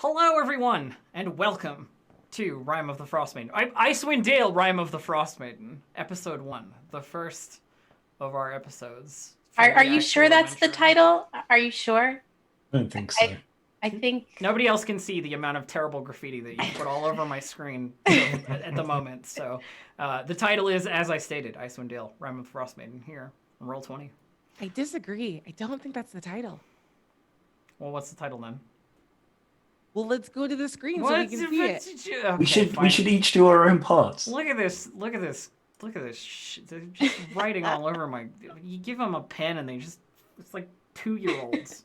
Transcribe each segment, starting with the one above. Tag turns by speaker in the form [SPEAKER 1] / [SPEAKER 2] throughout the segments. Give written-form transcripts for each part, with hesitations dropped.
[SPEAKER 1] Hello, everyone, and welcome to Rime of the Frostmaiden. Icewind Dale, Rime of the Frostmaiden, Episode 1, the first of our episodes.
[SPEAKER 2] Are you sure that's the title? Are you sure?
[SPEAKER 3] I don't think so.
[SPEAKER 2] I think...
[SPEAKER 1] Nobody else can see the amount of terrible graffiti that you put all over my screen at the moment. So the title is, as I stated, Icewind Dale, Rime of the Frostmaiden, here on Roll20.
[SPEAKER 4] I disagree. I don't think that's the title.
[SPEAKER 1] Well, what's the title then?
[SPEAKER 4] Well, let's go to the screen so we can see it.
[SPEAKER 1] Okay,
[SPEAKER 3] we should each do our own parts.
[SPEAKER 1] Look at this. They're just writing all over my... You give them a pen and they just... It's like 2-year-olds.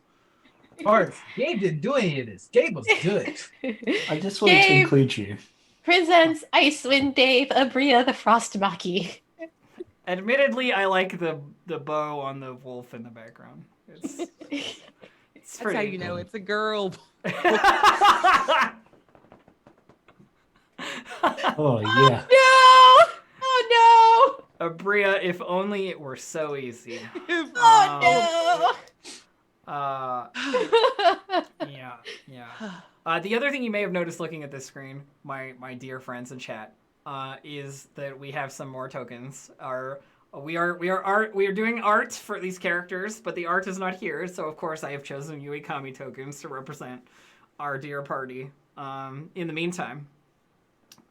[SPEAKER 5] Parts. Gabe didn't do any of this. Gabe was good.
[SPEAKER 3] I just wanted to include you.
[SPEAKER 2] Presents Icewind Dale, Abria the Frostmaki.
[SPEAKER 1] Admittedly, I like the bow on the wolf in the background. It's
[SPEAKER 4] That's how you know it's a girl.
[SPEAKER 3] Oh, yeah.
[SPEAKER 2] No! Oh, no!
[SPEAKER 1] Abria, if only it were so easy.
[SPEAKER 2] Oh,
[SPEAKER 1] Yeah. The other thing you may have noticed looking at this screen, my dear friends in chat, is that we have some more tokens. We are doing art for these characters, but the art is not here. So of course I have chosen Yuikami tokens to represent our dear party. In the meantime,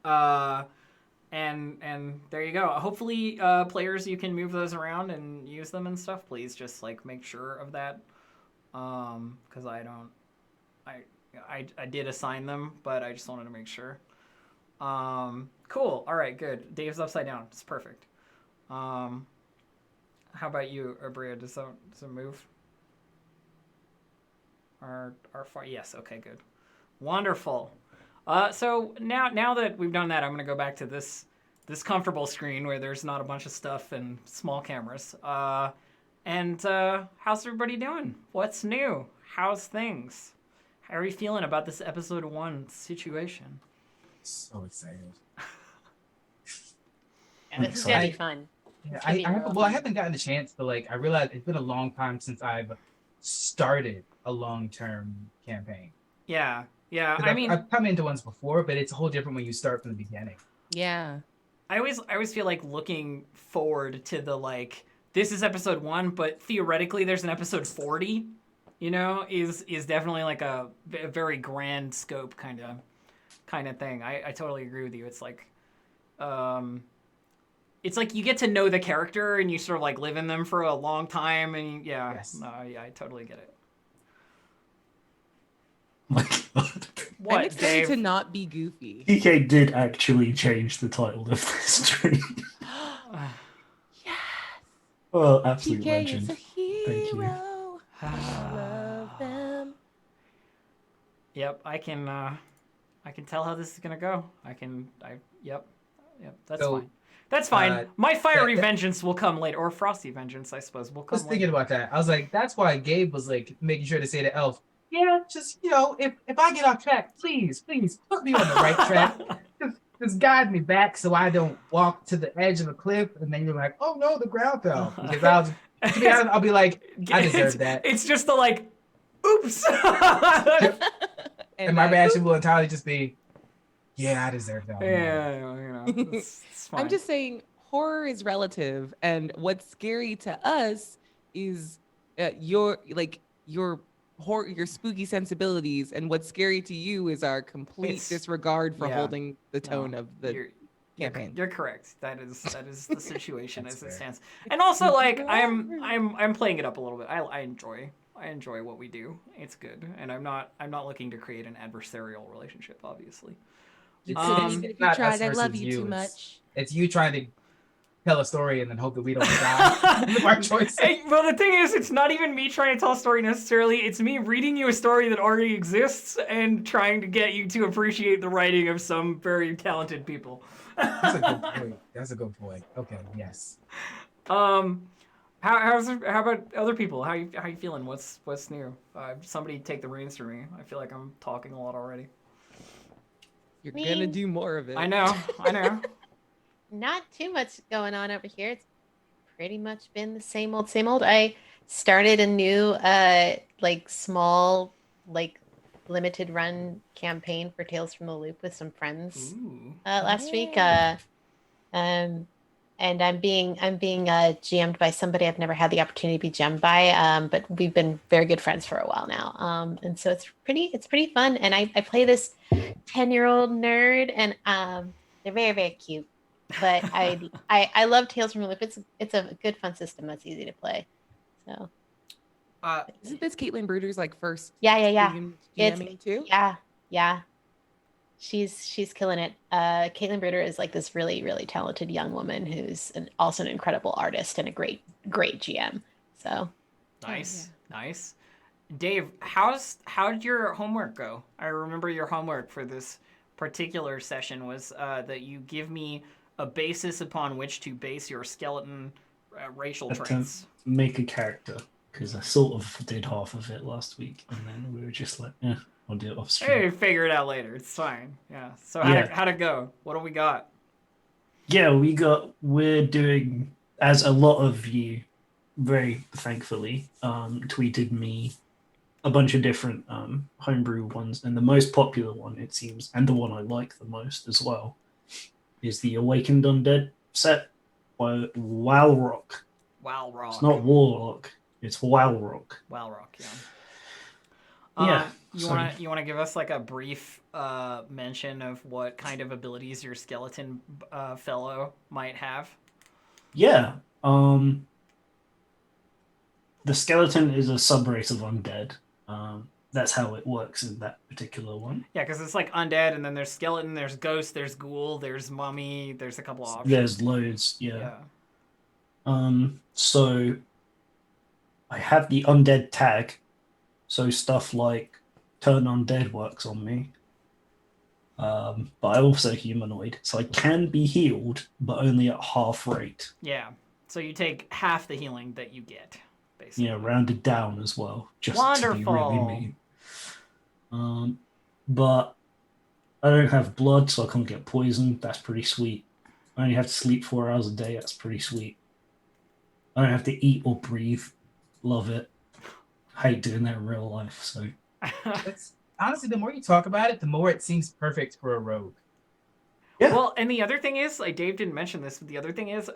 [SPEAKER 1] and there you go. Hopefully, players, you can move those around and use them and stuff. Please just make sure of that. Because I did assign them, but I just wanted to make sure. Cool. All right, good. Dave's upside down. It's perfect. How about you, Abria? Does it move? Yes. Okay. Good. Wonderful. So now that we've done that, I'm gonna go back to this comfortable screen where there's not a bunch of stuff and small cameras. And how's everybody doing? What's new? How's things? How are you feeling about this episode 1 situation?
[SPEAKER 5] So excited.
[SPEAKER 2] Yeah, this is gonna be fun.
[SPEAKER 5] Yeah, I haven't gotten a chance to I realized it's been a long time since I've started a long-term campaign.
[SPEAKER 1] Yeah.
[SPEAKER 5] I've come into ones before, but it's a whole different when you start from the beginning.
[SPEAKER 4] Yeah.
[SPEAKER 1] I always feel like looking forward to the this is episode 1, but theoretically there's an episode 40. Is definitely a very grand scope kind of thing. I totally agree with you. It's it's you get to know the character and you sort of live in them for a long time, and
[SPEAKER 5] Yes.
[SPEAKER 1] I totally get it.
[SPEAKER 3] My God.
[SPEAKER 1] What,
[SPEAKER 4] I'm excited
[SPEAKER 1] Dave?
[SPEAKER 4] to not be goofy.
[SPEAKER 3] PK did actually change the title of this stream.
[SPEAKER 4] Yes.
[SPEAKER 3] Well, absolute
[SPEAKER 4] PK
[SPEAKER 3] legend.
[SPEAKER 4] is a
[SPEAKER 3] Thank you.
[SPEAKER 4] hero. I love them.
[SPEAKER 1] Yep, I can tell how this is gonna go. Yep, that's fine. That's fine. My fiery vengeance will come later, or frosty vengeance, I suppose, will come
[SPEAKER 5] I was thinking
[SPEAKER 1] later.
[SPEAKER 5] about that. I was like, that's why Gabe was making sure to say to Elf, yeah, just if I get off track, please put me on the right track. Just guide me back so I don't walk to the edge of a cliff and then you're like, oh no, the ground fell. Because to be honest, I'll be like, I deserve that.
[SPEAKER 1] It's just the oops.
[SPEAKER 5] And my reaction will entirely just be, yeah, I deserve that.
[SPEAKER 1] Yeah, it's fine.
[SPEAKER 4] I'm just saying horror is relative, and what's scary to us is your spooky sensibilities, and what's scary to you is our complete disregard for holding the tone of the campaign.
[SPEAKER 1] You're correct. That is the situation as it stands. And also, I'm playing it up a little bit. I enjoy what we do. It's good, and I'm not looking to create an adversarial relationship, obviously.
[SPEAKER 4] You could even if you tried. I love you too much.
[SPEAKER 5] It's you trying to tell a story and then hope that we don't die with our choices.
[SPEAKER 1] Well, the thing is, it's not even me trying to tell a story necessarily. It's me reading you a story that already exists and trying to get you to appreciate the writing of some very talented people.
[SPEAKER 5] That's a good point. That's a good point. Okay, yes.
[SPEAKER 1] How about other people? How you feeling? What's new? Somebody take the reins for me. I feel like I'm talking a lot already.
[SPEAKER 4] You're gonna do more of it.
[SPEAKER 1] I know.
[SPEAKER 2] Not too much going on over here. It's pretty much been the same old. I started a new small limited run campaign for Tales from the Loop with some friends last week. And I'm being GM'd by somebody I've never had the opportunity to be GM'd by. But we've been very good friends for a while now. And so it's pretty fun. And I play this 10-year-old nerd, and they're very, very cute. But I love Tales from the Loop. It's a good fun system that's easy to play. So
[SPEAKER 4] isn't this Caitlin Bruder's like first
[SPEAKER 2] yeah.
[SPEAKER 4] GMing too?
[SPEAKER 2] Yeah. She's killing it. Caitlin Bruder is like this really, really talented young woman who's also an incredible artist and a great GM. So
[SPEAKER 1] nice. Dave, how did your homework go? I remember your homework for this particular session was that you give me a basis upon which to base your skeleton racial traits.
[SPEAKER 3] To make a character, because I sort of did half of it last week, and then we were just like, I'll do it off stream.
[SPEAKER 1] Hey, figure it out later. It's fine. Yeah. So how'd it go? What do we got?
[SPEAKER 3] Yeah, we're doing, as a lot of you, very thankfully, tweeted me a bunch of different homebrew ones, and the most popular one, it seems, and the one I like the most as well, is the Awakened Undead set by Walrock.
[SPEAKER 1] Walrock.
[SPEAKER 3] It's not Warlock, it's Walrock.
[SPEAKER 1] Walrock, yeah.
[SPEAKER 3] Yeah.
[SPEAKER 1] You want to give us like a brief mention of what kind of abilities your skeleton fellow might have?
[SPEAKER 3] Yeah. The skeleton is a subrace of undead. That's how it works in that particular one.
[SPEAKER 1] Yeah, because it's like undead, and then there's skeleton, there's ghost, there's ghoul, there's mummy, there's a couple of options.
[SPEAKER 3] There's loads, yeah. So I have the undead tag, so stuff like turn undead works on me. But I also humanoid, so I can be healed, but only at half rate.
[SPEAKER 1] Yeah, so you take half the healing that you get, basically.
[SPEAKER 3] Yeah, rounded down as well, just
[SPEAKER 1] Wonderful.
[SPEAKER 3] to be really mean. But I don't have blood, so I can't get poisoned. That's pretty sweet. I only have to sleep 4 hours a day. That's pretty sweet. I don't have to eat or breathe. Love it. Hate doing that in real life. So
[SPEAKER 5] It's, honestly, the more you talk about it, the more it seems perfect for a rogue.
[SPEAKER 3] yeah.
[SPEAKER 1] Well, and the other thing is, like Dave didn't mention this, but the other thing is,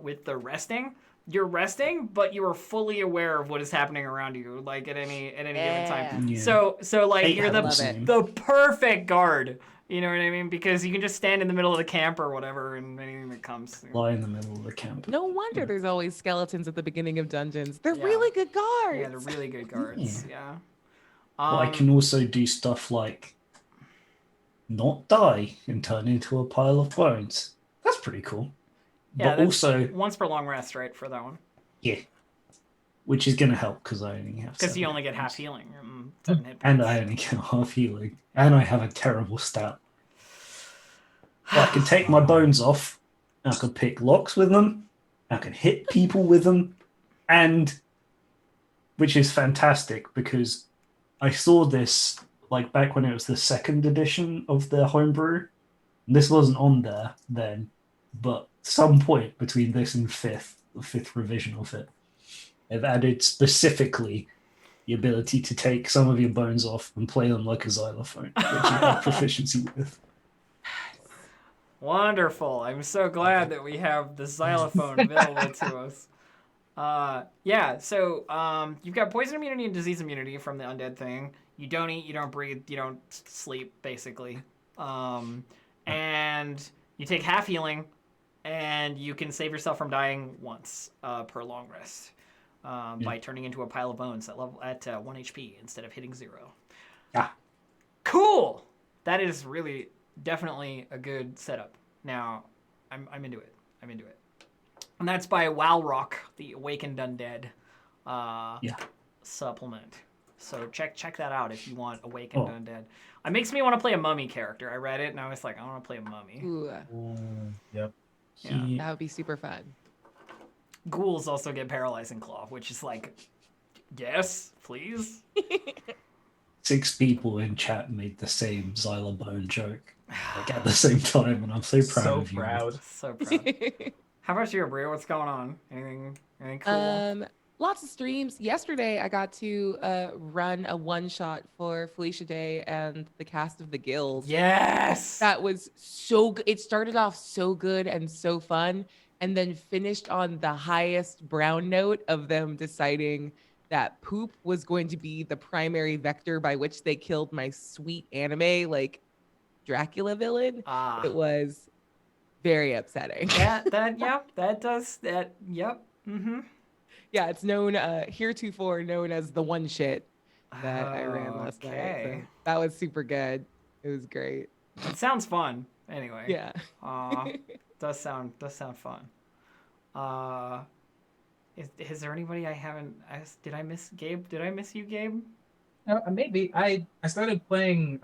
[SPEAKER 1] with the resting, you're resting, but you are fully aware of what is happening around you, like at any given time.
[SPEAKER 3] Yeah.
[SPEAKER 1] So like you're
[SPEAKER 3] the
[SPEAKER 1] the perfect guard. You know what I mean? Because you can just stand in the middle of the camp or whatever, and anything that comes.
[SPEAKER 3] Lie in the middle of the camp.
[SPEAKER 4] No wonder there's always skeletons at the beginning of dungeons. They're
[SPEAKER 1] Yeah.
[SPEAKER 4] really good guards.
[SPEAKER 1] Yeah, they're really good guards. Yeah.
[SPEAKER 3] Well, I can also do stuff like not die and turn into a pile of bones. That's pretty cool.
[SPEAKER 1] Yeah,
[SPEAKER 3] But also,
[SPEAKER 1] once per long rest, right, for that one.
[SPEAKER 3] yeah, which is going to help because I only have.
[SPEAKER 1] Because
[SPEAKER 3] 7
[SPEAKER 1] you only get
[SPEAKER 3] hit
[SPEAKER 1] half
[SPEAKER 3] points.
[SPEAKER 1] healing. 7 hit
[SPEAKER 3] And
[SPEAKER 1] points.
[SPEAKER 3] I only get half healing, and I have a terrible stat. But I can take my bones off. I can pick locks with them. I can hit people with them, and which is fantastic because I saw this like back when it was the 2nd edition of the homebrew. This wasn't on there then, but some point between this and the 5th revision of it, they've added specifically the ability to take some of your bones off and play them like a xylophone, which you have proficiency with.
[SPEAKER 1] Wonderful. I'm so glad that we have the xylophone available to us. Yeah, so you've got poison immunity and disease immunity from the undead thing. You don't eat, you don't breathe, you don't sleep, basically. And you take half healing, and you can save yourself from dying once per long rest by turning into a pile of bones at 1 HP instead of hitting 0.
[SPEAKER 3] Yeah.
[SPEAKER 1] Cool! That is really definitely a good setup. Now, I'm into it. I'm into it. And that's by Walrock, the Awakened Undead supplement. So check that out if you want Awakened Undead. It makes me want to play a mummy character. I read it and I was like, I want to play a mummy.
[SPEAKER 4] Ooh,
[SPEAKER 5] Yep.
[SPEAKER 1] Yeah.
[SPEAKER 4] that would be super fun.
[SPEAKER 1] Ghouls also get paralyzing claw, which is like, yes, please.
[SPEAKER 3] 6 people in chat made the same xylobone joke like at the same time, and I'm so proud of you.
[SPEAKER 5] Proud.
[SPEAKER 1] So proud. How about you, Bria? What's going on? Anything cool?
[SPEAKER 4] Lots of streams. Yesterday, I got to run a one shot for Felicia Day and the cast of the Guild.
[SPEAKER 1] Yes.
[SPEAKER 4] That was so good. It started off so good and so fun, and then finished on the highest brown note of them deciding that poop was going to be the primary vector by which they killed my sweet anime like Dracula villain. It was very upsetting.
[SPEAKER 1] That does that. Yep. Mm-hmm.
[SPEAKER 4] Yeah, it's known heretofore known as the one shit that I ran last night. So that was super good. It was great.
[SPEAKER 1] It sounds fun. Anyway.
[SPEAKER 4] Yeah.
[SPEAKER 1] Does sound fun. Is there anybody I haven't asked? Did I miss Gabe? Did I miss you, Gabe?
[SPEAKER 5] Maybe I started playing.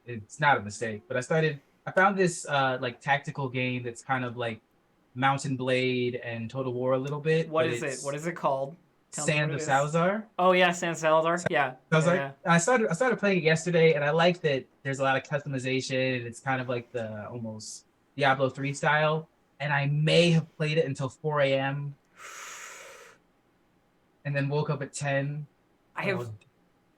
[SPEAKER 5] It's not a mistake, but I found this like tactical game that's kind of like Mountain Blade and Total War a little bit.
[SPEAKER 1] What is it? What is it called?
[SPEAKER 5] Sand of Salazar.
[SPEAKER 1] Oh yeah, Sand of Salazar. Yeah.
[SPEAKER 5] I started playing it yesterday, and I like that there's a lot of customization, and it's kind of like the almost Diablo 3 style. And I may have played it until 4 a.m. and then woke up at 10.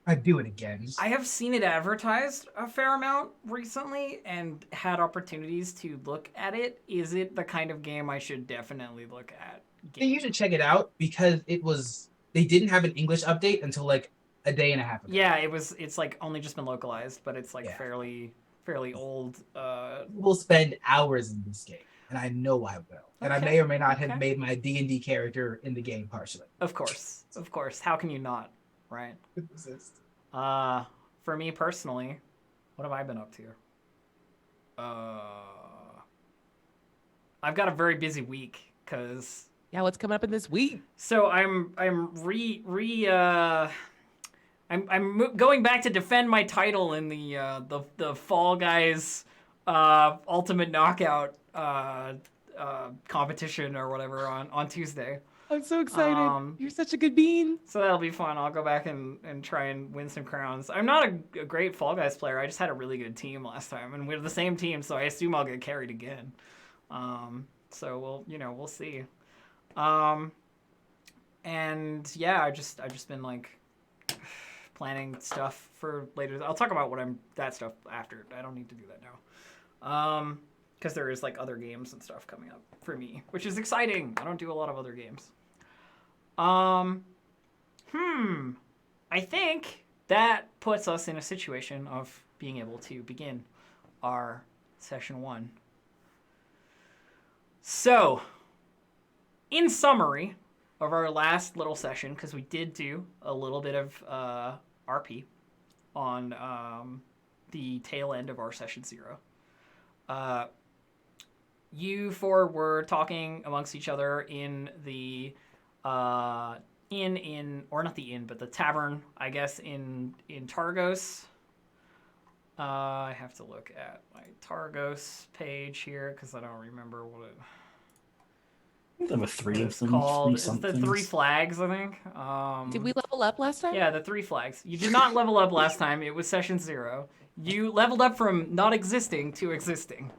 [SPEAKER 5] I'd do it again.
[SPEAKER 1] I have seen it advertised a fair amount recently and had opportunities to look at it. Is it the kind of game I should definitely look at?
[SPEAKER 5] You should check it out because they didn't have an English update until like a day and a half ago.
[SPEAKER 1] Yeah, it's like only just been localized, but it's like fairly old.
[SPEAKER 5] We'll spend hours in this game, and I know I will. And I may or may not have made my D&D character in the game partially.
[SPEAKER 1] Of course. How can you not? Right. For me personally, what have I been up to? I've got a very busy week because
[SPEAKER 4] what's coming up in this week?
[SPEAKER 1] So I'm going back to defend my title in the Fall Guys Ultimate Knockout competition or whatever on Tuesday.
[SPEAKER 4] I'm so excited. You're such a good bean.
[SPEAKER 1] So that'll be fun. I'll go back and try and win some crowns. I'm not a great Fall Guys player. I just had a really good team last time, and we're the same team, so I assume I'll get carried again. So we'll see. And yeah, I've just been like planning stuff for later. I'll talk about that stuff after. I don't need to do that now. Because there is like other games and stuff coming up for me, which is exciting. I don't do a lot of other games. I think that puts us in a situation of being able to begin our session 1. So, in summary of our last little session, because we did do a little bit of RP on the tail end of our session 0. You four were talking amongst each other in the or not the inn, but the tavern, I guess, in Targos. I have to look at my Targos page here because I don't remember what it.
[SPEAKER 3] I think there were 3 of them.
[SPEAKER 1] Called. It's the 3 flags, I think.
[SPEAKER 4] Did we level up last time?
[SPEAKER 1] Yeah, the 3 flags. You did not level up last time. It was session 0. You leveled up from not existing to existing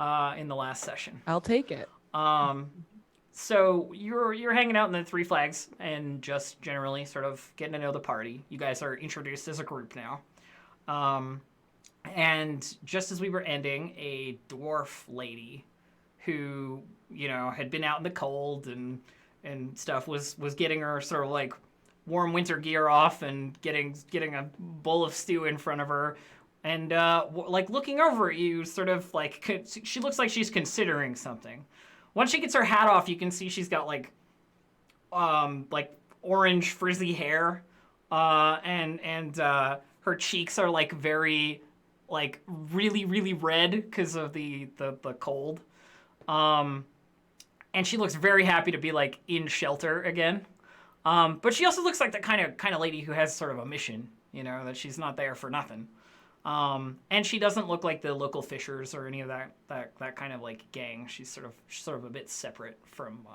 [SPEAKER 1] in the last session.
[SPEAKER 4] I'll take it.
[SPEAKER 1] So you're hanging out in the 3 flags and just generally sort of getting to know the party. You guys are introduced as a group now. And just as we were ending, a dwarf lady who, had been out in the cold and stuff was getting her sort of like warm winter gear off and getting a bowl of stew in front of her. And like looking over at you, sort of like she looks like she's considering something. Once she gets her hat off, you can see she's got like orange frizzy hair, and her cheeks are like very like really really red because of the cold. And she looks very happy to be like in shelter again. But she also looks like the kind of lady who has sort of a mission, that she's not there for nothing. And she doesn't look like the local fissures or any of that kind of like gang. She's sort of a bit separate from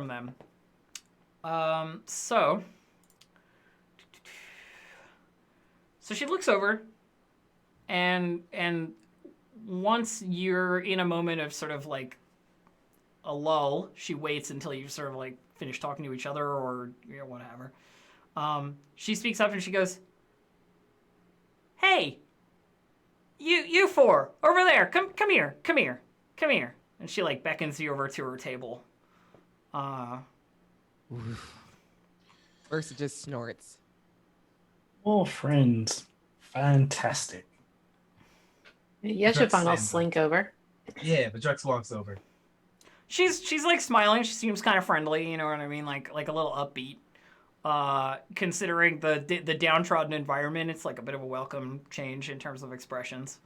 [SPEAKER 1] them. So she looks over, and once you're in a moment of sort of like a lull. She waits until you sort of like finish talking to each other or whatever. She speaks up and she goes, "Hey, you four over there, come here, come here, come here." And she like beckons you over to her table.
[SPEAKER 4] Ursa just snorts.
[SPEAKER 3] More friends. Fantastic.
[SPEAKER 2] Yeshivon will slink over.
[SPEAKER 5] Yeah, but Drex walks over.
[SPEAKER 1] She's like smiling. She seems kind of friendly. You know what I mean? Like a little upbeat. Considering the downtrodden environment, it's like a bit of a welcome change in terms of expressions.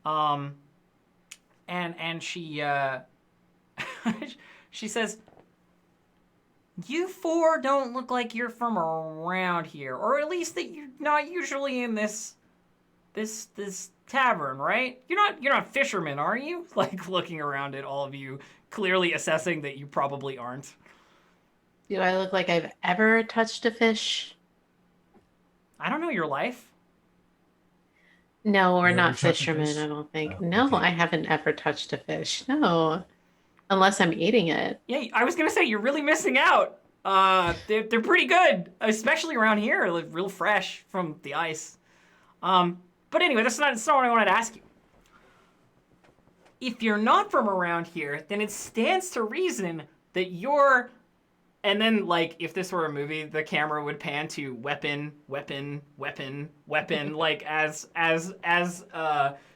[SPEAKER 1] And she she says, "You four don't look like you're from around here, or at least that you're not usually in this tavern, right? You're not fishermen, are you?" Like looking around at all of you, clearly assessing that you probably aren't.
[SPEAKER 2] Do I look like I've ever touched a fish?
[SPEAKER 1] I don't know your life.
[SPEAKER 2] No, we're
[SPEAKER 5] You ever
[SPEAKER 2] not
[SPEAKER 5] touched a
[SPEAKER 2] fishermen,
[SPEAKER 5] fish?
[SPEAKER 2] I don't think.
[SPEAKER 5] Oh,
[SPEAKER 2] No,
[SPEAKER 5] okay.
[SPEAKER 2] I haven't ever touched a fish. No. Unless I'm eating it.
[SPEAKER 1] Yeah, I was gonna say you're really missing out. They're pretty good, especially around here. Like real fresh from the ice. But anyway, that's not what I wanted to ask you. If you're not from around here, then it stands to reason that you're. And then, like, if this were a movie, the camera would pan to weapon, weapon, weapon, weapon, like as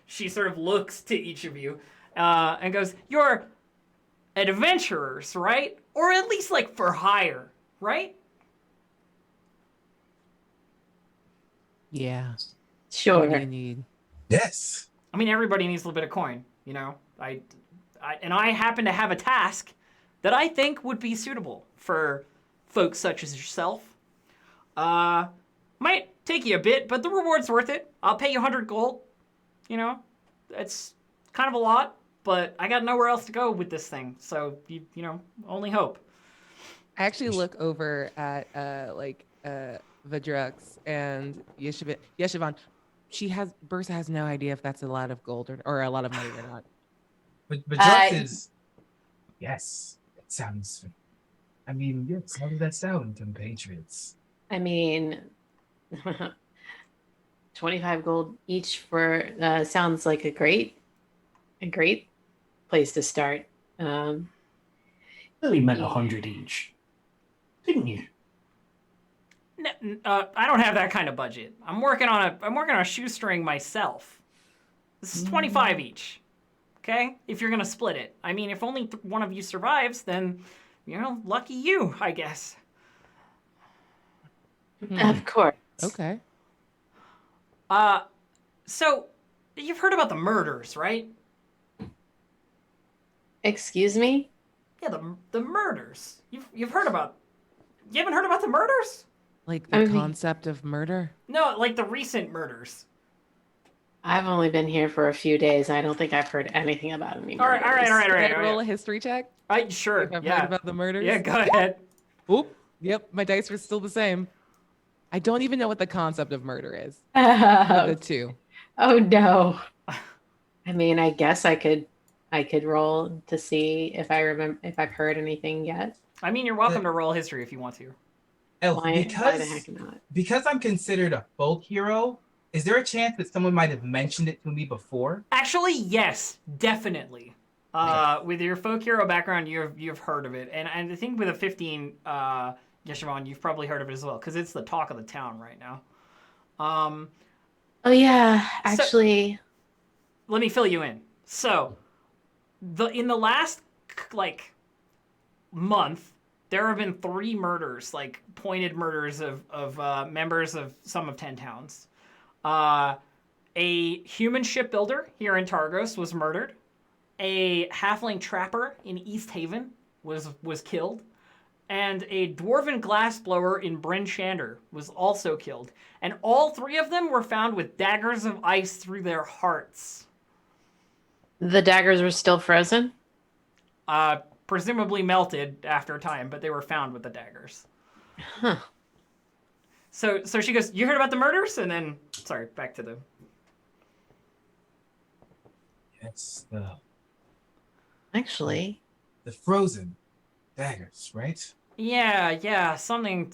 [SPEAKER 1] she sort of looks to each of you, and goes, "You're adventurers, right? Or at least like for hire, right?"
[SPEAKER 4] Yeah.
[SPEAKER 2] Sure.
[SPEAKER 4] What do you need?
[SPEAKER 5] Yes.
[SPEAKER 1] I mean, everybody needs a little bit of coin, you know. I happen to have a task that I think would be suitable for folks such as yourself. Might take you a bit, but the reward's worth it. I'll pay you 100 gold. You know, it's kind of a lot, but I got nowhere else to go with this thing, so you know, only hope.
[SPEAKER 4] I actually look over at Vidrux and Yeshivon. Bursa has no idea if that's a lot of gold or a lot of money or not.
[SPEAKER 5] But Drex is. Yes, it sounds. I mean, yes, how does that sound, compatriots?
[SPEAKER 2] I mean, 25 gold each for sounds like a great place to start.
[SPEAKER 3] Really meant 100 each, didn't you?
[SPEAKER 1] I don't have that kind of budget. I'm working on a shoestring myself. This is 25 each. Okay? If you're gonna split it. I mean, if only one of you survives, then, you know, lucky you, I guess.
[SPEAKER 2] Of course.
[SPEAKER 4] Okay.
[SPEAKER 1] So, you've heard about the murders, right?
[SPEAKER 2] Excuse me?
[SPEAKER 1] Yeah, the murders. You've heard about. You haven't heard about the murders?
[SPEAKER 4] Like the concept of murder?
[SPEAKER 1] No, like the recent murders.
[SPEAKER 2] I've only been here for a few days. I don't think I've heard anything about any
[SPEAKER 1] All right.
[SPEAKER 4] Can I roll a history check?
[SPEAKER 1] Sure.
[SPEAKER 4] If I've
[SPEAKER 1] Yeah.
[SPEAKER 4] heard about the murders?
[SPEAKER 1] Yeah, go ahead.
[SPEAKER 4] Oop. Yep, my dice are still the same. I don't even know what the concept of murder is.
[SPEAKER 2] Oh,
[SPEAKER 4] The two.
[SPEAKER 2] oh no. I mean, I guess I could roll to see if I remember if I've heard anything yet.
[SPEAKER 1] I mean, you're welcome to roll history if you want to.
[SPEAKER 5] Elf,
[SPEAKER 2] Why the heck not?
[SPEAKER 5] because I'm considered a folk hero, is there a chance that someone might have mentioned it to me before?
[SPEAKER 1] Actually, yes, definitely. With your folk hero background, you've heard of it, and I think with a 15, Yeshivon, you've probably heard of it as well because it's the talk of the town right now.
[SPEAKER 2] Oh yeah, actually.
[SPEAKER 1] Let me fill you in. So, in the last like month, there have been 3 murders, like pointed murders of members of some of 10 towns. A human shipbuilder here in Targos was murdered. A halfling trapper in East Haven was killed. And a dwarven glassblower in Bryn Shander was also killed. And all 3 of them were found with daggers of ice through their hearts.
[SPEAKER 2] The daggers were still frozen?
[SPEAKER 1] Presumably melted after time, but they were found with the daggers.
[SPEAKER 2] Huh.
[SPEAKER 1] So she goes, "You heard about the murders?" And then, sorry, back to the...
[SPEAKER 5] Yes,
[SPEAKER 2] Actually,
[SPEAKER 5] the frozen daggers, right?
[SPEAKER 1] Yeah, something.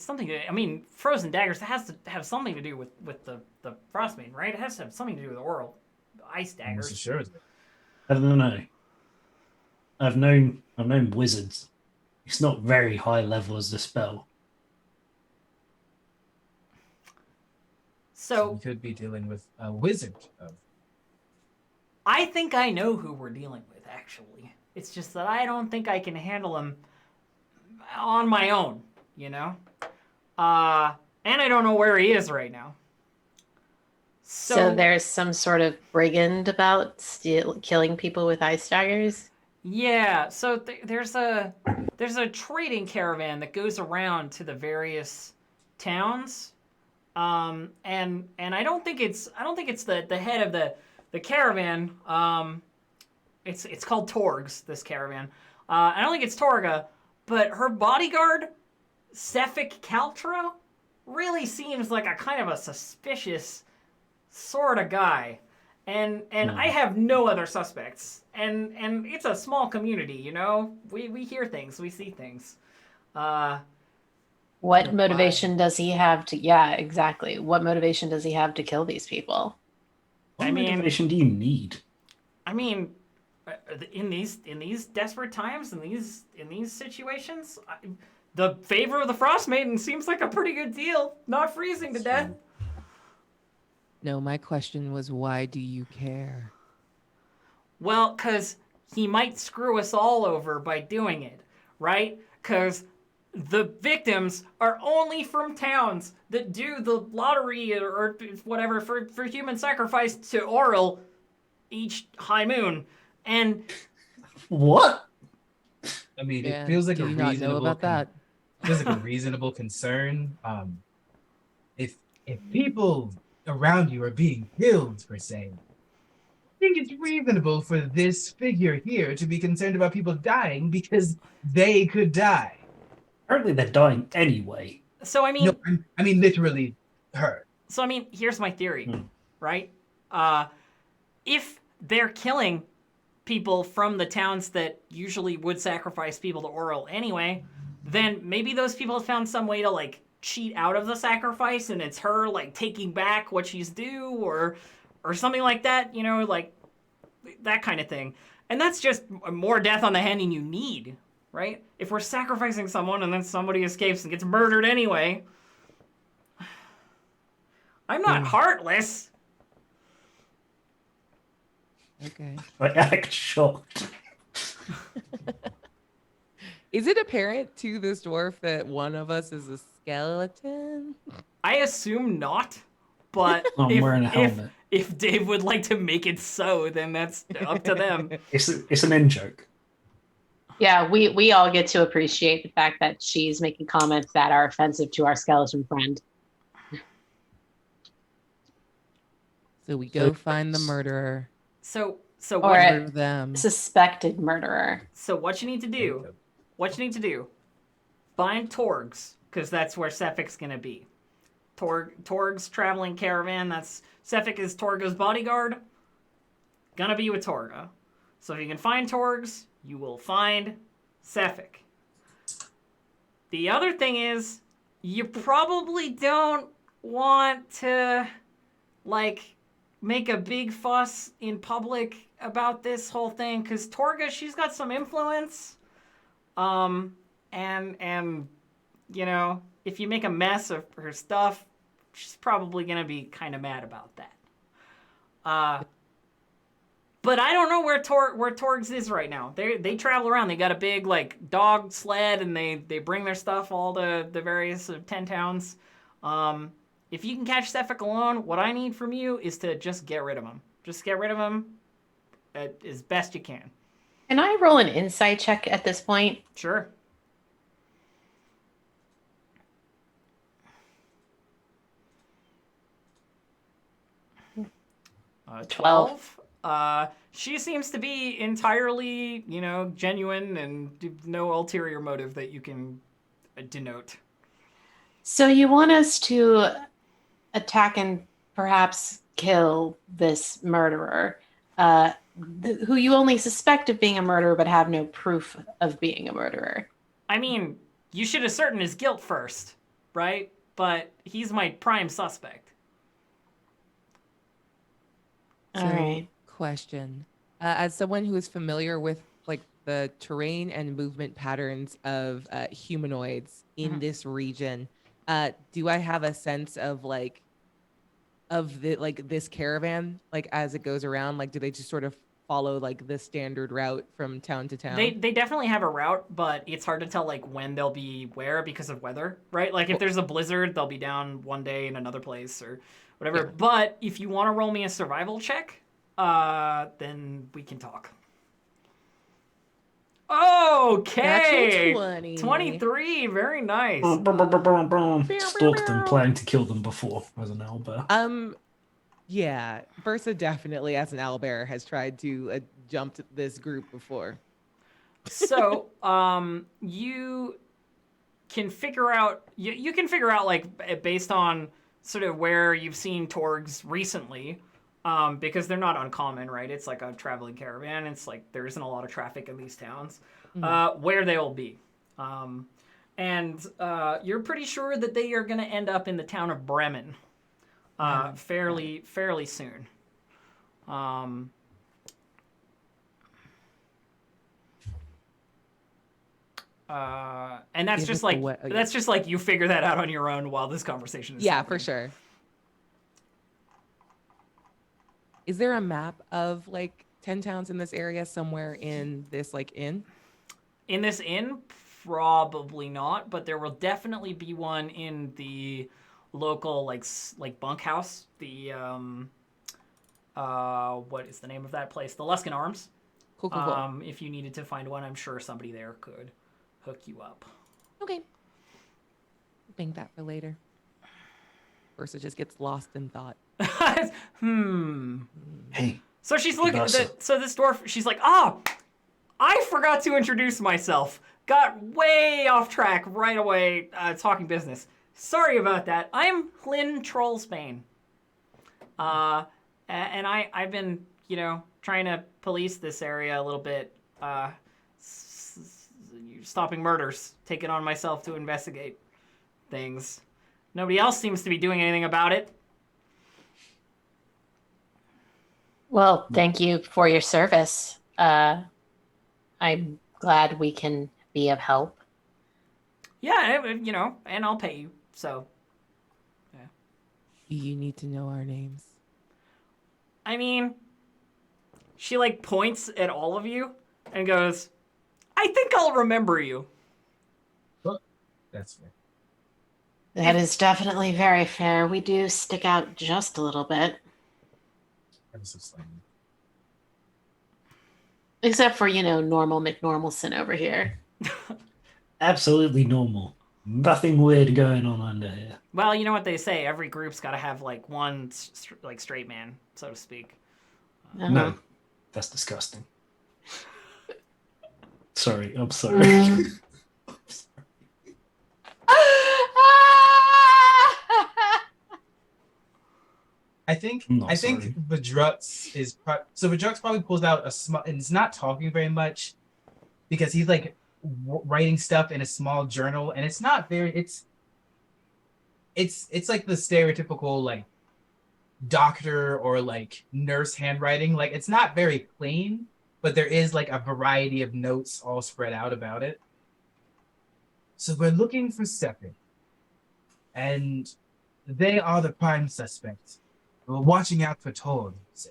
[SPEAKER 1] I mean, frozen daggers. It has to have something to do with the Frostmaiden, right? It has to have something to do with Auril. Ice
[SPEAKER 5] I'm most
[SPEAKER 1] daggers.
[SPEAKER 5] assured.
[SPEAKER 3] I don't know. I've known wizards. It's not very high level as a spell.
[SPEAKER 5] So we
[SPEAKER 1] So
[SPEAKER 5] could be dealing with a wizard.
[SPEAKER 1] I think I know who we're dealing with. Actually, it's just that I don't think I can handle him on my own. You know. And I don't know where he is right now.
[SPEAKER 2] So there's some sort of brigand about killing people with ice daggers.
[SPEAKER 1] Yeah, so there's a trading caravan that goes around to the various towns, and I don't think it's the head of the caravan. It's called Torgs. This caravan. I don't think it's Torga, but her bodyguard, Cephik Caltro, really seems like a kind of a suspicious sort of guy. And I have no other suspects. And it's a small community, you know? We hear things, we see things.
[SPEAKER 2] What motivation does he have to? Yeah, exactly. What motivation does he have to kill these people?
[SPEAKER 3] What
[SPEAKER 1] I mean-
[SPEAKER 3] motivation do you need?
[SPEAKER 1] I mean, in these desperate times, in these situations, the favor of the Frostmaiden seems like a pretty good deal. Not freezing to death.
[SPEAKER 4] No, my question was, why do you care?
[SPEAKER 1] Well, because he might screw us all over by doing it, right? Because the victims are only from towns that do the lottery or whatever for human sacrifice to Auril each high moon. And
[SPEAKER 3] What?
[SPEAKER 5] I mean,
[SPEAKER 4] Yeah,
[SPEAKER 5] it feels like
[SPEAKER 4] do
[SPEAKER 5] a
[SPEAKER 4] you not know
[SPEAKER 5] reasonable
[SPEAKER 4] about that?
[SPEAKER 5] feels like a reasonable concern. If people around you are being killed, per se, I think it's reasonable for this figure here to be concerned about people dying because they could die.
[SPEAKER 3] Apparently they're dying anyway.
[SPEAKER 1] so, I mean,
[SPEAKER 5] No, I mean literally her.
[SPEAKER 1] So, I mean, here's my theory,
[SPEAKER 3] Hmm.
[SPEAKER 1] right? If they're killing people from the towns that usually would sacrifice people to Auril anyway, then maybe those people have found some way to, like, cheat out of the sacrifice, and it's her, like, taking back what she's due, or something like that, you know, like, that kind of thing. And that's just more death on the hand than you need, right? If we're sacrificing someone and then somebody escapes and gets murdered anyway, I'm not heartless.
[SPEAKER 4] Okay.
[SPEAKER 3] I act shocked.
[SPEAKER 4] Is it apparent to this dwarf that one of us is a skeleton?
[SPEAKER 1] I assume not, but
[SPEAKER 3] I'm wearing a helmet.
[SPEAKER 1] if Dave would like to make it so, then that's up to them.
[SPEAKER 3] It's an in joke.
[SPEAKER 2] Yeah, we all get to appreciate the fact that she's making comments that are offensive to our skeleton friend.
[SPEAKER 4] So we go find the murderer.
[SPEAKER 1] So
[SPEAKER 2] Or
[SPEAKER 1] what?
[SPEAKER 4] Murder them.
[SPEAKER 2] Suspected murderer.
[SPEAKER 1] So what you need to do? Find Torgs, because that's where Cephik's gonna be. Torg's traveling caravan. That's Cephik is Torga's bodyguard. Gonna be with Torga. So if you can find Torgs, you will find Cephik. The other thing is, you probably don't want to, like, make a big fuss in public about this whole thing, because Torga, she's got some influence. And you know, if you make a mess of her stuff, she's probably gonna be kind of mad about that. But I don't know where Torgs is right now. They travel around. They got a big, like, dog sled, and they bring their stuff all to the various 10 towns. If you can catch Cephik alone, what I need from you is to just get rid of him. Just get rid of him as best you can.
[SPEAKER 2] Can I roll an insight check at this point?
[SPEAKER 1] Sure. 12. She seems to be entirely, you know, genuine and no ulterior motive that you can denote.
[SPEAKER 2] So you want us to attack and perhaps kill this murderer. who you only suspect of being a murderer but have no proof of being a murderer.
[SPEAKER 1] I mean, you should ascertain his guilt first, right? But he's my prime suspect.
[SPEAKER 2] All right.
[SPEAKER 4] Question. As someone who is familiar with like the terrain and movement patterns of humanoids in this region, do I have a sense of this caravan, like as it goes around? Like, do they just sort of follow like the standard route from town to town?
[SPEAKER 1] They definitely have a route, but it's hard to tell like when they'll be where because of weather, right? Like if there's a blizzard, they'll be down one day in another place or whatever.
[SPEAKER 4] Yeah.
[SPEAKER 1] But if you want to roll me a survival check, then we can talk. Okay.
[SPEAKER 4] Natural 20.
[SPEAKER 1] 23, very nice.
[SPEAKER 3] Stalked them, planning to kill them before as an owlbear.
[SPEAKER 4] Yeah, Versa definitely, as an owlbear, has tried to jump this group before.
[SPEAKER 1] So, you can figure out you can figure out like based on sort of where you've seen Torgs recently, because they're not uncommon, right? It's like a traveling caravan. It's like there isn't a lot of traffic in these towns, where they'll be, and you're pretty sure that they are going to end up in the town of Bremen, fairly soon. And that's just like that's just like you figure that out on your own while this conversation is happening.
[SPEAKER 4] For sure. Is there a map of like 10 towns in this area somewhere in this like inn?
[SPEAKER 1] In this inn, probably not, but there will definitely be one in the local like bunkhouse. The what is the name of that place? The Luskin Arms.
[SPEAKER 4] Cool.
[SPEAKER 1] If you needed to find one, I'm sure somebody there could hook you up.
[SPEAKER 4] Okay. Bank that for later. Versa just gets lost in thought.
[SPEAKER 3] Hey.
[SPEAKER 1] So she's looking at so this dwarf, she's like, I forgot to introduce myself. Got way off track right away, talking business. Sorry about that. I'm Hlyn Trollsbane. And I've been, trying to police this area a little bit, stopping murders, taking on myself to investigate things. Nobody else seems to be doing anything about it.
[SPEAKER 2] Well, thank you for your service. I'm glad we can be of help.
[SPEAKER 1] Yeah, and I'll pay you, so. Yeah.
[SPEAKER 4] You need to know our names.
[SPEAKER 1] I mean, she like points at all of you and goes, I think I'll remember you.
[SPEAKER 5] Well, that's fair.
[SPEAKER 2] That is definitely very fair. We do stick out just a little bit.
[SPEAKER 5] Ever so slightly.
[SPEAKER 2] Except for, normal McNormalson over here.
[SPEAKER 3] Absolutely normal. Nothing weird going on under here.
[SPEAKER 1] Well, you know what they say. Every group's got to have like one like straight man, so to speak.
[SPEAKER 3] No, that's disgusting. Sorry, I'm sorry.
[SPEAKER 5] I think Vedrux is so Vedrux probably pulls out a small, and it's not talking very much because he's like writing stuff in a small journal, and it's not very it's like the stereotypical like doctor or like nurse handwriting. Like it's not very plain, but there is like a variety of notes all spread out about it. So we're looking for Seppi, and they are the prime suspect. We're watching out for Torgs.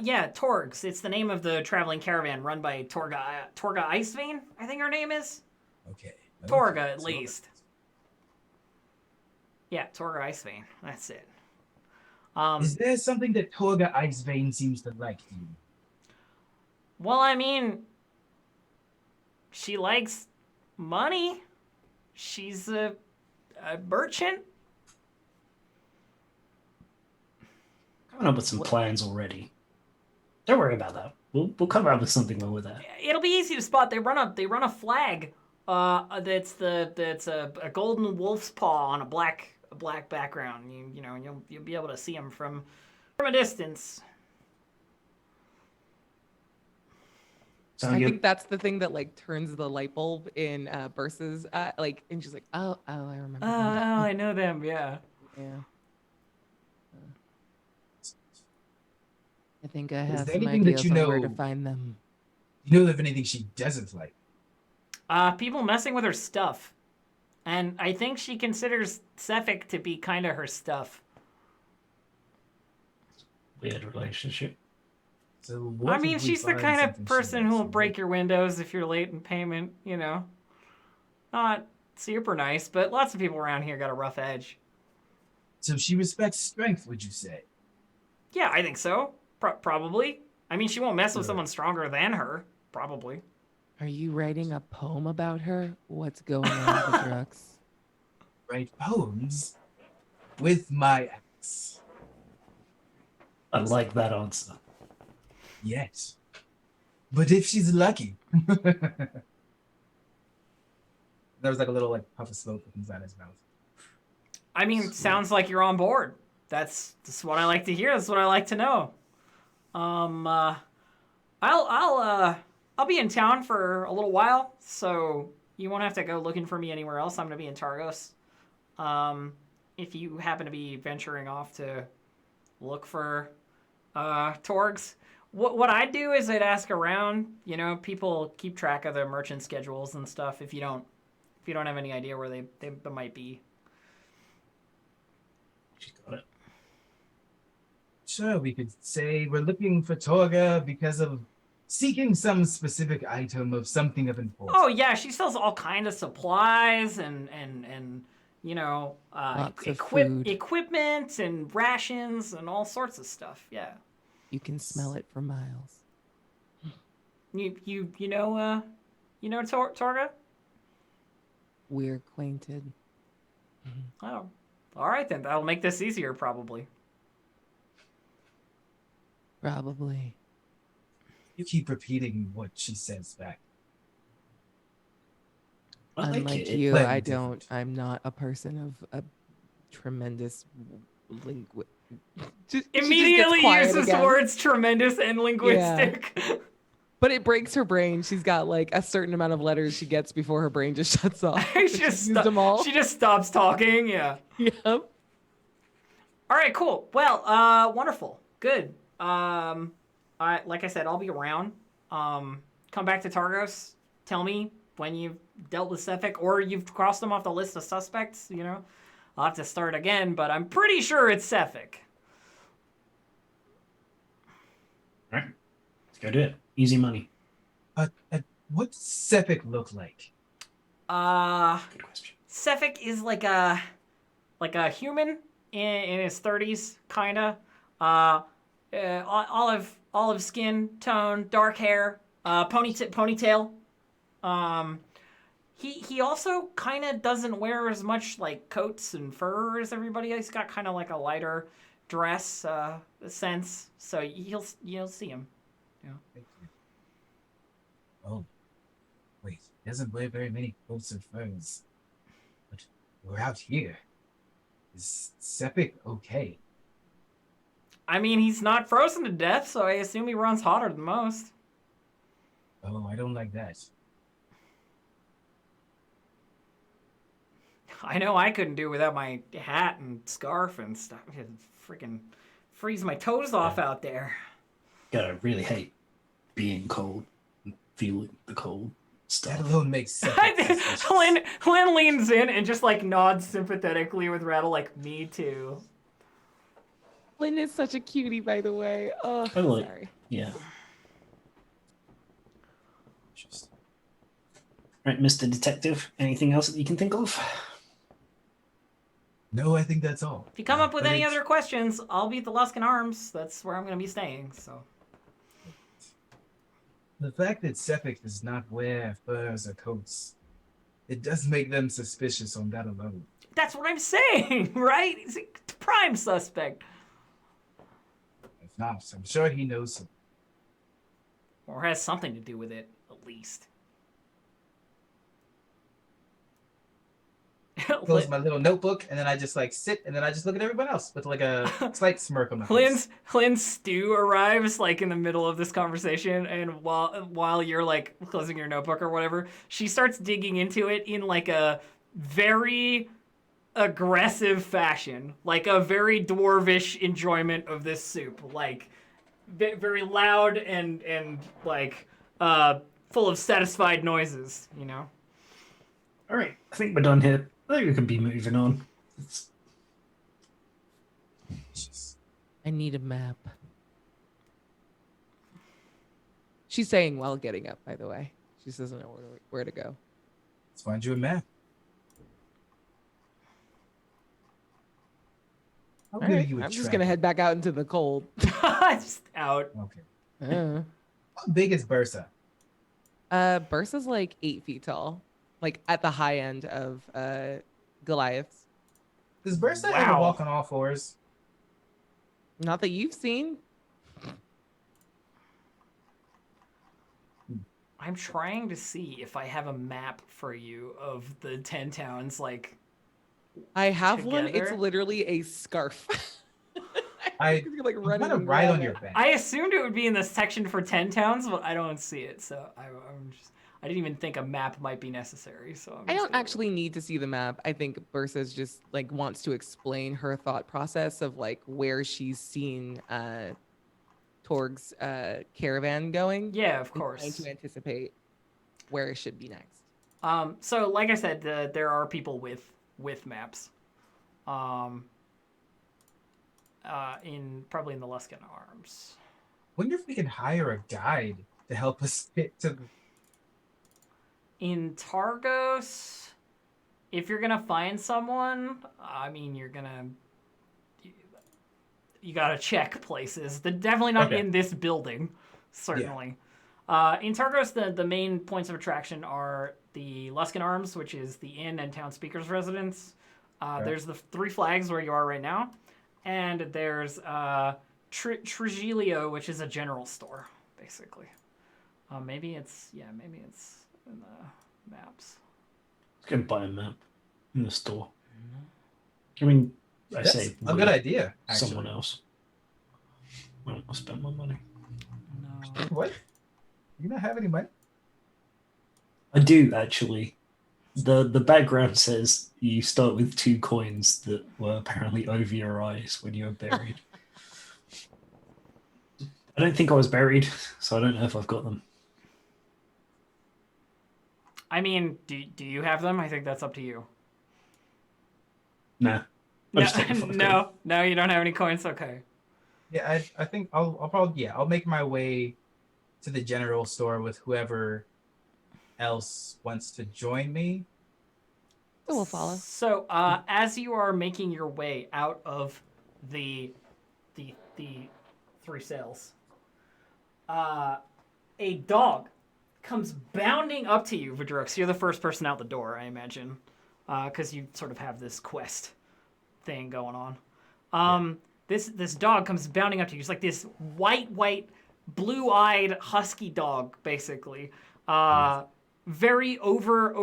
[SPEAKER 1] Yeah, Torgs. It's the name of the traveling caravan run by Torga Icewind, I think her name is.
[SPEAKER 5] Okay.
[SPEAKER 1] Torga, at least. Yeah, Torga Icewind. That's it.
[SPEAKER 5] Is there something that Torga Icewind seems to like you?
[SPEAKER 1] Well, I mean, she likes money. She's a merchant.
[SPEAKER 3] Coming up with some plans already. Don't worry about that. We'll come up with something when we're there.
[SPEAKER 1] It'll be easy to spot. They run a flag. That's a golden wolf's paw on a black background. You'll be able to see them from a distance.
[SPEAKER 3] Sound
[SPEAKER 4] I
[SPEAKER 3] good?
[SPEAKER 4] think that's the thing that like turns the light bulb in Bursa's like, and she's like, oh, I remember.
[SPEAKER 1] Oh,
[SPEAKER 4] them.
[SPEAKER 1] I know them. Yeah.
[SPEAKER 4] Yeah. I think I
[SPEAKER 5] Is
[SPEAKER 4] have
[SPEAKER 5] there
[SPEAKER 4] some
[SPEAKER 5] anything that
[SPEAKER 4] ideas
[SPEAKER 5] you
[SPEAKER 4] on
[SPEAKER 5] know?
[SPEAKER 4] where to find them.
[SPEAKER 5] You know of anything she doesn't like?
[SPEAKER 1] People messing with her stuff, and I think she considers Sefik to be kind of her stuff.
[SPEAKER 3] Weird relationship.
[SPEAKER 5] So what
[SPEAKER 1] I mean,
[SPEAKER 5] if we
[SPEAKER 1] she's the
[SPEAKER 5] find
[SPEAKER 1] kind
[SPEAKER 5] something
[SPEAKER 1] of
[SPEAKER 5] she
[SPEAKER 1] person who will
[SPEAKER 5] likes?
[SPEAKER 1] break your windows if you're late in payment. You know, not super nice, but lots of people around here got a rough edge.
[SPEAKER 5] So she respects strength, would you say?
[SPEAKER 1] Yeah, I think so. Probably. I mean, she won't mess with
[SPEAKER 5] Good.
[SPEAKER 1] someone stronger than her. Probably.
[SPEAKER 4] Are you writing a poem about her? What's going on with the drugs?
[SPEAKER 5] Write poems with my axe.
[SPEAKER 3] I like that answer.
[SPEAKER 5] Yes. But if she's lucky. There was like a little like puff of smoke that comes out of his mouth.
[SPEAKER 1] I mean, sounds like you're on board. That's what I like to hear. That's what I like to know. I'll be in town for a little while, so you won't have to go looking for me anywhere else. I'm gonna be in Targos. If you happen to be venturing off to look for Torgs, what I'd do is I'd ask around. You know, people keep track of the merchant schedules and stuff. If you don't have any idea where they might be.
[SPEAKER 3] She's got it.
[SPEAKER 5] Sure, we could say we're looking for Torga because of seeking some specific item of something of importance.
[SPEAKER 1] Oh yeah, she sells all kind of supplies and you know
[SPEAKER 4] Lots of food.
[SPEAKER 1] equipment and rations and all sorts of stuff. Yeah,
[SPEAKER 4] You can smell it for miles.
[SPEAKER 1] you know Torga?
[SPEAKER 4] We're acquainted.
[SPEAKER 1] Oh, all right then. That'll make this easier probably.
[SPEAKER 4] Probably.
[SPEAKER 5] You keep repeating what she says back.
[SPEAKER 3] I like
[SPEAKER 4] Unlike
[SPEAKER 3] it.
[SPEAKER 4] you,
[SPEAKER 5] Slightly
[SPEAKER 4] I
[SPEAKER 5] different.
[SPEAKER 4] don't. I'm not a person of a tremendous linguist.
[SPEAKER 1] Immediately uses words tremendous and linguistic.
[SPEAKER 4] But it breaks her brain. She's got like a certain amount of letters she gets before her brain just shuts off.
[SPEAKER 1] she
[SPEAKER 4] She's
[SPEAKER 1] just
[SPEAKER 4] used them all.
[SPEAKER 1] she just stops talking. Yeah.
[SPEAKER 4] Yep.
[SPEAKER 1] All right, cool. Well, wonderful. Good. Like I said, I'll be around. Come back to Targos. Tell me when you've dealt with Sefik or you've crossed them off the list of suspects. You know, I'll have to start again, but I'm pretty sure it's Sefik.
[SPEAKER 3] All right. Let's go do it. Easy money.
[SPEAKER 5] What does Sepik look like?
[SPEAKER 3] Good question.
[SPEAKER 1] Sefik is like a human in his 30s, kinda. Olive skin tone, dark hair, ponytail. He also kind of doesn't wear as much like coats and fur as everybody. He's got kind of like a lighter dress sense, so you'll see him. Yeah.
[SPEAKER 5] Thank you. Oh, wait. He doesn't wear very many coats or furs. But we're out here. Is Sepik okay?
[SPEAKER 1] I mean, he's not frozen to death, so I assume he runs hotter than most.
[SPEAKER 5] Oh, I don't like that.
[SPEAKER 1] I know I couldn't do without my hat and scarf and stuff. It'd freaking freeze my toes off out there.
[SPEAKER 3] Gotta really hate being cold and feeling the cold stuff.
[SPEAKER 5] That alone makes Sepik suspicious.
[SPEAKER 1] Lynn leans in and just like nods sympathetically with Rattle, like, me too.
[SPEAKER 4] Lynn is such a cutie, by the way. Oh,
[SPEAKER 3] Totally.
[SPEAKER 4] sorry.
[SPEAKER 3] Yeah.
[SPEAKER 5] Interesting.
[SPEAKER 3] Right, Mr. Detective, anything else that you can think of?
[SPEAKER 5] No, I think that's all.
[SPEAKER 1] If you come up with any
[SPEAKER 5] But
[SPEAKER 1] other questions, I'll be at the Luskin Arms. That's where I'm going to be staying, so.
[SPEAKER 5] the fact that Sepik does not wear furs or coats, it does make them suspicious on that alone.
[SPEAKER 1] That's what I'm saying, right? He's a prime suspect.
[SPEAKER 5] If not, I'm sure he knows some.
[SPEAKER 1] Or has something to do with it, at least.
[SPEAKER 5] close my little notebook, and then I just like sit, and then I just look at everyone else with like a slight smirk on my face.
[SPEAKER 1] Lynn's stew arrives like in the middle of this conversation, and while you're like closing your notebook or whatever, she starts digging into it in like a very aggressive fashion, like a very dwarvish enjoyment of this soup, like very loud and like full of satisfied noises, you know.
[SPEAKER 3] All right, I think we're done here. I think we can be moving on.
[SPEAKER 4] I need a map. She's saying while getting up, by the way. She doesn't know where to go.
[SPEAKER 5] Let's find you a map.
[SPEAKER 4] All right, I'm just gonna head back out into the cold.
[SPEAKER 1] Just out.
[SPEAKER 5] Okay. How big is Bursa?
[SPEAKER 4] Bursa's like 8 feet tall, like at the high end of Goliath's.
[SPEAKER 5] Does Bursa ever walk on all fours?
[SPEAKER 4] Not that you've seen.
[SPEAKER 1] I'm trying to see if I have a map for you of the 10 towns, like.
[SPEAKER 4] I have one. It's
[SPEAKER 1] together.
[SPEAKER 4] Literally a scarf.
[SPEAKER 5] I'm gonna ride on your back.
[SPEAKER 1] I assumed it would be in the section for 10 towns, but I don't see it, so I didn't even think a map might be necessary. So
[SPEAKER 4] I don't actually need to see the map. I think Bursa's just like wants to explain her thought process of like where she's seen Torg's caravan going.
[SPEAKER 1] Yeah, of course.
[SPEAKER 4] Trying to anticipate where it should be next.
[SPEAKER 1] So like I said, there are people with maps. Probably in the Luskan Arms.
[SPEAKER 5] Wonder if we can hire a guide to help us get to.
[SPEAKER 1] In Targos, if you're gonna find someone, I mean, you gotta check places. They're definitely not in this building, certainly. Yeah. In Targos, the main points of attraction are the Luskan Arms, which is the inn and town speaker's residence. There's the 3 flags where you are right now. And there's Trigilio, which is a general store, basically. Maybe it's in the maps.
[SPEAKER 3] Let's go buy a map in the store. I mean,
[SPEAKER 5] That's a good idea. Actually.
[SPEAKER 3] Someone else. Well, I'll spend my money.
[SPEAKER 1] No.
[SPEAKER 5] What? You don't have any money?
[SPEAKER 3] I do actually. The background says you start with 2 coins that were apparently over your eyes when you were buried. I don't think I was buried, so I don't know if I've got them.
[SPEAKER 1] I mean, do you have them? I think that's up to you.
[SPEAKER 3] Nah.
[SPEAKER 1] No, you don't have any coins. Okay.
[SPEAKER 5] Yeah, I think I'll probably I'll make my way to the general store with whoever else wants to join me.
[SPEAKER 4] So we'll follow.
[SPEAKER 1] So as you are making your way out of the 3 cells, a dog comes bounding up to you, Vidrux. You're the first person out the door, I imagine, because you sort of have this quest thing going on. This dog comes bounding up to you. It's like this white, blue-eyed husky dog, basically. Very over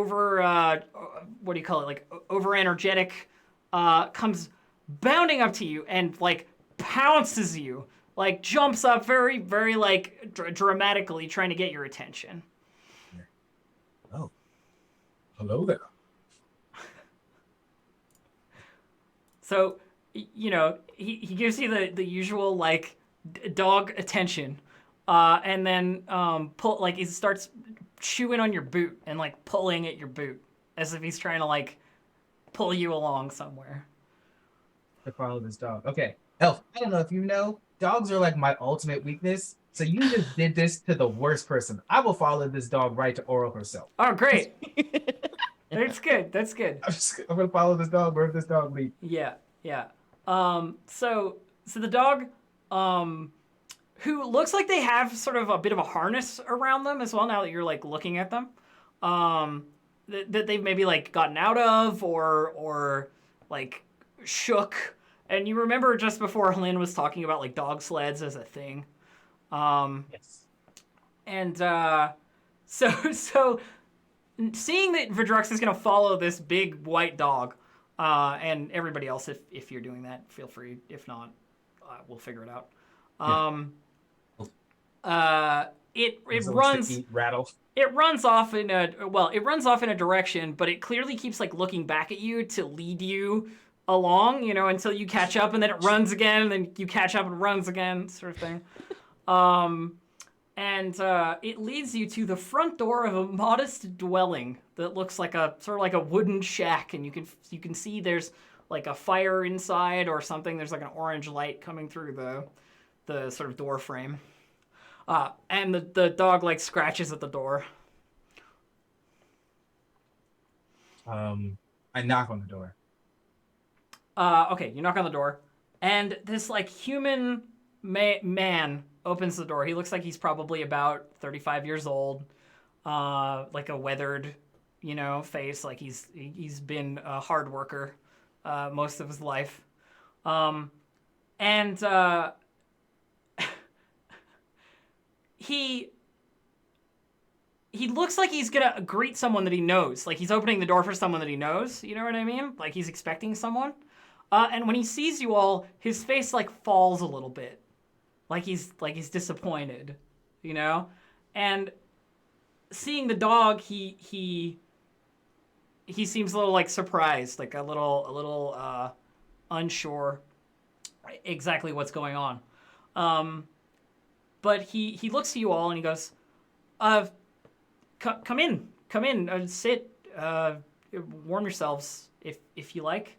[SPEAKER 1] what do you call it? Like over energetic. Comes bounding up to you and like pounces you. Like jumps up very, very like dramatically, trying to get your attention.
[SPEAKER 5] Oh, hello there.
[SPEAKER 1] So, you know, he gives you the usual like dog attention, and then he starts chewing on your boot and like pulling at your boot as if he's trying to like pull you along somewhere.
[SPEAKER 5] To follow this dog. Okay, Elf. I don't know if you know, dogs are like my ultimate weakness. So you just did this to the worst person. I will follow this dog right to Auril herself.
[SPEAKER 1] Oh, great. That's good. That's good.
[SPEAKER 5] I'm gonna follow this dog wherever this dog leads.
[SPEAKER 1] Yeah. So the dog, who looks like they have sort of a bit of a harness around them as well. Now that you're like looking at them, that they've maybe like gotten out of or like shook. And you remember just before Lynn was talking about like dog sleds as a thing.
[SPEAKER 5] Yes.
[SPEAKER 1] And so seeing that Vidrux is going to follow this big white dog, and everybody else, if you're doing that, feel free. If not, we'll figure it out. It runs
[SPEAKER 5] rattle.
[SPEAKER 1] It runs off in a direction, but it clearly keeps like looking back at you to lead you along, you know, until you catch up, and then it runs again, and then you catch up and runs again, sort of thing. And it leads you to the front door of a modest dwelling that looks like a sort of like a wooden shack, and you can see there's like a fire inside or something. There's like an orange light coming through the sort of door frame. And the dog like scratches at the door.
[SPEAKER 5] I knock on the door.
[SPEAKER 1] Okay, you knock on the door, and this like human man opens the door. He looks like he's probably about 35 years old, like a weathered, you know, face. Like he's been a hard worker most of his life, and he looks like he's gonna greet someone that he knows. Like he's opening the door for someone that he knows. You know what I mean? Like he's expecting someone. And when he sees you all, his face like falls a little bit, like he's disappointed, you know. And seeing the dog, he seems a little like surprised, like a little unsure exactly what's going on. But he looks at you all and he goes, come in, sit, warm yourselves if you like.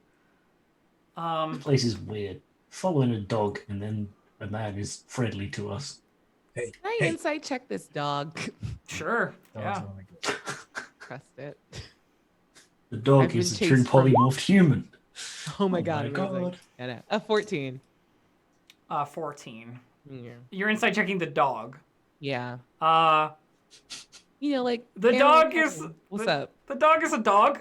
[SPEAKER 3] The place is weird. Following a dog and then a man is friendly to us.
[SPEAKER 5] Hey,
[SPEAKER 4] Can I insight check this dog?
[SPEAKER 1] Sure,
[SPEAKER 5] dogs
[SPEAKER 1] yeah.
[SPEAKER 5] don't like it.
[SPEAKER 4] Trust it.
[SPEAKER 3] The dog
[SPEAKER 4] I've
[SPEAKER 3] is a
[SPEAKER 4] been
[SPEAKER 3] true
[SPEAKER 4] chased from-
[SPEAKER 3] polymorphed human.
[SPEAKER 4] Oh my
[SPEAKER 3] Oh
[SPEAKER 4] god.
[SPEAKER 3] my
[SPEAKER 4] amazing.
[SPEAKER 3] God.
[SPEAKER 4] I know. A 14.
[SPEAKER 1] 14.
[SPEAKER 4] Yeah.
[SPEAKER 1] You're inside checking the dog.
[SPEAKER 4] Yeah.
[SPEAKER 1] You
[SPEAKER 4] know, like
[SPEAKER 1] the
[SPEAKER 4] animal-
[SPEAKER 1] dog is
[SPEAKER 4] What's
[SPEAKER 1] the,
[SPEAKER 4] up?
[SPEAKER 1] The dog is a dog.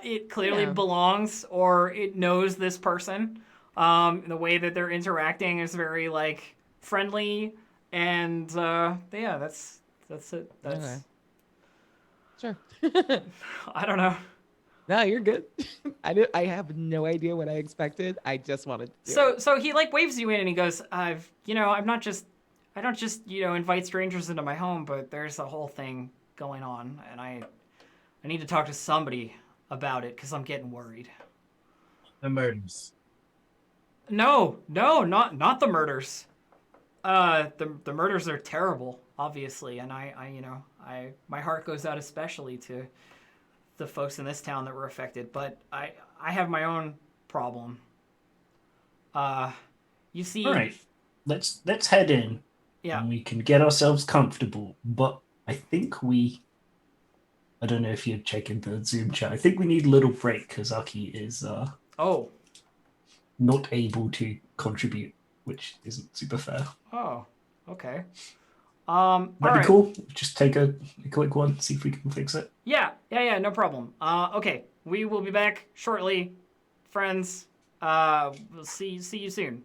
[SPEAKER 1] It clearly
[SPEAKER 4] Yeah.
[SPEAKER 1] belongs, or it knows this person. The way that they're interacting is very like friendly, and yeah, that's it. That's
[SPEAKER 4] Okay. Sure.
[SPEAKER 1] I don't know.
[SPEAKER 4] No, you're good. I have no idea what I expected. I just wanted to do it.
[SPEAKER 1] So he like waves you in and he goes, I don't just, invite strangers into my home, but there's a whole thing going on, and I need to talk to somebody about it because I'm getting worried.
[SPEAKER 5] The murders.
[SPEAKER 1] No, not the murders. The murders are terrible, obviously, and my heart goes out especially to the folks in this town that were affected, but I have my own problem. You see,
[SPEAKER 3] All right, let's head in.
[SPEAKER 1] Yeah.
[SPEAKER 3] And we can get ourselves comfortable. But I think I don't know if you're checking the Zoom chat. I think we need a little break because Aki is not able to contribute, which isn't super fair.
[SPEAKER 1] Oh, okay.
[SPEAKER 3] That'd be
[SPEAKER 1] alright.
[SPEAKER 3] cool. Just take a quick one, see if we can fix it.
[SPEAKER 1] Yeah, no problem. Okay, we will be back shortly, friends. We'll see you soon.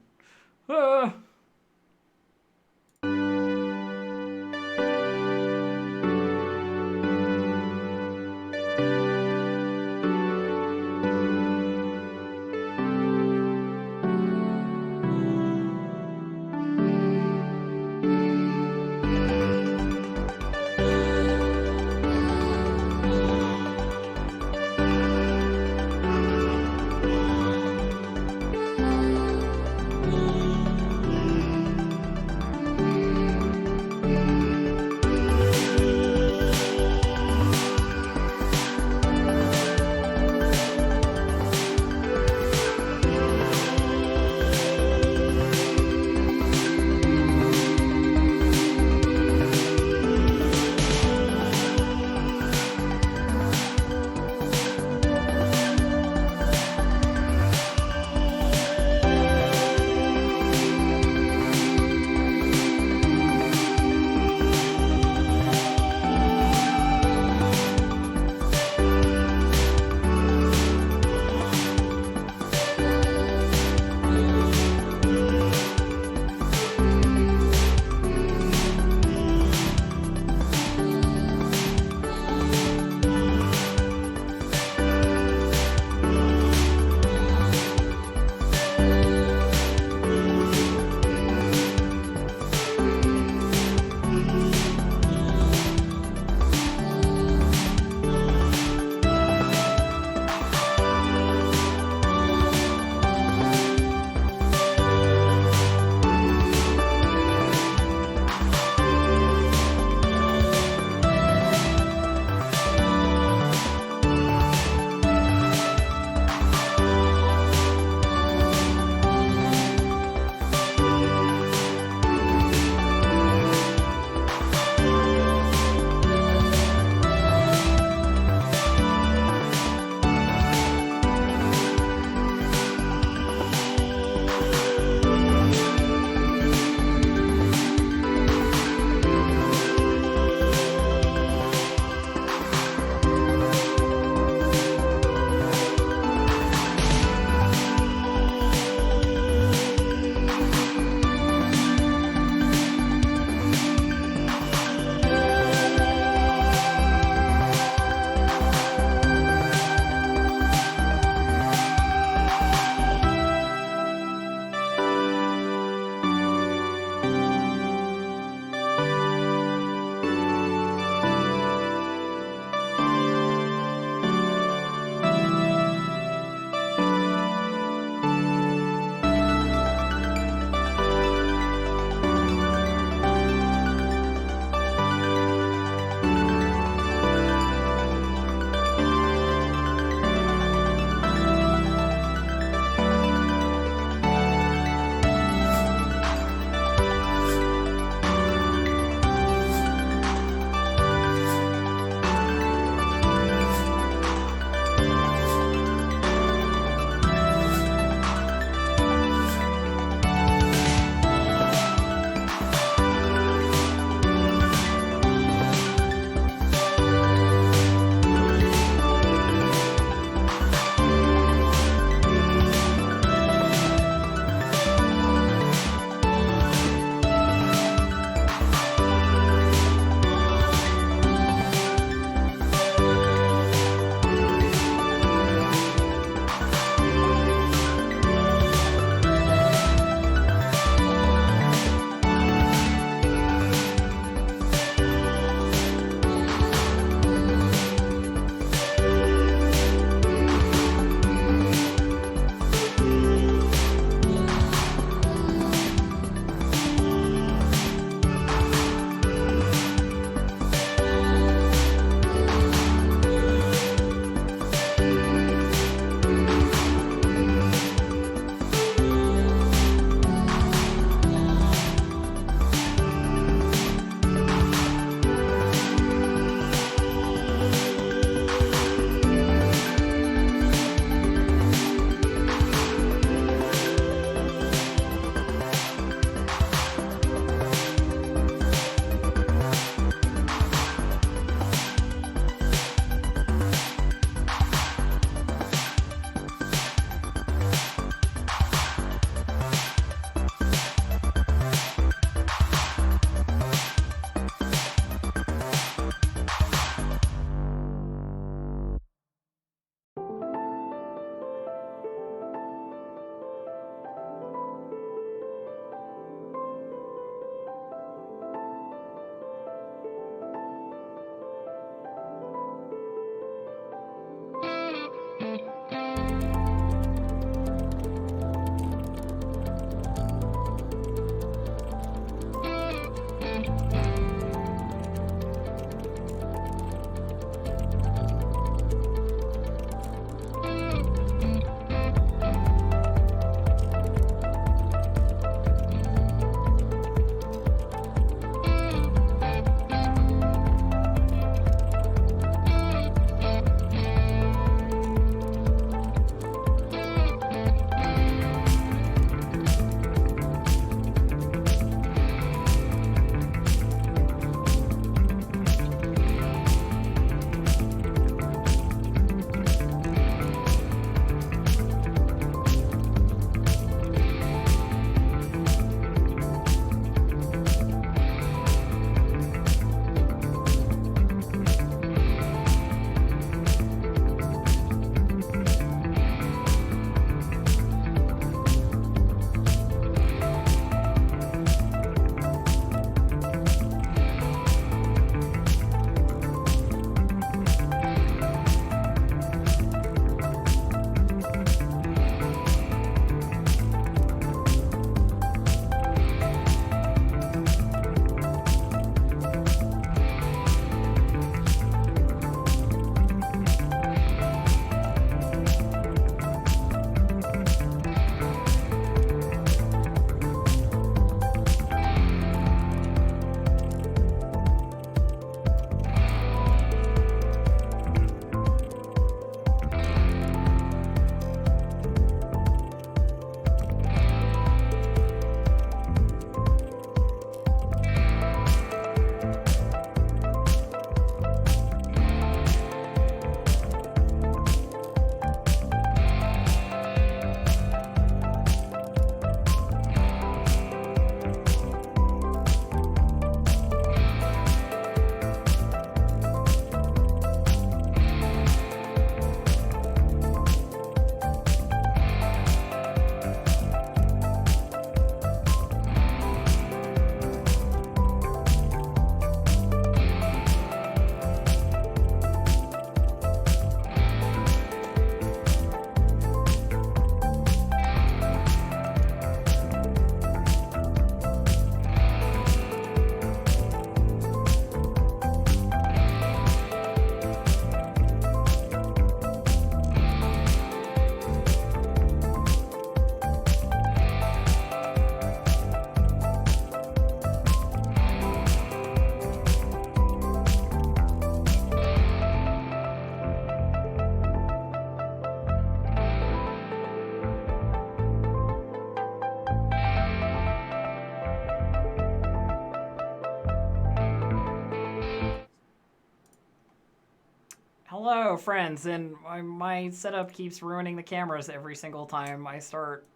[SPEAKER 1] Hello, friends, and my setup keeps ruining the cameras every single time I start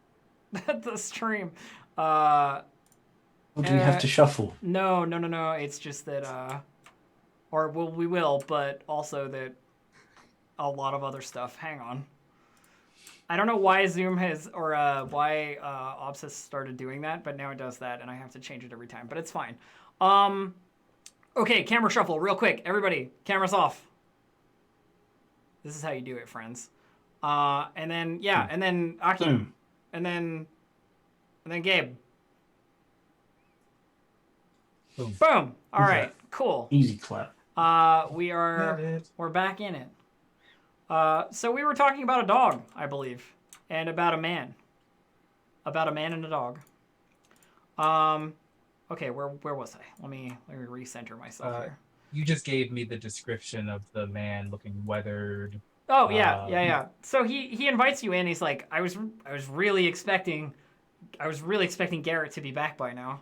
[SPEAKER 1] the stream.
[SPEAKER 3] Or do we have to shuffle?
[SPEAKER 1] No. It's just that, we will, but also that a lot of other stuff. Hang on. I don't know why Zoom has, or why Ops has started doing that, but now it does that, and I have to change it every time, but it's fine. Okay, camera shuffle, real quick. Everybody, cameras off. This is how you do it, friends. And then, and then Aki.
[SPEAKER 3] Boom.
[SPEAKER 1] And then Gabe.
[SPEAKER 5] Boom.
[SPEAKER 1] Boom. All
[SPEAKER 3] Okay.
[SPEAKER 1] right, cool.
[SPEAKER 3] Easy clap.
[SPEAKER 1] We're back in it. So we were talking about a dog, I believe, and about a man. About a man and a dog. Okay, where was I? Let me recenter myself here.
[SPEAKER 5] You just gave me the description of the man looking weathered.
[SPEAKER 1] Oh yeah. So he invites you in. He's like, I was really expecting Garrett to be back by now.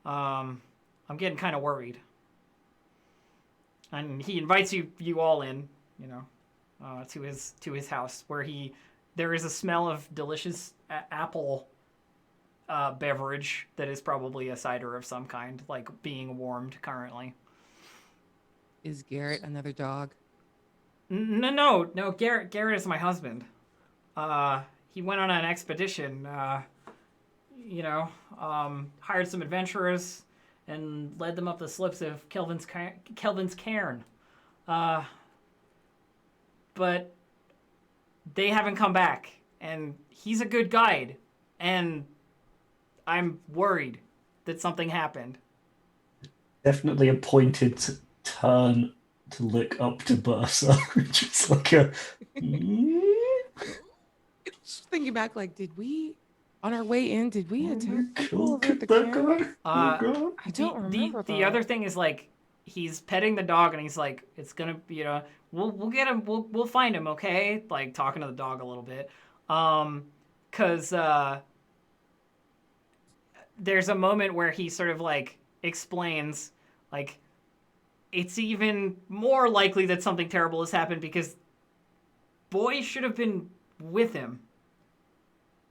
[SPEAKER 1] I'm getting kind of worried. And he invites you all in, to his house where there is a smell of delicious apple beverage that is probably a cider of some kind, like being warmed currently.
[SPEAKER 4] Is Garrett another dog?
[SPEAKER 1] No. Garrett is my husband. He went on an expedition. Hired some adventurers and led them up the slopes of Kelvin's cairn. But they haven't come back, and he's a good guide, and I'm worried that something happened.
[SPEAKER 3] Definitely a pointed turn to look up to Bursa, which is like a.
[SPEAKER 4] Just thinking back, like, on our way in, did we attack people over at the
[SPEAKER 3] that
[SPEAKER 4] camp?
[SPEAKER 3] guy? Oh god.
[SPEAKER 4] I don't remember.
[SPEAKER 1] The other thing is, like, he's petting the dog, and he's like, it's gonna be, we'll get him, we'll find him, okay? Like, talking to the dog a little bit. Cause there's a moment where he sort of, like, explains, like, it's even more likely that something terrible has happened because boy should have been with him.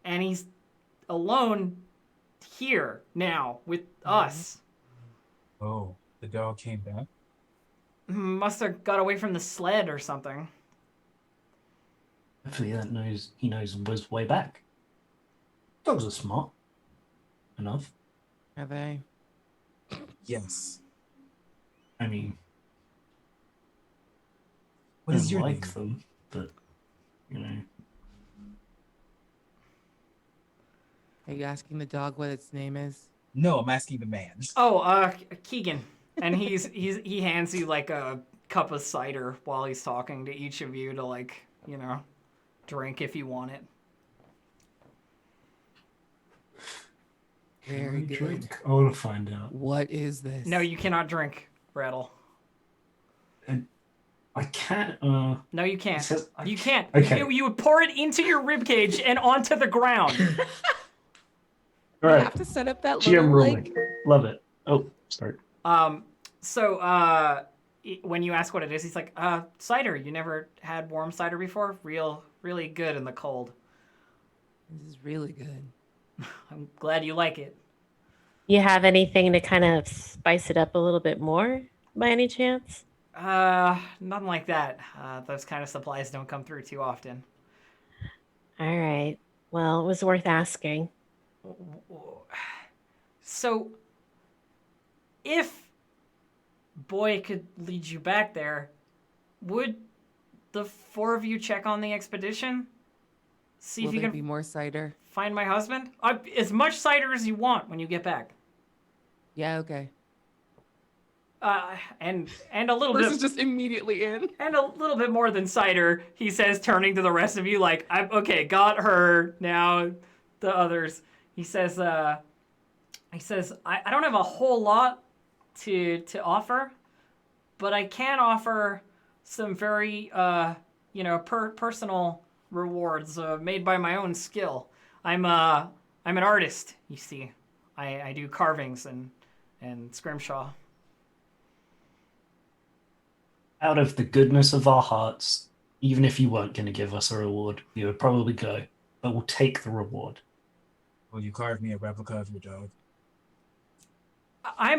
[SPEAKER 1] And he's alone here now with us.
[SPEAKER 5] Oh, the dog came back?
[SPEAKER 1] Must have got away from the sled or something.
[SPEAKER 3] Hopefully he knows his way back. Dogs are smart enough.
[SPEAKER 4] Are they?
[SPEAKER 5] Yes.
[SPEAKER 3] I mean,
[SPEAKER 5] What
[SPEAKER 3] I
[SPEAKER 5] is
[SPEAKER 3] don't
[SPEAKER 5] your
[SPEAKER 3] like
[SPEAKER 5] name?
[SPEAKER 3] them, but
[SPEAKER 4] Are you asking the dog what its name is?
[SPEAKER 5] No, I'm asking the man.
[SPEAKER 1] Oh, Keegan. And he hands you like a cup of cider while he's talking to each of you to, like, drink if you want it.
[SPEAKER 4] Very good.
[SPEAKER 3] Drink. I want to find out.
[SPEAKER 4] What is this?
[SPEAKER 1] No, you cannot drink, Rattle.
[SPEAKER 3] And I can't.
[SPEAKER 1] No, you can't.
[SPEAKER 3] It says
[SPEAKER 1] You can't.
[SPEAKER 3] Okay.
[SPEAKER 1] You would pour it into your ribcage and onto the ground.
[SPEAKER 4] You
[SPEAKER 3] Right.
[SPEAKER 4] have to set up that
[SPEAKER 3] GM
[SPEAKER 4] little,
[SPEAKER 3] ruling.
[SPEAKER 4] like,
[SPEAKER 3] Love it. Oh, sorry.
[SPEAKER 1] When you ask what it is, he's like, cider. You never had warm cider before? Really good in the cold.
[SPEAKER 4] this is really good.
[SPEAKER 1] I'm glad you like it.
[SPEAKER 2] You have anything to kind of spice it up a little bit more by any chance?
[SPEAKER 1] Nothing like that. Those kind of supplies don't come through too often.
[SPEAKER 2] All right. Well, it was worth asking.
[SPEAKER 1] So, if Boy could lead you back there, would the four of you check on the expedition? See
[SPEAKER 4] Will
[SPEAKER 1] if you
[SPEAKER 4] there
[SPEAKER 1] can
[SPEAKER 4] be more cider?
[SPEAKER 1] find my husband? As much cider as you want when you get back.
[SPEAKER 4] Yeah, okay.
[SPEAKER 1] And a little
[SPEAKER 4] Bruce
[SPEAKER 1] bit
[SPEAKER 4] is just immediately in.
[SPEAKER 1] and a little bit more than cider, he says, turning to the rest of you like, okay, got her. Now the others. He says, I don't have a whole lot to offer, but I can offer some very personal rewards made by my own skill. I'm an artist, you see. I do carvings and scrimshaw.
[SPEAKER 3] out of the goodness of our hearts, even if you weren't going to give us a reward, we would probably go, but we'll take the reward.
[SPEAKER 5] Will you carve me a replica of your dog?
[SPEAKER 1] I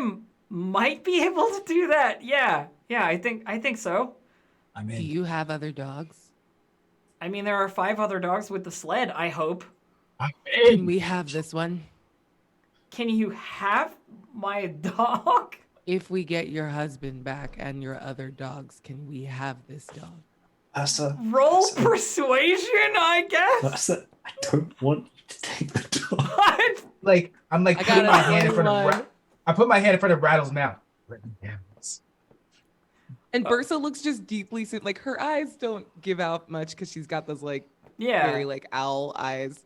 [SPEAKER 1] might be able to do that. Yeah, I think so.
[SPEAKER 5] I'm
[SPEAKER 4] Do
[SPEAKER 5] in.
[SPEAKER 4] you have other dogs?
[SPEAKER 1] I mean, there are 5 other dogs with the sled. I hope.
[SPEAKER 5] I'm
[SPEAKER 4] Can
[SPEAKER 5] in.
[SPEAKER 4] we have this one?
[SPEAKER 1] Can you have my dog?
[SPEAKER 4] If we get your husband back and your other dogs, can we have this dog?
[SPEAKER 1] Roll persuasion, I guess.
[SPEAKER 3] I don't want you to take the dog.
[SPEAKER 1] What?
[SPEAKER 5] Like I'm like
[SPEAKER 4] I
[SPEAKER 5] putting
[SPEAKER 4] got
[SPEAKER 5] my
[SPEAKER 4] a
[SPEAKER 5] hand in front of
[SPEAKER 4] 21.
[SPEAKER 5] I put my hand in front of Rattle's mouth. Let me have this.
[SPEAKER 4] And Bursa looks just deeply like her eyes don't give out much because she's got those like
[SPEAKER 1] Yeah.
[SPEAKER 4] very like owl eyes,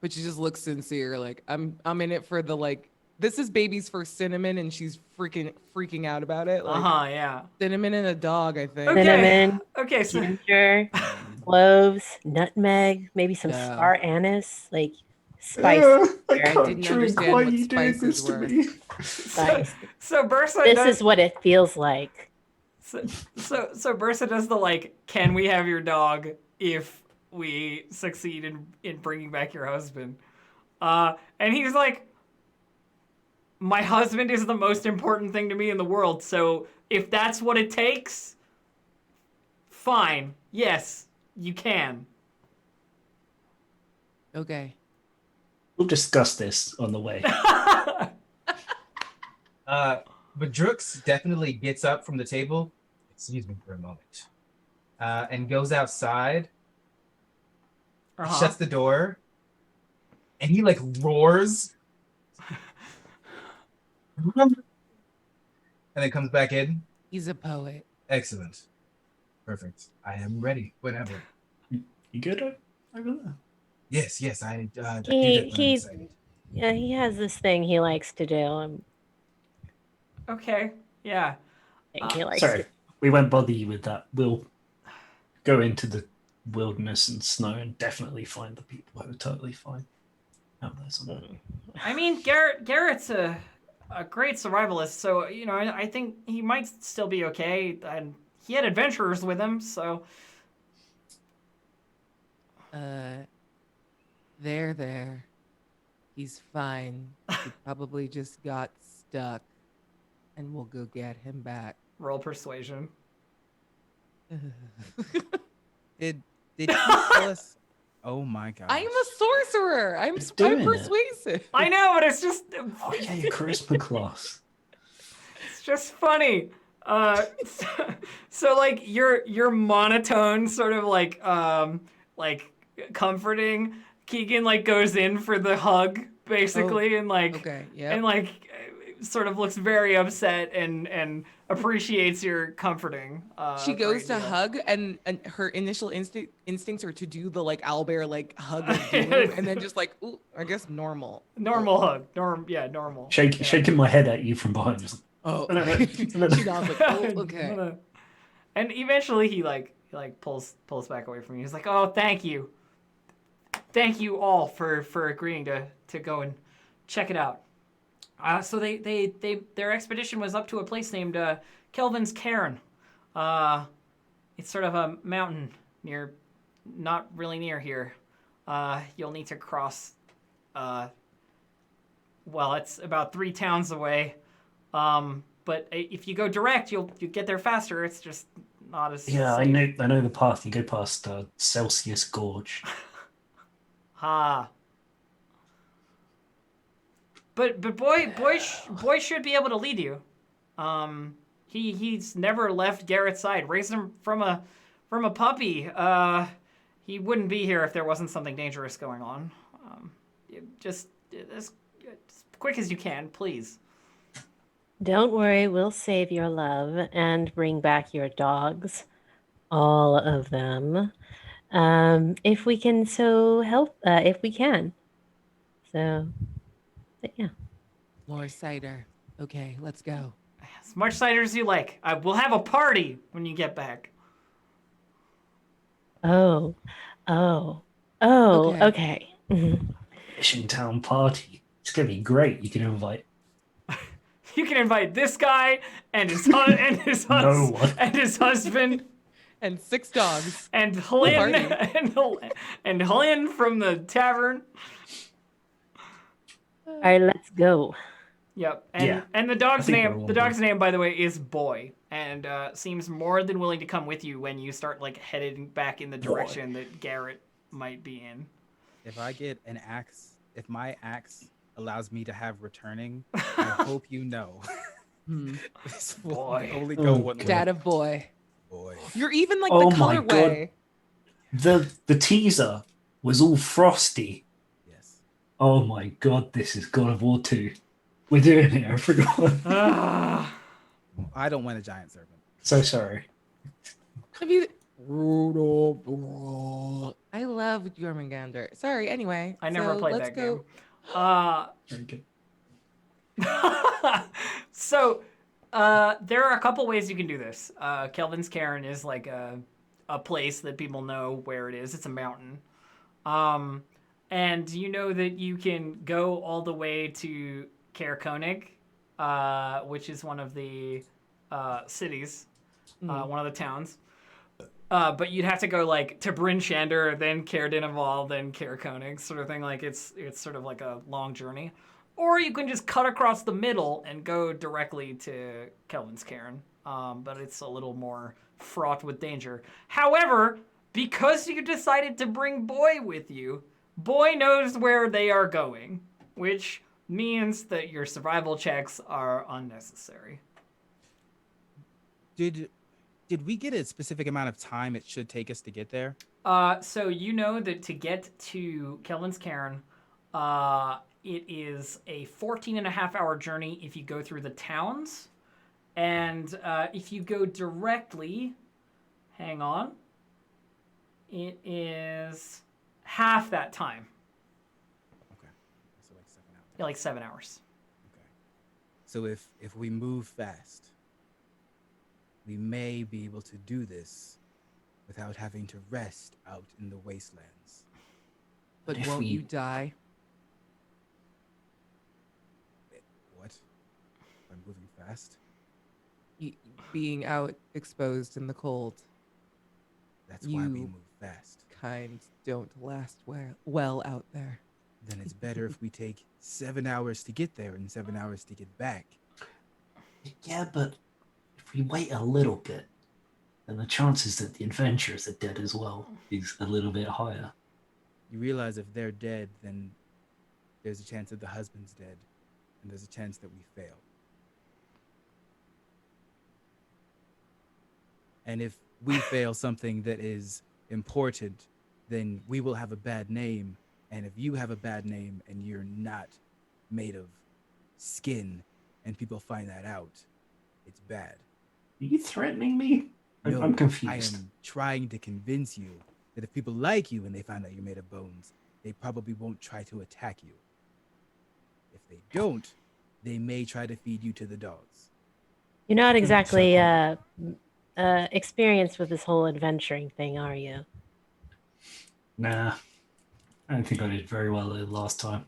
[SPEAKER 4] but she just looks sincere. Like I'm in it for the like. This is baby's first cinnamon, and she's freaking out about it. Like
[SPEAKER 1] Yeah.
[SPEAKER 4] cinnamon and a dog, I think.
[SPEAKER 1] Okay.
[SPEAKER 6] Cinnamon,
[SPEAKER 1] Okay, so
[SPEAKER 6] ginger, cloves, nutmeg, maybe some
[SPEAKER 4] Yeah.
[SPEAKER 6] star anise, like spice.
[SPEAKER 3] I
[SPEAKER 4] I
[SPEAKER 3] can't
[SPEAKER 4] didn't
[SPEAKER 3] drink.
[SPEAKER 4] understand
[SPEAKER 3] Why
[SPEAKER 4] what
[SPEAKER 3] are you doing this
[SPEAKER 4] spices
[SPEAKER 3] to
[SPEAKER 4] were.
[SPEAKER 3] me?
[SPEAKER 6] Spice.
[SPEAKER 1] so Bursa
[SPEAKER 6] This
[SPEAKER 1] does,
[SPEAKER 6] is what it feels like.
[SPEAKER 1] so Bursa does the like, can we have your dog if we succeed in bringing back your husband? And he's like, my husband is the most important thing to me in the world, so if that's what it takes, fine. Yes, you can.
[SPEAKER 4] Okay.
[SPEAKER 3] We'll discuss this on the way.
[SPEAKER 5] But Drooks definitely gets up from the table. Excuse me for a moment. And goes outside, shuts the door, and he like roars. And then comes back in.
[SPEAKER 4] He's a poet.
[SPEAKER 5] Excellent. Perfect. I am ready whenever.
[SPEAKER 3] You good over there?
[SPEAKER 5] Yes, I do that when I'm
[SPEAKER 6] He
[SPEAKER 5] excited.
[SPEAKER 6] Yeah, he has this thing he likes to do.
[SPEAKER 1] Okay, yeah.
[SPEAKER 6] He likes
[SPEAKER 3] Sorry,
[SPEAKER 6] to.
[SPEAKER 3] we won't bother you with that. We'll go into the wilderness and snow and definitely find the people who are totally fine out there somewhere.
[SPEAKER 1] I mean, Garrett's a great survivalist, so, you know, I think he might still be okay, and he had adventurers with him, so...
[SPEAKER 4] There. He's fine. He probably just got stuck, and we'll go get him back.
[SPEAKER 1] Roll persuasion.
[SPEAKER 7] Did he tell us? Oh my god!
[SPEAKER 4] I'm a sorcerer. I'm
[SPEAKER 3] doing it.
[SPEAKER 4] persuasive.
[SPEAKER 1] I know, but it's just...
[SPEAKER 3] Oh yeah, your charisma class.
[SPEAKER 1] It's just funny. So like your monotone sort of like comforting. Keegan like goes in for the hug basically, and like
[SPEAKER 4] Okay, yeah.
[SPEAKER 1] and like sort of looks very upset and appreciates your comforting.
[SPEAKER 4] She goes
[SPEAKER 1] great
[SPEAKER 4] to
[SPEAKER 1] deal.
[SPEAKER 4] hug, and her initial instincts are to do the like owlbear like hug of doom, and then just like, ooh, I guess normal.
[SPEAKER 1] Normal hug. Normal.
[SPEAKER 3] Shaking my head at you from behind. Just
[SPEAKER 4] Oh,
[SPEAKER 3] No.
[SPEAKER 4] she nods like, oh, okay.
[SPEAKER 1] And eventually he pulls back away from you. He's like, "Oh, thank you all for agreeing to go and check it out." So their expedition was up to a place named Kelvin's Cairn. It's sort of a mountain not really near here. You'll need to cross. Well, it's about 3 towns away. But if you go direct, you'll get there faster. It's just not as
[SPEAKER 3] yeah,
[SPEAKER 1] safe.
[SPEAKER 3] I know the path. You go past Celsius Gorge.
[SPEAKER 1] But boy should be able to lead you. He's never left Garrett's side. Raised him from a puppy. He wouldn't be here if there wasn't something dangerous going on. Just as quick as you can, please.
[SPEAKER 6] Don't worry, we'll save your love and bring back your dogs, all of them, if we can. So help, if we can. So, but yeah.
[SPEAKER 4] More cider. Okay, let's go.
[SPEAKER 1] As much cider as you like. We'll have a party when you get back.
[SPEAKER 6] Oh,
[SPEAKER 4] Okay.
[SPEAKER 6] okay. Mhm.
[SPEAKER 3] Fishing town party. It's gonna be great. You can invite
[SPEAKER 1] You can invite this guy and his
[SPEAKER 3] No one.
[SPEAKER 1] and his husband
[SPEAKER 4] And 6 dogs.
[SPEAKER 1] and
[SPEAKER 4] Party.
[SPEAKER 1] Hlyn and Hlyn from the tavern.
[SPEAKER 6] All right, let's go.
[SPEAKER 1] Yep.
[SPEAKER 3] Yeah.
[SPEAKER 1] And the
[SPEAKER 3] I
[SPEAKER 1] dog's
[SPEAKER 3] think we're
[SPEAKER 1] name,
[SPEAKER 3] all
[SPEAKER 1] the
[SPEAKER 3] good.
[SPEAKER 1] dog's name, by the way, is Boy, and seems more than willing to come with you when you start like heading back in the direction that Garrett might be in.
[SPEAKER 7] If I get an axe, if my axe allows me to have returning, I hope you know. This will
[SPEAKER 1] Boy.
[SPEAKER 7] only go
[SPEAKER 3] Oh,
[SPEAKER 7] one way.
[SPEAKER 4] Dad of boy.
[SPEAKER 7] Boy.
[SPEAKER 4] You're even like
[SPEAKER 3] Oh
[SPEAKER 4] the
[SPEAKER 3] my God.
[SPEAKER 4] colorway.
[SPEAKER 3] The teaser was all frosty.
[SPEAKER 7] Yes.
[SPEAKER 3] Oh my God, this is God of War 2. We're doing it, I forgot.
[SPEAKER 1] Ah.
[SPEAKER 7] I don't want a giant serpent.
[SPEAKER 3] So sorry.
[SPEAKER 4] Have you? I love Jormungandr. Sorry. Anyway,
[SPEAKER 1] I never
[SPEAKER 4] so
[SPEAKER 1] played
[SPEAKER 4] let's
[SPEAKER 1] that
[SPEAKER 4] go.
[SPEAKER 1] game.
[SPEAKER 3] Very good.
[SPEAKER 1] So, there are a couple ways you can do this. Kelvin's Cairn is like a place that people know where it is. It's a mountain. And you know that you can go all the way to Caer Konig, which is one of the cities, one of the towns. But you'd have to go like to Bryn Shander, then Caer Dineval, then Caer Konig, sort of thing. Like it's sort of like a long journey. Or you can just cut across the middle and go directly to Kelvin's Cairn. But it's a little more fraught with danger. However, because you decided to bring Boy with you, Boy knows where they are going, which means that your survival checks are unnecessary.
[SPEAKER 7] Did we get a specific amount of time it should take us to get there?
[SPEAKER 1] So you know that to get to Kelvin's Cairn, it is a 14.5-hour journey if you go through the towns. And if you go directly, hang on, it is half that time.
[SPEAKER 7] Okay. So like 7 hours.
[SPEAKER 1] Yeah, like 7 hours.
[SPEAKER 7] Okay. So if we move fast, we may be able to do this without having to rest out in the wastelands.
[SPEAKER 4] But
[SPEAKER 3] If
[SPEAKER 4] won't
[SPEAKER 3] we-
[SPEAKER 4] you die?
[SPEAKER 7] What? I'm moving fast?
[SPEAKER 4] Being out exposed in the cold,
[SPEAKER 7] That's why we
[SPEAKER 4] You-
[SPEAKER 7] move fast.
[SPEAKER 4] kind don't last well out there.
[SPEAKER 7] Then it's better if we take 7 hours to get there and 7 hours to get back.
[SPEAKER 3] Yeah, but if we wait a little bit, then the chances that the adventurers are dead as well is a little bit higher.
[SPEAKER 7] You realize if they're dead, then there's a chance that the husband's dead, and there's a chance that we fail. And if we fail something that is important, then we will have a bad name. And if you have a bad name and you're not made of skin and people find that out, it's bad.
[SPEAKER 3] Are you threatening me?
[SPEAKER 7] No,
[SPEAKER 3] I'm confused.
[SPEAKER 7] I am trying to convince you that if people like you and they find out you're made of bones, they probably won't try to attack you. If they don't, they may try to feed you to the dogs.
[SPEAKER 6] You're not exactly experienced with this whole adventuring thing, are you?
[SPEAKER 3] Nah, I don't think I did very well the last time.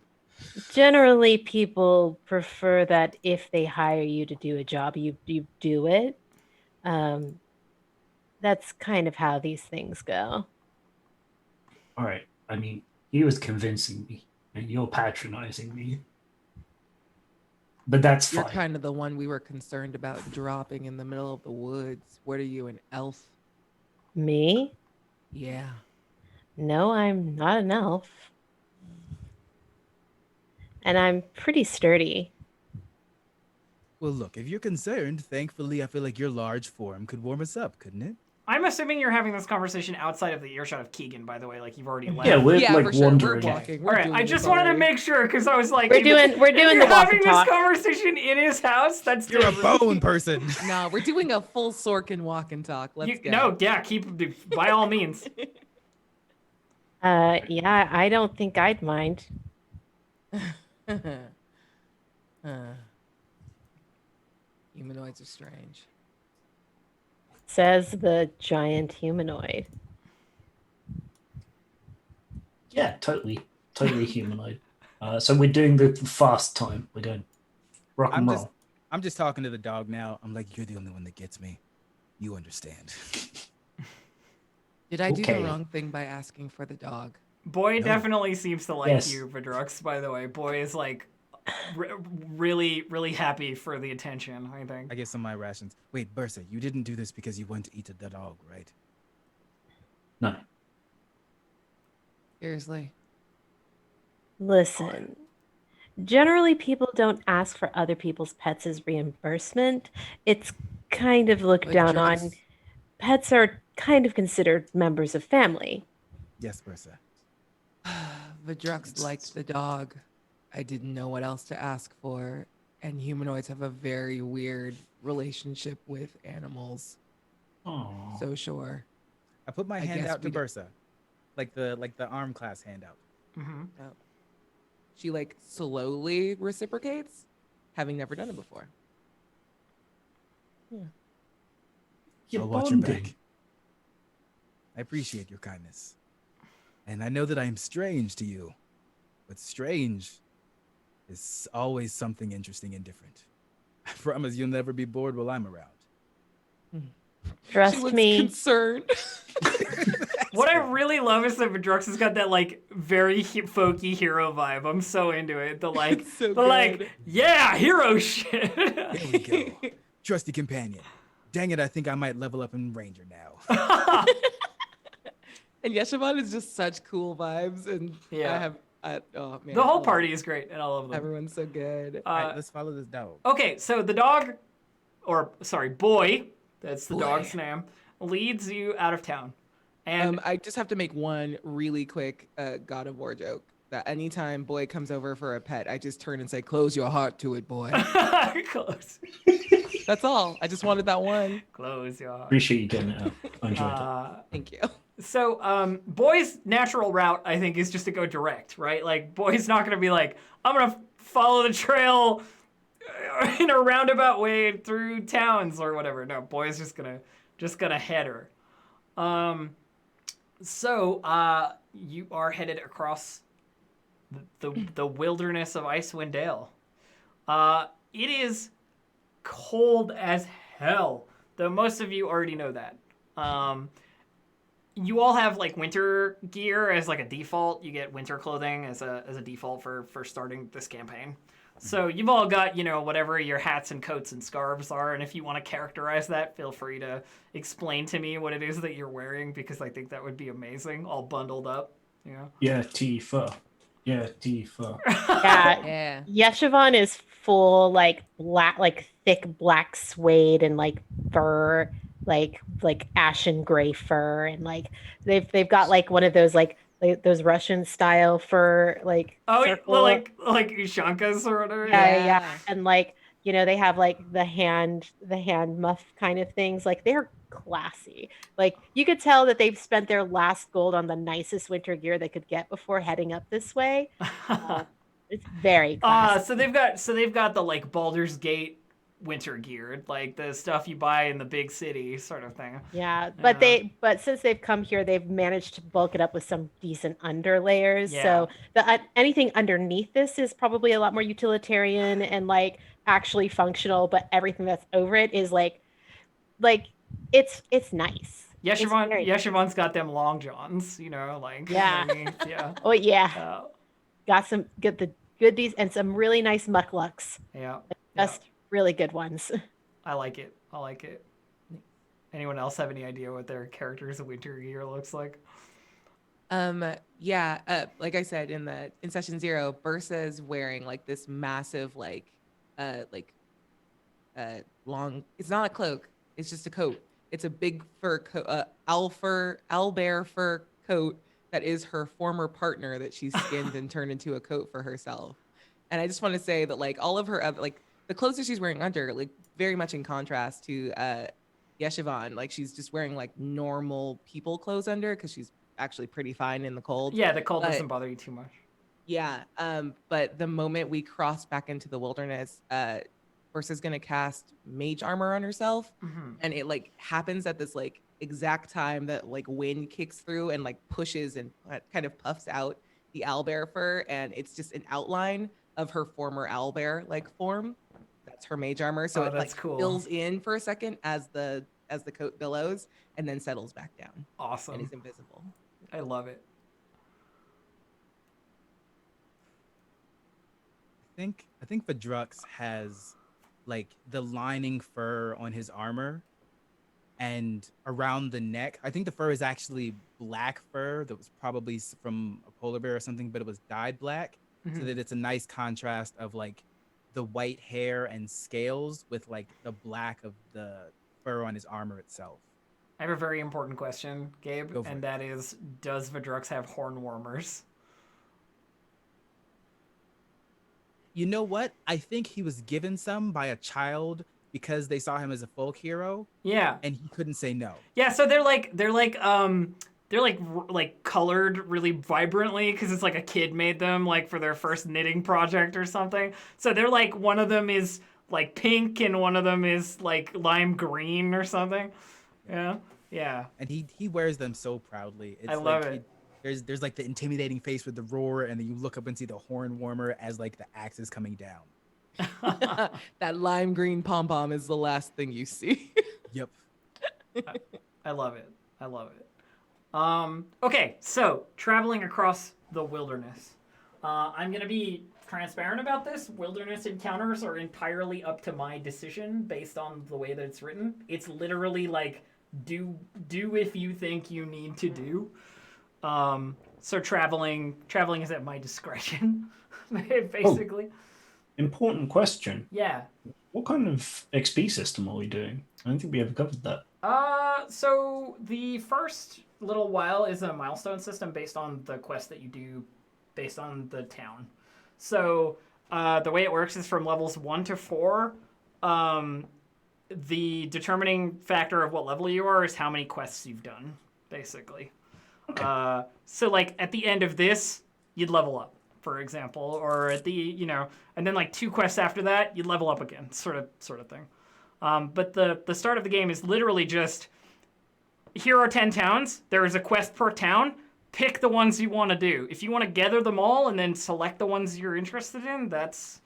[SPEAKER 6] Generally, people prefer that if they hire you to do a job, you do it. That's kind of how these things go.
[SPEAKER 3] All right, I mean, he was convincing me, and you're patronizing me. But that's
[SPEAKER 4] You're
[SPEAKER 3] fine.
[SPEAKER 4] kind of the one we were concerned about dropping in the middle of the woods. What are you, an elf?
[SPEAKER 6] Me?
[SPEAKER 4] Yeah.
[SPEAKER 6] No, I'm not an elf. And I'm pretty sturdy.
[SPEAKER 7] Well, look, if you're concerned, thankfully, I feel like your large form could warm us up, couldn't it?
[SPEAKER 1] I'm assuming you're having this conversation outside of the earshot of Keegan, by the way. Like you've already left.
[SPEAKER 3] Yeah, we're
[SPEAKER 4] Yeah,
[SPEAKER 3] like
[SPEAKER 4] for sure. We're
[SPEAKER 3] wandering.
[SPEAKER 4] walking.
[SPEAKER 1] All
[SPEAKER 4] We're
[SPEAKER 1] right,
[SPEAKER 4] doing
[SPEAKER 1] I
[SPEAKER 4] this
[SPEAKER 1] just wanted to
[SPEAKER 4] already.
[SPEAKER 1] make sure because I was like,
[SPEAKER 6] We're
[SPEAKER 1] if
[SPEAKER 6] doing
[SPEAKER 1] if
[SPEAKER 6] the
[SPEAKER 1] you're
[SPEAKER 6] walk
[SPEAKER 1] having
[SPEAKER 6] and
[SPEAKER 1] this
[SPEAKER 6] talk.
[SPEAKER 1] conversation in his house. That's
[SPEAKER 7] You're a
[SPEAKER 1] different.
[SPEAKER 7] bone person.
[SPEAKER 4] No, we're doing a full Sorkin walk and talk. Let's go.
[SPEAKER 1] No, yeah, keep by all means.
[SPEAKER 6] Yeah, I don't think I'd mind.
[SPEAKER 4] Humanoids are strange.
[SPEAKER 6] Says the giant humanoid.
[SPEAKER 3] Yeah, totally humanoid. So we're doing the fast time. We're going rock and roll.
[SPEAKER 7] I'm just talking to the dog now. I'm like, you're the only one that gets me. You understand.
[SPEAKER 4] Did I do the
[SPEAKER 3] Okay.
[SPEAKER 4] wrong thing by asking for the dog?
[SPEAKER 1] Boy
[SPEAKER 7] No.
[SPEAKER 1] definitely seems to like
[SPEAKER 3] Yes.
[SPEAKER 1] you, Vidrux, by the way. Boy is like really, really happy for the attention, I think.
[SPEAKER 7] I get some of my rations. Wait, Bursa, you didn't do this because you want to eat the dog, right?
[SPEAKER 3] No.
[SPEAKER 4] Seriously.
[SPEAKER 6] Listen, generally people don't ask for other people's pets as reimbursement. It's kind of looked
[SPEAKER 4] But
[SPEAKER 6] down on.
[SPEAKER 4] drugs-
[SPEAKER 6] Pets are kind of considered members of family.
[SPEAKER 7] Yes, Bursa.
[SPEAKER 4] Vidrux liked the dog. I didn't know what else to ask for. And humanoids have a very weird relationship with animals.
[SPEAKER 3] Oh.
[SPEAKER 4] So sure.
[SPEAKER 7] I put my
[SPEAKER 4] I
[SPEAKER 7] hand
[SPEAKER 4] guess
[SPEAKER 7] out to
[SPEAKER 4] we d-
[SPEAKER 7] Bursa, like the arm class handout.
[SPEAKER 1] Mm-hmm.
[SPEAKER 4] She like slowly reciprocates, having never done it before.
[SPEAKER 3] You're
[SPEAKER 7] I'll watch your
[SPEAKER 3] bonding.
[SPEAKER 7] back. I appreciate your kindness, and I know that I am strange to you, but strange is always something interesting and different. I promise you'll never be bored while I'm around.
[SPEAKER 4] She
[SPEAKER 6] Trust
[SPEAKER 4] looks
[SPEAKER 6] me.
[SPEAKER 4] concerned.
[SPEAKER 1] What I really love is that Vidrux has got that like very folky hero vibe. I'm so into it. The like,
[SPEAKER 4] It's so
[SPEAKER 1] the like,
[SPEAKER 4] good.
[SPEAKER 1] yeah, hero shit.
[SPEAKER 7] There we go. Trusty companion. Dang it, I think I might level up in Ranger now.
[SPEAKER 4] And Yeshivan is just such cool vibes, and
[SPEAKER 1] Yeah.
[SPEAKER 4] oh man,
[SPEAKER 1] The
[SPEAKER 4] I
[SPEAKER 1] whole
[SPEAKER 4] love
[SPEAKER 1] party is great, and I love them.
[SPEAKER 4] Everyone's so good.
[SPEAKER 7] All right, let's follow this dog.
[SPEAKER 1] Okay, so the dog, or sorry, boy, that's the
[SPEAKER 4] Boy.
[SPEAKER 1] dog's name, leads you out of town. And
[SPEAKER 4] I just have to make one really quick God of War joke. That anytime boy comes over for a pet, I just turn and say, "Close your heart to it, boy."
[SPEAKER 1] close,
[SPEAKER 4] That's all. I just wanted that one.
[SPEAKER 1] close your heart.
[SPEAKER 3] Appreciate you getting it out. I enjoyed it.
[SPEAKER 4] Thank you.
[SPEAKER 1] So, Boy's natural route, I think, is just to go direct, right? Like, Boy's not going to be like, I'm going to follow the trail in a roundabout way through towns or whatever. No, Boy's just gonna head her. So, you are headed across the wilderness of Icewind Dale. It is cold as hell, though most of you already know that. You all have like winter gear as like a default. You get winter clothing as a default for starting this campaign. So you've all got, whatever your hats and coats and scarves are, and if you want to characterize that, feel free to explain to me what it is that you're wearing, because I think that would be amazing, all bundled up.
[SPEAKER 3] Yeah, Tifa. Yeah, Tifa.
[SPEAKER 6] Yeah,
[SPEAKER 4] Yeah.
[SPEAKER 6] Yeshivan is full like black, like thick black suede and like fur, like ashen gray fur, and like they've got like one of those like those Russian style fur like
[SPEAKER 1] Oh,
[SPEAKER 6] circle.
[SPEAKER 1] like Ushankas or whatever.
[SPEAKER 6] Yeah, and like they have like the hand muff kind of things. Like they're classy. Like you could tell that they've spent their last gold on the nicest winter gear they could get before heading up this way. It's very classy.
[SPEAKER 1] So they've got the like Baldur's Gate winter gear, like the stuff you buy in the big city sort of thing.
[SPEAKER 6] Yeah, but since they've come here, they've managed to bulk it up with some decent underlayers.
[SPEAKER 1] Yeah.
[SPEAKER 6] So the anything underneath this is probably a lot more utilitarian and like actually functional. But everything that's over it is like it's nice.
[SPEAKER 1] Yeshivan's got them long johns, like
[SPEAKER 6] Yeah.
[SPEAKER 1] underneath, yeah.
[SPEAKER 6] Oh yeah, got some good goodies and some really nice mucklucks.
[SPEAKER 1] Yeah.
[SPEAKER 6] Just really good ones.
[SPEAKER 1] I like it. Anyone else have any idea what their character's winter gear looks like?
[SPEAKER 4] Like I said in session 0, Bursa is wearing like this massive long, it's not a cloak, it's just a coat. It's a big fur coat, owlbear fur coat that is her former partner that she skinned and turned into a coat for herself. And I just want to say that like all of her other, like the clothes that she's wearing under, like very much in contrast to Yeshivan, like she's just wearing like normal people clothes under because she's actually pretty fine in the cold.
[SPEAKER 1] Yeah, the cold doesn't bother you too much.
[SPEAKER 4] Yeah, but the moment we cross back into the wilderness, Bursa's gonna cast mage armor on herself, and it like happens at this like exact time that like wind kicks through and like pushes and kind of puffs out the owlbear fur, and it's just an outline of her former owlbear like form. that's her mage armor. So
[SPEAKER 1] Oh,
[SPEAKER 4] it like
[SPEAKER 1] that's cool.
[SPEAKER 4] fills in for a second as the coat billows and then settles back down and
[SPEAKER 1] Awesome.
[SPEAKER 4] is invisible.
[SPEAKER 1] I love it.
[SPEAKER 7] I think Vadrux has like the lining fur on his armor and around the neck. I think the fur is actually black fur that was probably from a polar bear or something, but it was dyed black so
[SPEAKER 1] Mhm.
[SPEAKER 7] that it's a nice contrast of like the white hair and scales with like the black of the fur on his armor itself.
[SPEAKER 1] I have a very important question, Gabe,
[SPEAKER 7] Go for
[SPEAKER 1] and
[SPEAKER 7] it.
[SPEAKER 1] that is, does Vadrux have horn warmers?
[SPEAKER 7] You know what? I think he was given some by a child because they saw him as a folk hero
[SPEAKER 1] Yeah.
[SPEAKER 7] and he couldn't say no.
[SPEAKER 1] Yeah, so they're colored really vibrantly because it's like a kid made them like for their first knitting project or something. So they're like, one of them is like pink and one of them is like lime green or something. Yeah. Yeah.
[SPEAKER 7] And he wears them so proudly. It's
[SPEAKER 1] I love
[SPEAKER 7] like
[SPEAKER 1] it.
[SPEAKER 7] There's like the intimidating face with the roar, and then you look up and see the horn warmer as like the axe is coming down.
[SPEAKER 4] That lime green pom pom is the last thing you see.
[SPEAKER 7] Yep.
[SPEAKER 1] I love it. I love it. Okay, so traveling across the wilderness. I'm going to be transparent about this. Wilderness encounters are entirely up to my decision based on the way that it's written. It's literally like, do if you think you need to do. So traveling is at my discretion, basically.
[SPEAKER 3] Important question.
[SPEAKER 1] Yeah.
[SPEAKER 3] What kind of XP system are we doing? I don't think we ever covered that.
[SPEAKER 1] So the first little while is a milestone system based on the quest that you do based on the town. So, the way it works is from levels 1 to 4, the determining factor of what level you are is how many quests you've done, basically.
[SPEAKER 3] Okay.
[SPEAKER 1] So like at the end of this, you'd level up, for example, or at the, and then like 2 quests after that, you'd level up again, sort of thing. But the start of the game is literally just, here are 10 towns. There is a quest per town. Pick the ones you want to do. If you want to gather them all and then select the ones you're interested in, that's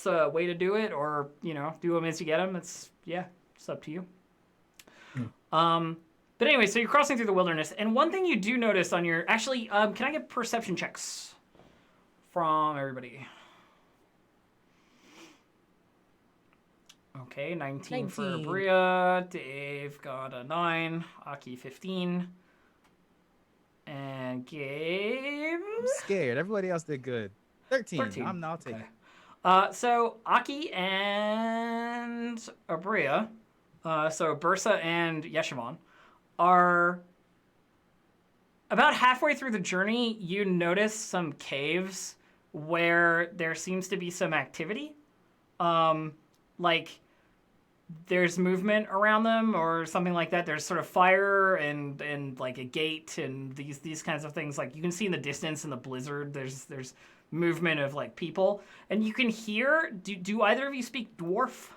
[SPEAKER 1] a way to do it. Or, do them as you get them. It's up to you. But anyway, so you're crossing through the wilderness. And one thing you do notice on your... Actually, can I get perception checks from everybody? Okay, 19 for
[SPEAKER 4] 19.
[SPEAKER 1] Bria. Dave got a 9. Aki 15. And Gabe...
[SPEAKER 7] I'm scared. Everybody else did good. 13.
[SPEAKER 1] 13.
[SPEAKER 7] I'll take
[SPEAKER 1] Okay.
[SPEAKER 7] it.
[SPEAKER 1] So Aki and Abria, so Bursa and Yeshimon, are about halfway through the journey. You notice some caves where there seems to be some activity. Like there's movement around them or something like that. There's sort of fire and like a gate and these kinds of things. Like you can see in the distance in the blizzard, there's movement of like people, and you can hear. Do either of you speak dwarf?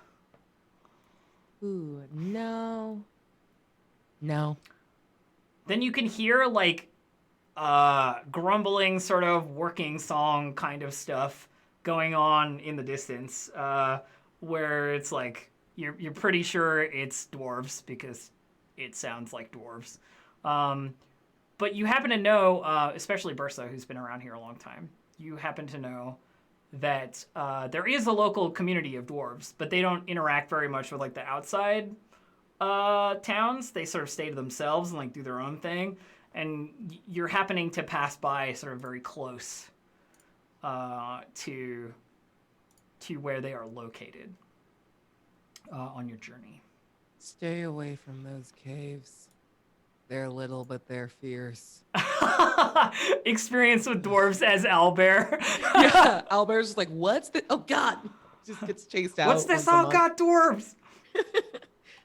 [SPEAKER 4] Ooh, no.
[SPEAKER 1] Then you can hear like grumbling, sort of working song kind of stuff going on in the distance, where it's like you're pretty sure it's dwarves because it sounds like dwarves. But you happen to know, especially Bursa, who's been around here a long time, you happen to know that there is a local community of dwarves, but they don't interact very much with like the outside towns. They sort of stay to themselves and like do their own thing. And you're happening to pass by sort of very close to where they are located on your journey.
[SPEAKER 4] Stay away from those caves. They're little, but they're fierce.
[SPEAKER 1] Experience with dwarves as Owlbear.
[SPEAKER 4] Yeah, Albert's just like, what's this? Oh, God. Just gets chased out.
[SPEAKER 1] What's this?
[SPEAKER 4] once a
[SPEAKER 1] Oh,
[SPEAKER 4] month.
[SPEAKER 1] God, dwarves.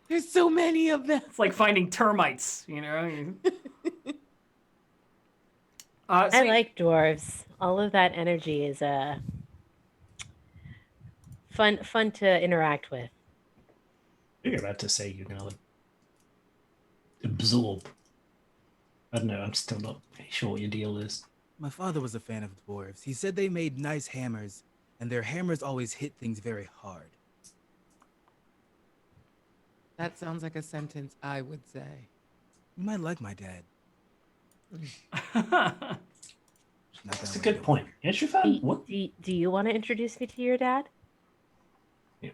[SPEAKER 4] There's so many of them.
[SPEAKER 1] It's like finding termites, you know?
[SPEAKER 6] I like dwarves. All of that energy is fun to interact with.
[SPEAKER 3] You're about to say you're gonna like absorb. I don't know. I'm still not sure what your deal is.
[SPEAKER 7] My father was a fan of dwarves. He said they made nice hammers, and their hammers always hit things very hard.
[SPEAKER 4] That sounds like a sentence I would say.
[SPEAKER 7] You might like my dad. Not
[SPEAKER 3] That's
[SPEAKER 7] that
[SPEAKER 3] a
[SPEAKER 7] way,
[SPEAKER 3] good
[SPEAKER 7] though.
[SPEAKER 3] point. Yes, you found what?
[SPEAKER 6] Do you want to introduce me to your dad?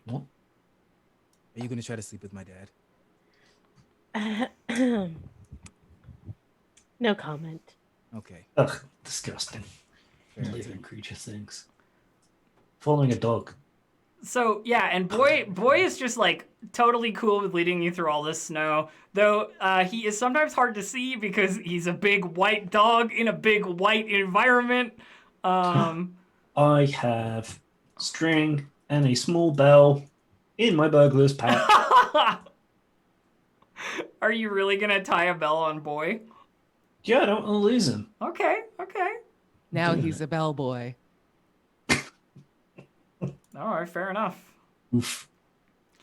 [SPEAKER 3] What?
[SPEAKER 7] Are you gonna try to sleep with my dad?
[SPEAKER 6] No comment.
[SPEAKER 7] Okay.
[SPEAKER 3] Ugh, disgusting.
[SPEAKER 7] Fair enough.
[SPEAKER 3] Living creature things. Following a dog.
[SPEAKER 1] So yeah, and boy is just like totally cool with leading you through all this snow. Though he is sometimes hard to see because he's a big white dog in a big white environment.
[SPEAKER 3] I have string and a small bell in my burglar's pack.
[SPEAKER 1] Are you really gonna tie a bell on boy?
[SPEAKER 3] Yeah, I don't want to lose him.
[SPEAKER 1] Okay.
[SPEAKER 4] Now
[SPEAKER 3] Doing
[SPEAKER 4] he's
[SPEAKER 3] it.
[SPEAKER 4] a bellboy.
[SPEAKER 1] All right, fair enough.
[SPEAKER 3] Oof.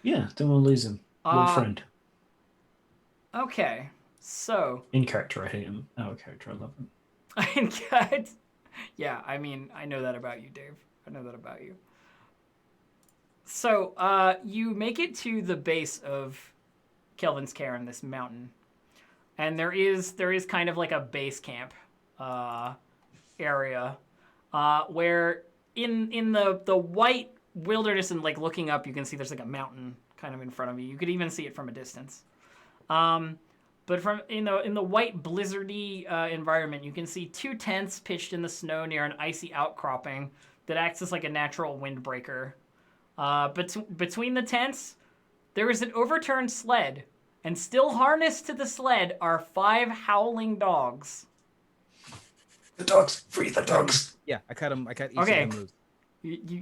[SPEAKER 3] Yeah, don't want to lose him. Little friend.
[SPEAKER 1] Okay, so
[SPEAKER 3] In character, I hate him. Out of character, I love him.
[SPEAKER 1] yeah, I mean, I know that about you, Dave. I know that about you. So, you make it to the base of Kelvin's Cairn, this mountain, and there is kind of like a base camp area where in the white wilderness and like looking up, you can see there's like a mountain kind of in front of you. You could even see it from a distance. But from in the white blizzardy environment, you can see 2 tents pitched in the snow near an icy outcropping that acts as like a natural windbreaker. Between the tents, there is an overturned sled, and still harnessed to the sled are 5 howling dogs.
[SPEAKER 3] The dogs! Free the dogs!
[SPEAKER 7] Yeah, I cut him. I cut each
[SPEAKER 1] Okay.
[SPEAKER 7] of them loose.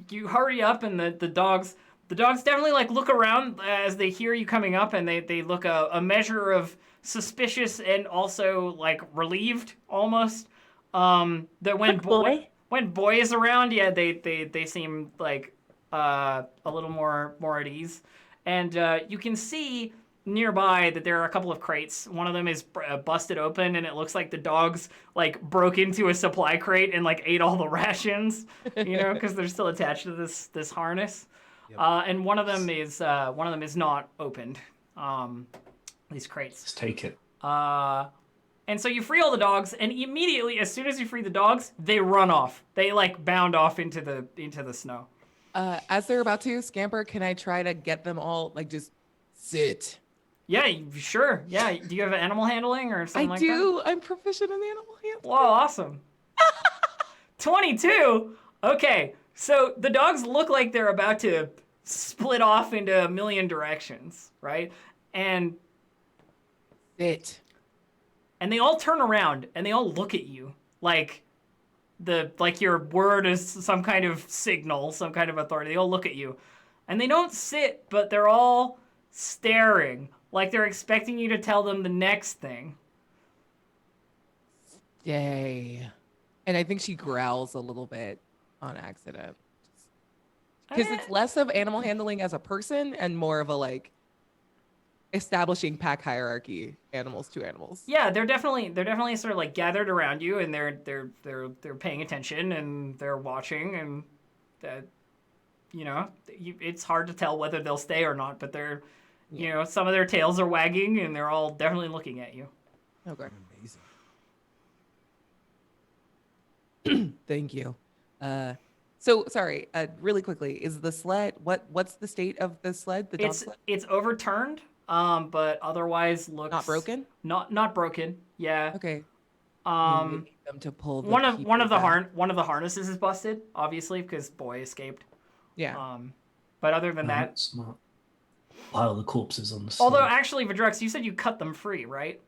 [SPEAKER 1] You hurry up, and the dogs definitely like look around as they hear you coming up, and they look a measure of suspicious and also like relieved almost. That when boy is around, yeah, they seem like a little more at ease, and you can see nearby that there are a couple of crates. One of them is busted open, and it looks like the dogs like broke into a supply crate and like ate all the rations, you know, because they're still attached to this harness.
[SPEAKER 7] Yep.
[SPEAKER 1] And one of them is not opened. These crates.
[SPEAKER 3] Let's take it.
[SPEAKER 1] And so you free all the dogs, and immediately, as soon as you free the dogs, they run off. They like bound off into the snow.
[SPEAKER 4] As they're about to scamper, can I try to get them all like just sit?
[SPEAKER 1] Yeah, sure. Yeah, do you have animal handling or something
[SPEAKER 4] I
[SPEAKER 1] like
[SPEAKER 4] do. I'm proficient in animal handling.
[SPEAKER 1] that? Whoa, awesome. 22. Okay, so the dogs look like they're about to split off into a million directions, right? And
[SPEAKER 4] Sit.
[SPEAKER 1] they all turn around and they all look at you like your word is some kind of signal, some kind of authority. They all look at you, and they don't sit, but they're all staring like they're expecting you to tell them the next thing.
[SPEAKER 4] Yay. And I think she growls a little bit on accident. Because it's less of animal handling as a person and more of a like establishing pack hierarchy, animals to animals.
[SPEAKER 1] Yeah, they're definitely sort of like gathered around you, and they're paying attention and they're watching, and that, you know, it's hard to tell whether they'll stay or not, but they're, you know, some of their tails are wagging and they're all definitely looking at you.
[SPEAKER 4] Okay.
[SPEAKER 7] Amazing.
[SPEAKER 4] Thank you. So sorry, really quickly, is the sled what's the state of the sled? The dog sled?
[SPEAKER 1] It's overturned, but otherwise looks
[SPEAKER 4] Not broken?
[SPEAKER 1] Not broken. Yeah.
[SPEAKER 4] Okay.
[SPEAKER 1] Um,
[SPEAKER 4] We need them to pull the
[SPEAKER 1] one of the
[SPEAKER 4] back.
[SPEAKER 1] one of the harnesses is busted, obviously, because boy escaped.
[SPEAKER 4] Yeah.
[SPEAKER 1] But other than that,
[SPEAKER 3] That's smart. Pile the corpses on the sled.
[SPEAKER 1] although actually, Vidrux, you said you cut them free, right?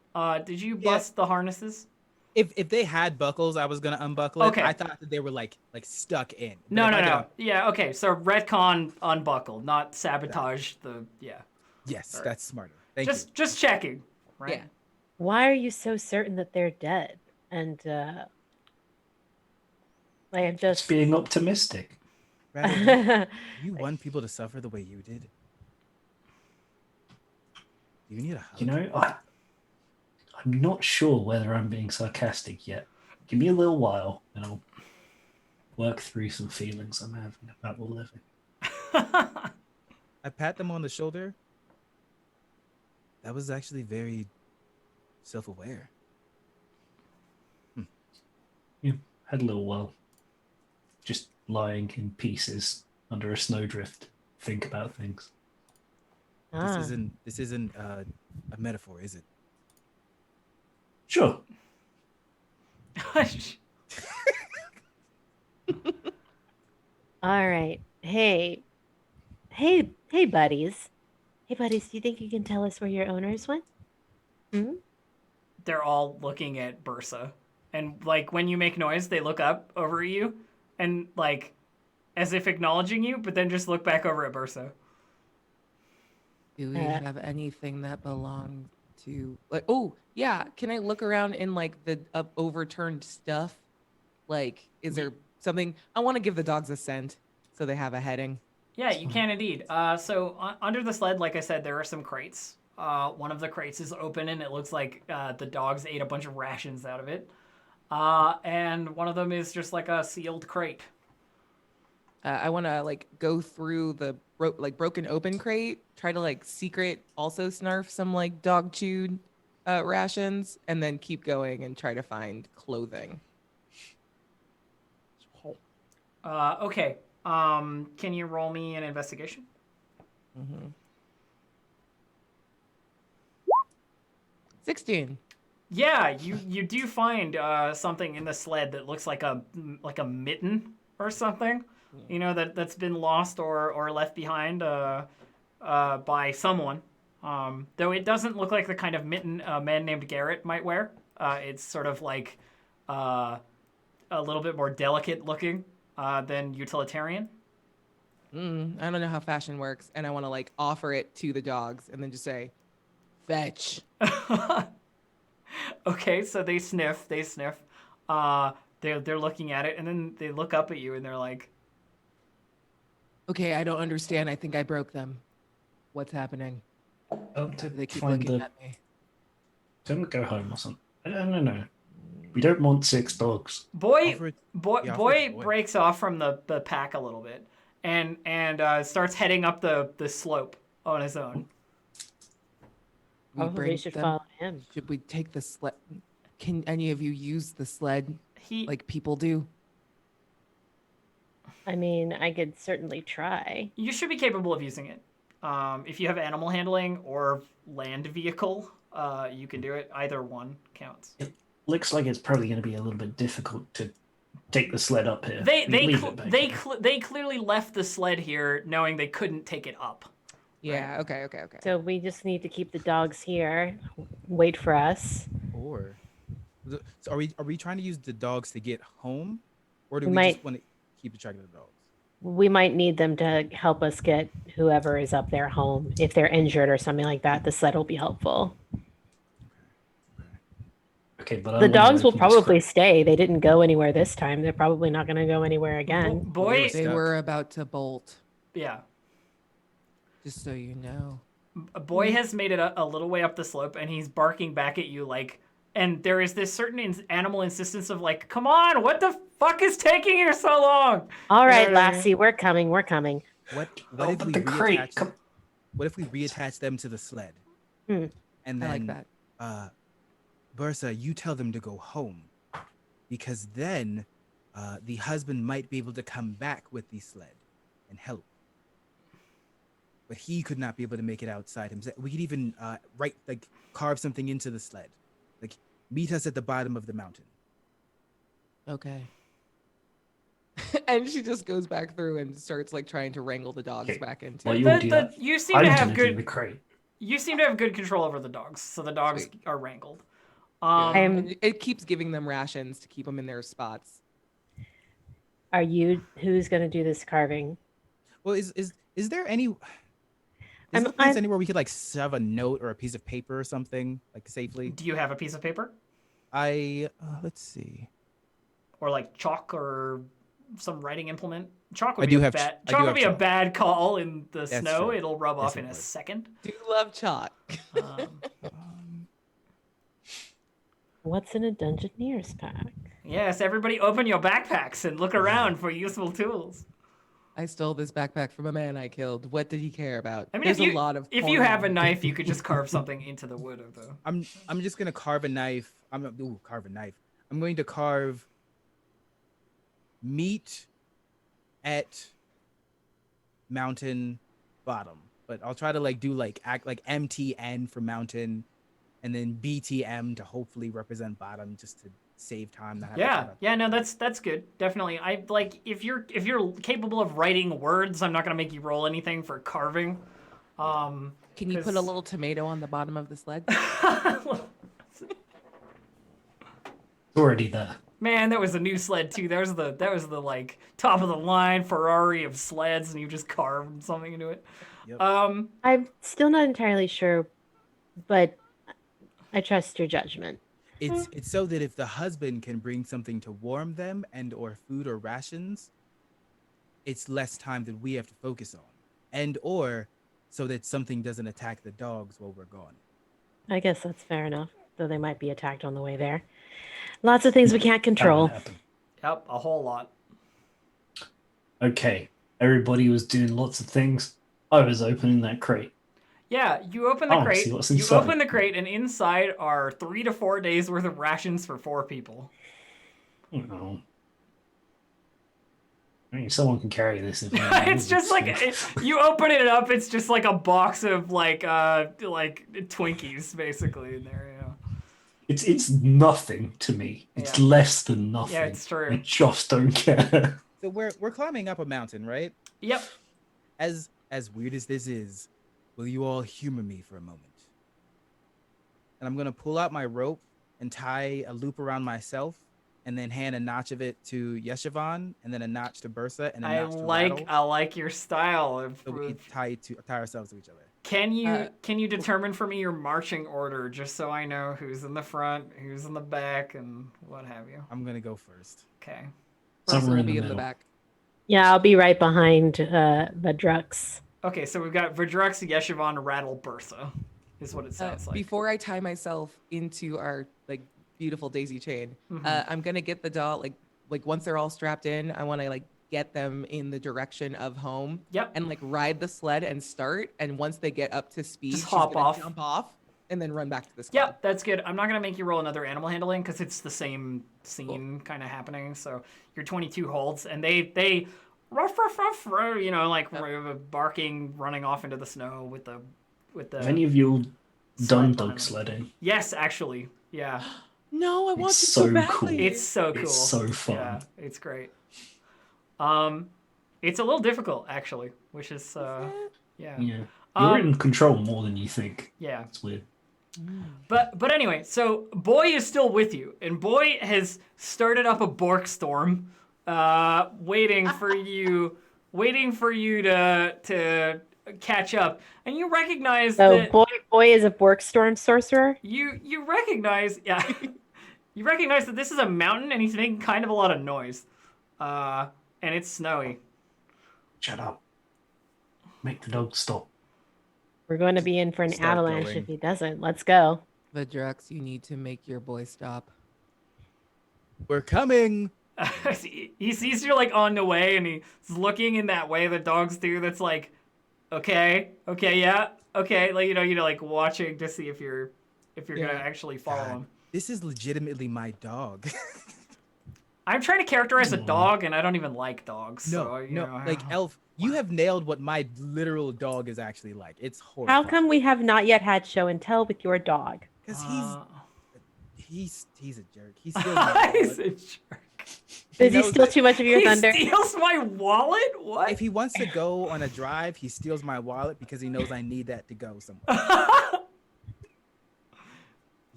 [SPEAKER 1] Did you bust the harnesses?
[SPEAKER 7] If they had buckles, I was gonna unbuckle it.
[SPEAKER 1] Okay.
[SPEAKER 7] I thought that they were like stuck in. But
[SPEAKER 1] No.
[SPEAKER 7] if I could
[SPEAKER 1] Yeah, okay. So retcon unbuckle, not sabotage the. Yeah.
[SPEAKER 7] yes,
[SPEAKER 1] Sorry.
[SPEAKER 7] that's smarter. Thank you.
[SPEAKER 1] Just checking, right?
[SPEAKER 4] Yeah.
[SPEAKER 6] Why are you so certain that they're dead? And like I'm
[SPEAKER 3] It's
[SPEAKER 6] just
[SPEAKER 3] being optimistic.
[SPEAKER 7] Rather, you want people to suffer the way you did? Do you need a hug?
[SPEAKER 3] You know, I'm not sure whether I'm being sarcastic yet. Give me a little while, and I'll work through some feelings I'm having about the living.
[SPEAKER 7] I pat them on the shoulder, That was actually very self-aware.
[SPEAKER 3] Had a little while just lying in pieces under a snowdrift, think about things.
[SPEAKER 6] Ah,
[SPEAKER 7] This isn't a metaphor, is it?
[SPEAKER 3] Sure.
[SPEAKER 6] all right. Hey, buddies. Hey, buddies, do you think you can tell us where your owners went? Hmm?
[SPEAKER 1] They're all looking at Bursa. And, like, when you make noise, they look up over at you and, like, as if acknowledging you, but then just look back over at Bursa.
[SPEAKER 4] Do we
[SPEAKER 6] Uh,
[SPEAKER 4] have anything that belonged to like? Oh yeah, can I look around in like the overturned stuff? Like, is there something? I want to give the dogs a scent so they have a heading.
[SPEAKER 1] Yeah, you can indeed. So under the sled, like I said, there are some crates. One of the crates is open, and it looks like the dogs ate a bunch of rations out of it. And one of them is just like a sealed crate.
[SPEAKER 4] I want to like go through the broken open crate, try to like secret also snarf some like dog chewed rations, and then keep going and try to find clothing.
[SPEAKER 1] Okay. Can you roll me an investigation?
[SPEAKER 4] Mm-hmm. 16.
[SPEAKER 1] Yeah, you do find something in the sled that looks like a mitten or something. You know, that's been lost or left behind by someone. Though it doesn't look like the kind of mitten a man named Garrett might wear. It's sort of like a little bit more delicate looking than utilitarian.
[SPEAKER 4] I don't know how fashion works, and I want to like offer it to the dogs and then just say, "Fetch."
[SPEAKER 1] Okay, so they sniff. They're looking at it, and then they look up at you, and they're like,
[SPEAKER 4] Okay, I don't understand. I think I broke them. What's happening?
[SPEAKER 3] To
[SPEAKER 4] They keep
[SPEAKER 3] find
[SPEAKER 4] looking
[SPEAKER 3] the.
[SPEAKER 4] at me.
[SPEAKER 3] Don't go home or something. I don't know. We don't want 6 dogs.
[SPEAKER 1] Boy
[SPEAKER 7] Offer it-
[SPEAKER 1] boy
[SPEAKER 7] yeah, offer
[SPEAKER 1] boy
[SPEAKER 7] it to boy.
[SPEAKER 1] breaks off from the pack a little bit and starts heading up the slope on his own.
[SPEAKER 4] We
[SPEAKER 6] Probably
[SPEAKER 4] bring
[SPEAKER 6] should
[SPEAKER 4] them-
[SPEAKER 6] follow him.
[SPEAKER 4] Should we take the sled? Can any of you use the sled
[SPEAKER 1] He
[SPEAKER 4] like people do?
[SPEAKER 6] I mean, I could certainly try.
[SPEAKER 1] You should be capable of using it. If you have animal handling or land vehicle, you can do it. Either one counts.
[SPEAKER 3] Looks like it's probably going to be a little bit difficult to take the sled up here.
[SPEAKER 1] They
[SPEAKER 3] We leave it back here.
[SPEAKER 1] they clearly left the sled here knowing they couldn't take it up.
[SPEAKER 4] Yeah. Okay.
[SPEAKER 6] So we just need to keep the dogs here, wait for us.
[SPEAKER 7] Or so are we trying to use the dogs to get home, or do
[SPEAKER 6] We
[SPEAKER 7] we
[SPEAKER 6] might-
[SPEAKER 7] just want to keep track of the dogs?
[SPEAKER 6] We might need them to help us get whoever is up there home. If they're injured or something like that, the sled will be helpful.
[SPEAKER 3] Okay, but
[SPEAKER 6] The
[SPEAKER 3] I wanna
[SPEAKER 6] dogs will
[SPEAKER 3] open this
[SPEAKER 6] probably
[SPEAKER 3] crate.
[SPEAKER 6] stay. They didn't go anywhere this time. They're probably not going to go anywhere again.
[SPEAKER 1] Boy,
[SPEAKER 4] They were about to bolt.
[SPEAKER 1] yeah.
[SPEAKER 4] Just so you know.
[SPEAKER 1] Boy has made it a little way up the slope, and he's barking back at you like. And there is this certain animal insistence of like, come on, what the fuck is taking here so long?
[SPEAKER 6] All right,
[SPEAKER 1] Yeah.
[SPEAKER 6] Lassie, we're coming. We're coming.
[SPEAKER 7] What
[SPEAKER 3] Oh,
[SPEAKER 7] if
[SPEAKER 3] but
[SPEAKER 7] we
[SPEAKER 3] the crate,
[SPEAKER 7] reattach?
[SPEAKER 3] come-
[SPEAKER 7] What if we reattach them to the sled?
[SPEAKER 6] Hmm.
[SPEAKER 7] And
[SPEAKER 4] I
[SPEAKER 7] then,
[SPEAKER 4] like that.
[SPEAKER 7] Bursa, you tell them to go home, because then the husband might be able to come back with the sled and help. But he could not be able to make it outside himself. We could even carve something into the sled, like meet us at the bottom of the mountain.
[SPEAKER 4] Okay. And she just goes back through and starts like trying to wrangle the dogs
[SPEAKER 3] Okay.
[SPEAKER 4] back into.
[SPEAKER 3] Well,
[SPEAKER 4] it.
[SPEAKER 3] you'll do that.
[SPEAKER 1] You seem
[SPEAKER 3] I'm
[SPEAKER 1] to
[SPEAKER 3] going
[SPEAKER 1] have
[SPEAKER 3] to do the
[SPEAKER 1] good.
[SPEAKER 3] crate.
[SPEAKER 1] You seem to have good control over the dogs, so the dogs
[SPEAKER 4] Sweet.
[SPEAKER 1] are wrangled.
[SPEAKER 6] I'm-
[SPEAKER 4] And it keeps giving them rations to keep them in their spots.
[SPEAKER 6] Are you who's going to do this carving?
[SPEAKER 7] Well, is there any? Is
[SPEAKER 6] I'm-
[SPEAKER 7] there a place
[SPEAKER 6] I'm-
[SPEAKER 7] anywhere we could like shove a note or a piece of paper or something like safely?
[SPEAKER 1] Do you have a piece of paper
[SPEAKER 7] Let's see.
[SPEAKER 1] or like chalk or some writing implement? Chalk would
[SPEAKER 7] I
[SPEAKER 1] be
[SPEAKER 7] do
[SPEAKER 1] a
[SPEAKER 7] have
[SPEAKER 1] bad.
[SPEAKER 7] I
[SPEAKER 1] Chalk
[SPEAKER 7] do
[SPEAKER 1] would
[SPEAKER 7] have
[SPEAKER 1] be a
[SPEAKER 7] chalk.
[SPEAKER 1] bad call in the
[SPEAKER 7] That's
[SPEAKER 1] snow.
[SPEAKER 7] true.
[SPEAKER 1] It'll rub
[SPEAKER 7] Yes,
[SPEAKER 1] off
[SPEAKER 7] it
[SPEAKER 1] in a
[SPEAKER 7] would.
[SPEAKER 1] second.
[SPEAKER 4] Do love chalk.
[SPEAKER 1] Um,
[SPEAKER 6] What's in a Dungeoneer's pack?
[SPEAKER 1] yes, everybody, open your backpacks and look around for useful tools.
[SPEAKER 4] I stole this backpack from a man I killed. What did he care about?
[SPEAKER 1] I mean,
[SPEAKER 4] There's
[SPEAKER 1] if you,
[SPEAKER 4] a lot of
[SPEAKER 1] if you
[SPEAKER 4] porn.
[SPEAKER 1] have a knife, you could just carve something into the wood of the.
[SPEAKER 7] I'm just gonna carve a knife. Carve a knife. I'm going to carve meat at mountain bottom, but I'll try to like do like act like MTN for mountain, and then BTM to hopefully represent bottom, just to save time. Not have to
[SPEAKER 1] Yeah,
[SPEAKER 7] cut up.
[SPEAKER 1] yeah, no, that's good. Definitely. I like if you're capable of writing words, I'm not gonna make you roll anything for carving.
[SPEAKER 4] Can you put a
[SPEAKER 1] 'cause-
[SPEAKER 4] little tomato on the bottom of the sled?
[SPEAKER 3] It's already there.
[SPEAKER 1] Man, that was a new sled too. That was the like top of the line Ferrari of sleds, and you just carved something into it.
[SPEAKER 7] Yep.
[SPEAKER 6] I'm still not entirely sure, but I trust your judgment.
[SPEAKER 7] It's so that if the husband can bring something to warm them and or food or rations, it's less time that we have to focus on, and or so that something doesn't attack the dogs while we're gone.
[SPEAKER 6] I guess that's fair enough, though they might be attacked on the way there. Lots of things we can't
[SPEAKER 3] That would
[SPEAKER 6] control.
[SPEAKER 3] happen.
[SPEAKER 1] Yep, a whole lot.
[SPEAKER 3] Okay, everybody was doing lots of things. I was opening that crate.
[SPEAKER 1] Yeah, you open the
[SPEAKER 3] Oh,
[SPEAKER 1] crate.
[SPEAKER 3] see what's
[SPEAKER 1] You
[SPEAKER 3] inside.
[SPEAKER 1] open the crate, and inside are 3 to 4 days worth of rations for 4 people.
[SPEAKER 3] Oh. I mean, someone can carry this. If
[SPEAKER 1] It's just like you open it up. It's just like a box of like Twinkies basically in there. You know.
[SPEAKER 3] it's nothing to me. It's
[SPEAKER 1] Yeah.
[SPEAKER 3] less than nothing.
[SPEAKER 1] Yeah, it's true.
[SPEAKER 3] I just don't care.
[SPEAKER 7] So we're climbing up a mountain, right?
[SPEAKER 1] Yep.
[SPEAKER 7] As weird as this is, will you all humor me for a moment? And I'm gonna pull out my rope and tie a loop around myself, and then hand a notch of it to Yeshivan, and then a notch to Bursa, and a
[SPEAKER 1] I
[SPEAKER 7] notch to Rattle.
[SPEAKER 1] like your style of.
[SPEAKER 7] So we tie ourselves to each other.
[SPEAKER 1] Can you determine for me your marching order just so I know who's in the front, who's in the back, and what have you?
[SPEAKER 7] I'm gonna go first.
[SPEAKER 1] Okay.
[SPEAKER 4] Person
[SPEAKER 3] Somewhere
[SPEAKER 4] will
[SPEAKER 3] in the
[SPEAKER 4] be in the
[SPEAKER 3] middle.
[SPEAKER 4] back.
[SPEAKER 6] Yeah, I'll be right behind Vedrux.
[SPEAKER 1] Okay, so we've got Verdrux, Yeshivan, Rattle, Bursa, is what it
[SPEAKER 4] Uh,
[SPEAKER 1] sounds like.
[SPEAKER 4] Before I tie myself into our like beautiful daisy chain,
[SPEAKER 1] Mhm.
[SPEAKER 4] I'm gonna get the doll like once they're all strapped in. I want to like get them in the direction of home.
[SPEAKER 1] Yep.
[SPEAKER 4] And like ride the sled and start. And once they get up to speed,
[SPEAKER 1] Just
[SPEAKER 4] she's
[SPEAKER 1] hop
[SPEAKER 4] gonna
[SPEAKER 1] off.
[SPEAKER 4] jump off, and then run back to the sled.
[SPEAKER 1] Yep, that's good. I'm not gonna make you roll another animal handling because it's the same scene kind of happening. So your 22 holds, and they ruff ruff ruff, you know, like barking, running off into the snow with the
[SPEAKER 3] Have any of you
[SPEAKER 1] sled
[SPEAKER 3] done
[SPEAKER 1] behind
[SPEAKER 3] dog
[SPEAKER 1] them.
[SPEAKER 3] sledding?
[SPEAKER 1] Yes, actually, yeah,
[SPEAKER 4] No, I want
[SPEAKER 3] It's
[SPEAKER 4] to
[SPEAKER 3] so
[SPEAKER 4] so badly.
[SPEAKER 3] cool.
[SPEAKER 1] it's so cool.
[SPEAKER 3] It's so fun.
[SPEAKER 1] Yeah, it's great. It's a little difficult actually, which is yeah.
[SPEAKER 3] Yeah. You're
[SPEAKER 1] Um,
[SPEAKER 3] in control more than you think.
[SPEAKER 1] Yeah.
[SPEAKER 3] It's weird.
[SPEAKER 1] But anyway, so Boy is still with you, and Boy has started up a Bork storm, waiting for you to catch up, and you recognize
[SPEAKER 6] So
[SPEAKER 1] that
[SPEAKER 6] boy is a Borkstorm sorcerer.
[SPEAKER 1] you recognize you recognize that this is a mountain, and he's making kind of a lot of noise, and it's snowy.
[SPEAKER 3] Shut up. Make the dog stop.
[SPEAKER 6] We're going to be in for an
[SPEAKER 7] Start
[SPEAKER 6] avalanche
[SPEAKER 7] going.
[SPEAKER 6] if he doesn't. Let's go.
[SPEAKER 4] Vedrux, you need to make your boy stop.
[SPEAKER 7] We're coming.
[SPEAKER 1] He sees you're like on the way, and he's looking in that way that dogs do. That's like, okay, yeah, okay, like you know, like watching to see if you're gonna
[SPEAKER 4] Yeah.
[SPEAKER 1] actually follow
[SPEAKER 7] God,
[SPEAKER 1] him.
[SPEAKER 7] this is legitimately my dog.
[SPEAKER 1] I'm trying to characterize a
[SPEAKER 3] Aw.
[SPEAKER 1] dog, and I don't even like dogs.
[SPEAKER 7] No,
[SPEAKER 1] so, you
[SPEAKER 7] no,
[SPEAKER 1] know,
[SPEAKER 7] like Elf, you have nailed what my literal dog is actually like. It's horrible.
[SPEAKER 6] How come we have not yet had show and tell with your dog?
[SPEAKER 7] Because
[SPEAKER 1] uh,
[SPEAKER 7] he's a jerk. He steals my
[SPEAKER 1] he's
[SPEAKER 7] wallet.
[SPEAKER 1] a jerk.
[SPEAKER 6] Does he
[SPEAKER 7] knows
[SPEAKER 6] steal
[SPEAKER 7] that-
[SPEAKER 6] too much of your
[SPEAKER 1] He
[SPEAKER 6] thunder?
[SPEAKER 1] steals my wallet. What?
[SPEAKER 7] If he wants to go on a drive, he steals my wallet because he knows I need that to go somewhere.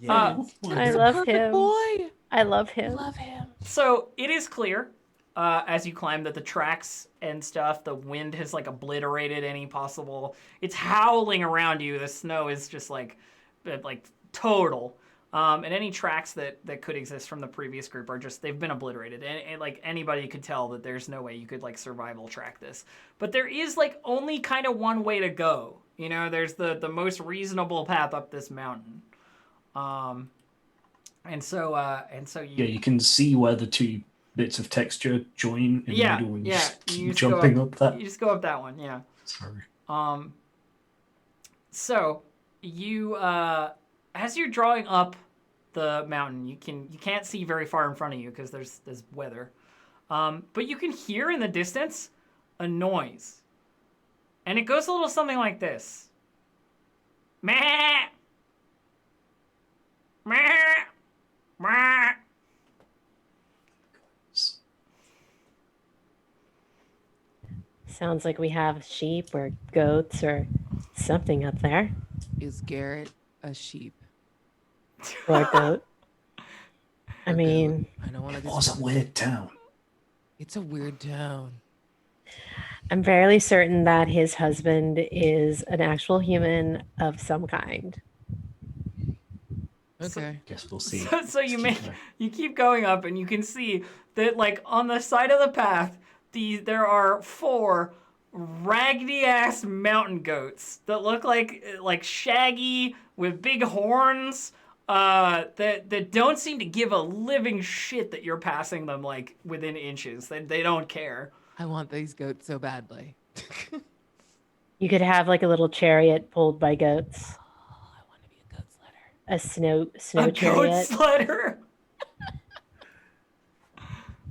[SPEAKER 7] Yeah.
[SPEAKER 6] I love
[SPEAKER 4] Perfect
[SPEAKER 6] him.
[SPEAKER 4] boy.
[SPEAKER 6] I love him.
[SPEAKER 4] Love him.
[SPEAKER 1] So it is clear, as you climb, that the tracks and stuff, the wind has like obliterated any possible. It's howling around you. The snow is just like total. And any tracks that could exist from the previous group are just, they've been obliterated. And like anybody could tell that there's no way you could like survival track this. But there is like only kind of one way to go. You know, there's the most reasonable path up this mountain. And so
[SPEAKER 3] Yeah, you can see where the two bits of texture join in
[SPEAKER 1] Yeah,
[SPEAKER 3] the middle and
[SPEAKER 1] yeah,
[SPEAKER 3] just
[SPEAKER 1] you
[SPEAKER 3] keep
[SPEAKER 1] just go
[SPEAKER 3] jumping
[SPEAKER 1] up-
[SPEAKER 3] up that?
[SPEAKER 1] You just go up that one, yeah.
[SPEAKER 3] Sorry.
[SPEAKER 1] So you as you're drawing up the mountain, you can't see very far in front of you because there's weather. But you can hear in the distance a noise. And it goes a little something like this. Meh. Meh. Meh.
[SPEAKER 6] Sounds like we have sheep or goats or something up there.
[SPEAKER 4] Is Garrett a sheep?
[SPEAKER 6] Or a goat. I
[SPEAKER 4] Or
[SPEAKER 6] mean,
[SPEAKER 4] goat? I don't want to.
[SPEAKER 3] It was a weird town.
[SPEAKER 4] It's a weird town.
[SPEAKER 6] I'm fairly certain that his husband is an actual human of some kind.
[SPEAKER 4] Okay.
[SPEAKER 3] Guess we'll see.
[SPEAKER 1] So you
[SPEAKER 3] Let's keep going.
[SPEAKER 1] you keep going up and you can see that like on the side of the path there are 4 raggedy ass mountain goats that look like shaggy with big horns that don't seem to give a living shit that you're passing them like within inches. They don't care.
[SPEAKER 4] I want these goats so badly.
[SPEAKER 6] You could have like a little chariot pulled by goats,
[SPEAKER 4] Oh, I want to be a goat sledder.
[SPEAKER 6] a snow
[SPEAKER 1] A goat
[SPEAKER 6] chariot.
[SPEAKER 1] sledder.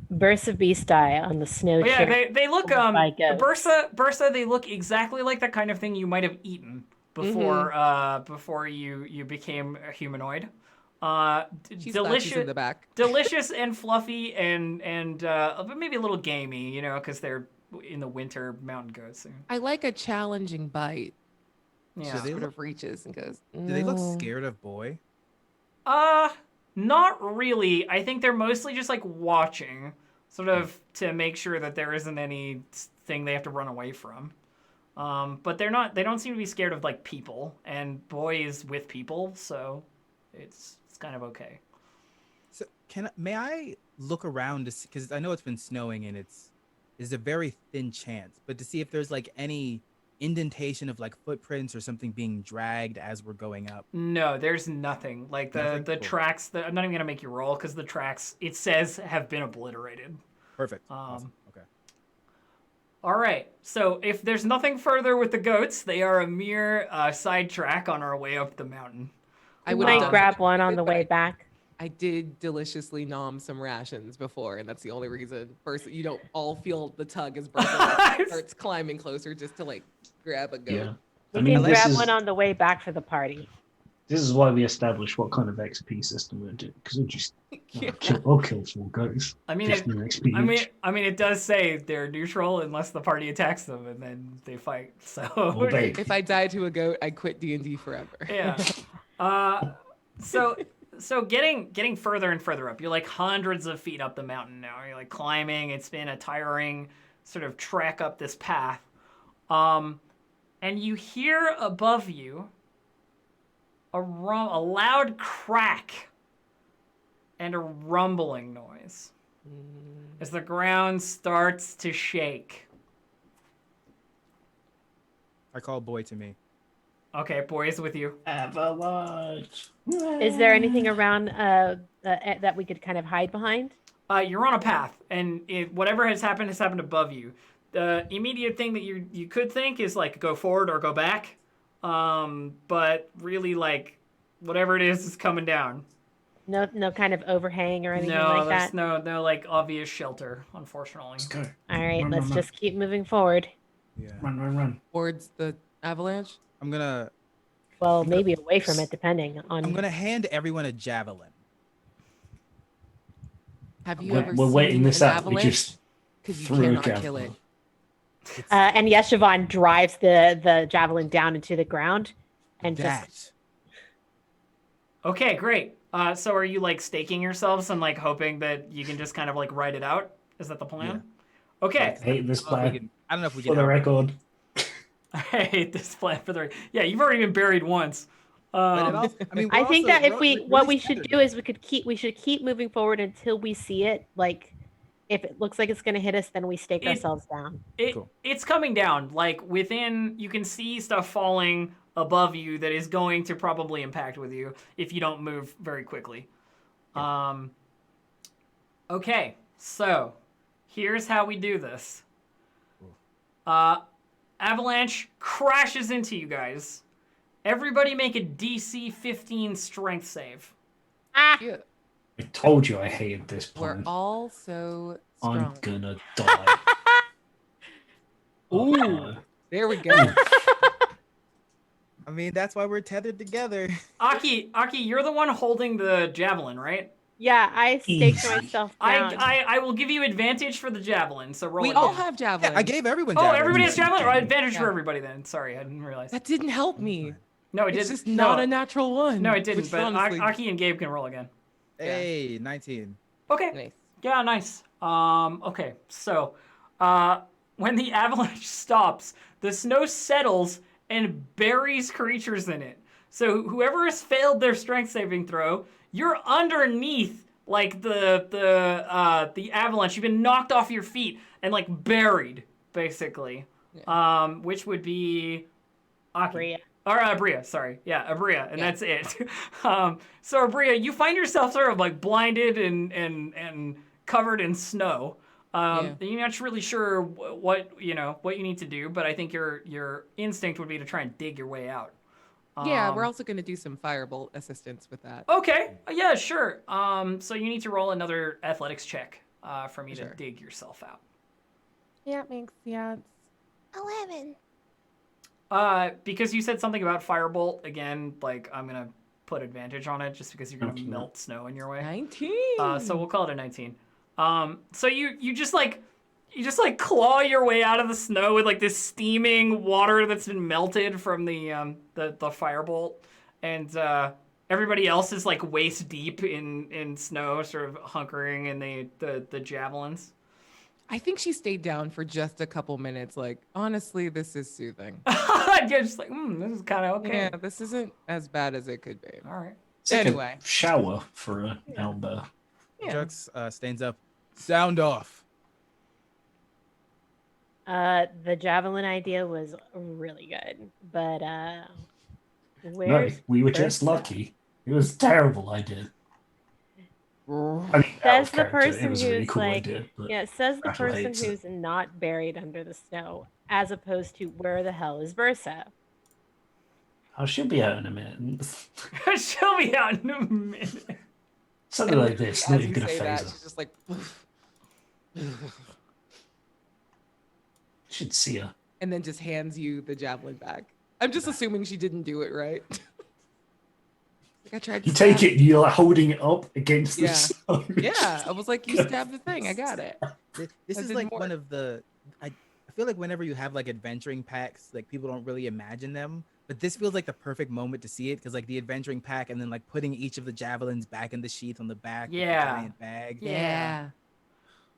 [SPEAKER 6] Bursts of beast eye on the snow
[SPEAKER 1] But yeah,
[SPEAKER 6] chariot.
[SPEAKER 1] they look
[SPEAKER 6] pulled by goats.
[SPEAKER 1] Bursa they look exactly like the kind of thing you might have eaten before before you became a humanoid.
[SPEAKER 4] She's
[SPEAKER 1] Delicious
[SPEAKER 4] in the back.
[SPEAKER 1] delicious and fluffy and maybe a little gamey, you know, because they're in the winter mountain goats.
[SPEAKER 4] I like a challenging bite.
[SPEAKER 1] Yeah.
[SPEAKER 7] So they
[SPEAKER 4] Sort
[SPEAKER 7] look-
[SPEAKER 4] of reaches and goes.
[SPEAKER 7] Do they look
[SPEAKER 4] "No."
[SPEAKER 7] scared of boy?
[SPEAKER 1] Not really. I think they're mostly just like watching, sort of to make sure that there isn't anything they have to run away from. But they don't seem to be scared of like people, and boy is with people, so it's kind of okay.
[SPEAKER 7] So may I look around to see, because I know it's been snowing and there's a very thin chance, but to see if there's like any indentation of like footprints or something being dragged as we're going up.
[SPEAKER 1] No, there's nothing. Like the
[SPEAKER 7] Cool.
[SPEAKER 1] tracks I'm not even gonna make you roll because the tracks it says have been obliterated.
[SPEAKER 7] Perfect. Awesome. Okay.
[SPEAKER 1] All right. So if there's nothing further with the goats, they are a mere sidetrack on our way up the mountain.
[SPEAKER 4] I
[SPEAKER 6] We
[SPEAKER 4] would
[SPEAKER 6] might grab one on the way back.
[SPEAKER 4] I did deliciously nom some rations before, and that's the only reason. First, you don't all feel the tug as Bertha starts climbing closer just to like grab a goat.
[SPEAKER 3] Yeah.
[SPEAKER 6] We
[SPEAKER 3] I mean,
[SPEAKER 6] can
[SPEAKER 3] this
[SPEAKER 6] grab
[SPEAKER 3] is,
[SPEAKER 6] one on the way back for the party.
[SPEAKER 3] this is why we established what kind of XP system we're doing, because we'll just
[SPEAKER 4] Yeah.
[SPEAKER 3] I'll kill 4 goats.
[SPEAKER 1] I mean,
[SPEAKER 3] Just new XP each.
[SPEAKER 1] I mean, it does say they're neutral unless the party attacks them, and then they fight. So
[SPEAKER 3] Oh, baby.
[SPEAKER 4] If I die to a goat, I quit D&D forever.
[SPEAKER 1] yeah. So getting further and further up, you're like hundreds of feet up the mountain now. You're like climbing. It's been a tiring sort of trek up this path. And you hear above you a loud crack and a rumbling noise as the ground starts to shake.
[SPEAKER 7] I call boy to me.
[SPEAKER 1] Okay, boy is with you.
[SPEAKER 3] Avalanche.
[SPEAKER 6] Is there anything around that we could kind of hide behind?
[SPEAKER 1] You're on a path, and whatever has happened above you. The immediate thing that you could think is like go forward or go back, but really like whatever it is coming down.
[SPEAKER 6] No kind of overhang or anything
[SPEAKER 1] No,
[SPEAKER 6] like
[SPEAKER 1] there's
[SPEAKER 6] that.
[SPEAKER 1] no like obvious shelter, unfortunately.
[SPEAKER 3] Let's go.
[SPEAKER 6] All right,
[SPEAKER 3] Run,
[SPEAKER 6] let's
[SPEAKER 3] run,
[SPEAKER 6] just keep moving forward.
[SPEAKER 7] Yeah.
[SPEAKER 3] Run.
[SPEAKER 4] Towards the avalanche.
[SPEAKER 7] I'm gonna
[SPEAKER 6] Well, maybe away from it, depending on.
[SPEAKER 7] I'm gonna hand everyone a javelin.
[SPEAKER 4] Have you
[SPEAKER 3] We're,
[SPEAKER 4] ever
[SPEAKER 3] we're
[SPEAKER 4] seen
[SPEAKER 3] waiting this
[SPEAKER 4] an
[SPEAKER 3] out. We
[SPEAKER 4] avalanche?
[SPEAKER 3] just
[SPEAKER 4] Because you
[SPEAKER 3] threw a
[SPEAKER 4] cannot kill it.
[SPEAKER 3] javelin.
[SPEAKER 6] And Yeshavon drives the javelin down into the ground, and just
[SPEAKER 7] That.
[SPEAKER 1] Okay, great. So are you like staking yourselves and like hoping that you can just kind of like ride it out? Is that the plan? Okay.
[SPEAKER 3] I hate this
[SPEAKER 7] I don't know if we
[SPEAKER 3] plan.
[SPEAKER 7] can- I don't know if we
[SPEAKER 3] For
[SPEAKER 7] can.
[SPEAKER 3] the
[SPEAKER 7] outrun it,
[SPEAKER 3] record.
[SPEAKER 1] I hate this plan for the. Yeah, you've already been buried once.
[SPEAKER 7] but it also- I mean,
[SPEAKER 6] I
[SPEAKER 7] we're
[SPEAKER 6] think
[SPEAKER 7] also-
[SPEAKER 6] that if
[SPEAKER 7] we're
[SPEAKER 6] we
[SPEAKER 7] really
[SPEAKER 6] what we should
[SPEAKER 7] scattered
[SPEAKER 6] do
[SPEAKER 7] now.
[SPEAKER 6] is we should keep moving forward until we see it. Like, if it looks like it's going to hit us, then we stake ourselves down.
[SPEAKER 7] Cool.
[SPEAKER 1] It's coming down. Like within, you can see stuff falling above you that is going to probably impact with you if you don't move very quickly. Okay. So, here's how we do this. Avalanche crashes into you guys. Everybody make a DC 15 strength save.
[SPEAKER 4] Yeah,
[SPEAKER 3] I told you I hated this
[SPEAKER 4] we're
[SPEAKER 3] plan.
[SPEAKER 4] all so
[SPEAKER 3] I'm
[SPEAKER 4] strong.
[SPEAKER 3] gonna die.
[SPEAKER 4] Ooh, there we go.
[SPEAKER 7] I mean, that's why we're tethered together.
[SPEAKER 1] Aki, you're the one holding the javelin, right?
[SPEAKER 6] Yeah, I staked
[SPEAKER 3] Easy.
[SPEAKER 6] myself down.
[SPEAKER 1] I will give you advantage for the javelin, so roll
[SPEAKER 4] We
[SPEAKER 1] again.
[SPEAKER 4] all have javelins.
[SPEAKER 7] Yeah, I gave everyone
[SPEAKER 1] Oh,
[SPEAKER 7] javelins.
[SPEAKER 1] everybody has javelin? Or advantage
[SPEAKER 4] Yeah.
[SPEAKER 1] for everybody then. Sorry, I didn't realize.
[SPEAKER 4] That didn't help me.
[SPEAKER 1] No, it
[SPEAKER 4] It's
[SPEAKER 1] didn't.
[SPEAKER 4] just not
[SPEAKER 1] no.
[SPEAKER 4] a natural one.
[SPEAKER 1] No, it didn't,
[SPEAKER 4] which
[SPEAKER 1] but
[SPEAKER 4] honestly,
[SPEAKER 1] Aki and Gabe can roll again.
[SPEAKER 7] Hey, 19.
[SPEAKER 1] Okay.
[SPEAKER 4] nice.
[SPEAKER 1] Yeah, nice. Okay, so, when the avalanche stops, the snow settles and buries creatures in it. So whoever has failed their strength saving throw, you're underneath, like, the avalanche. You've been knocked off your feet and, like, buried, basically.
[SPEAKER 4] Yeah.
[SPEAKER 1] Which would be Aki.
[SPEAKER 6] Bria.
[SPEAKER 1] Or Abria, sorry. Yeah, Abria, and
[SPEAKER 4] Yeah.
[SPEAKER 1] that's it. So Abria, you find yourself sort of like blinded and covered in snow. You're not really sure what you need to do, but I think your instinct would be to try and dig your way out.
[SPEAKER 4] Yeah, we're also going to do some firebolt assistance with that.
[SPEAKER 1] Okay, yeah, sure. So you need to roll another athletics check for me to
[SPEAKER 4] Sure.
[SPEAKER 1] dig yourself out.
[SPEAKER 4] Yeah, it makes sense.
[SPEAKER 2] 11.
[SPEAKER 1] Because you said something about firebolt again, like I'm gonna put advantage on it just because you're gonna
[SPEAKER 3] Okay.
[SPEAKER 1] melt snow in your way.
[SPEAKER 4] 19.
[SPEAKER 1] So we'll call it a 19. So you just claw your way out of the snow with like this steaming water that's been melted from the firebolt, and everybody else is like waist deep in snow, sort of hunkering in the javelins.
[SPEAKER 4] I think she stayed down for just a couple minutes. Like, honestly, this is soothing.
[SPEAKER 1] You're just like, this is kind of okay.
[SPEAKER 4] Yeah, this isn't as bad as it could be.
[SPEAKER 1] All right.
[SPEAKER 3] It's like
[SPEAKER 4] Anyway.
[SPEAKER 3] a shower for an elbow.
[SPEAKER 4] Yeah.
[SPEAKER 7] Jux stands up. Sound off.
[SPEAKER 6] The javelin idea was really good, but
[SPEAKER 3] No,
[SPEAKER 6] where's
[SPEAKER 3] we were just
[SPEAKER 6] Bertha?
[SPEAKER 3] lucky. It was a terrible idea. I mean,
[SPEAKER 6] Says
[SPEAKER 3] Al's
[SPEAKER 6] the
[SPEAKER 3] character,
[SPEAKER 6] person
[SPEAKER 3] it was a really
[SPEAKER 6] who's
[SPEAKER 3] cool
[SPEAKER 6] like,
[SPEAKER 3] idea, but
[SPEAKER 6] yeah, says the
[SPEAKER 3] Rachel
[SPEAKER 6] person
[SPEAKER 3] hates it.
[SPEAKER 6] who's not buried under the snow, as opposed to where the hell is Versa?
[SPEAKER 3] I should be out in a minute.
[SPEAKER 1] She'll be out in a minute.
[SPEAKER 3] Something like this, not
[SPEAKER 4] As
[SPEAKER 3] even
[SPEAKER 4] you
[SPEAKER 3] gonna
[SPEAKER 4] say
[SPEAKER 3] phase
[SPEAKER 4] that,
[SPEAKER 3] her.
[SPEAKER 4] she's just like,
[SPEAKER 3] Should see her.
[SPEAKER 4] and then just hands you the javelin back. I'm just assuming she didn't do it right. Like I tried to
[SPEAKER 3] You take
[SPEAKER 4] stab-
[SPEAKER 3] it, you're like holding it up against the
[SPEAKER 4] Yeah.
[SPEAKER 3] snow.
[SPEAKER 4] Yeah, I was like, you stabbed the thing. I got it.
[SPEAKER 7] This
[SPEAKER 4] I
[SPEAKER 7] is
[SPEAKER 4] did
[SPEAKER 7] like
[SPEAKER 4] more.
[SPEAKER 7] one of the. I feel like whenever you have like adventuring packs, like people don't really imagine them. But this feels like the perfect moment to see it because like the adventuring pack and then like putting each of the javelins back in the sheath on the back. With
[SPEAKER 1] Yeah.
[SPEAKER 7] the giant bag.
[SPEAKER 1] Yeah.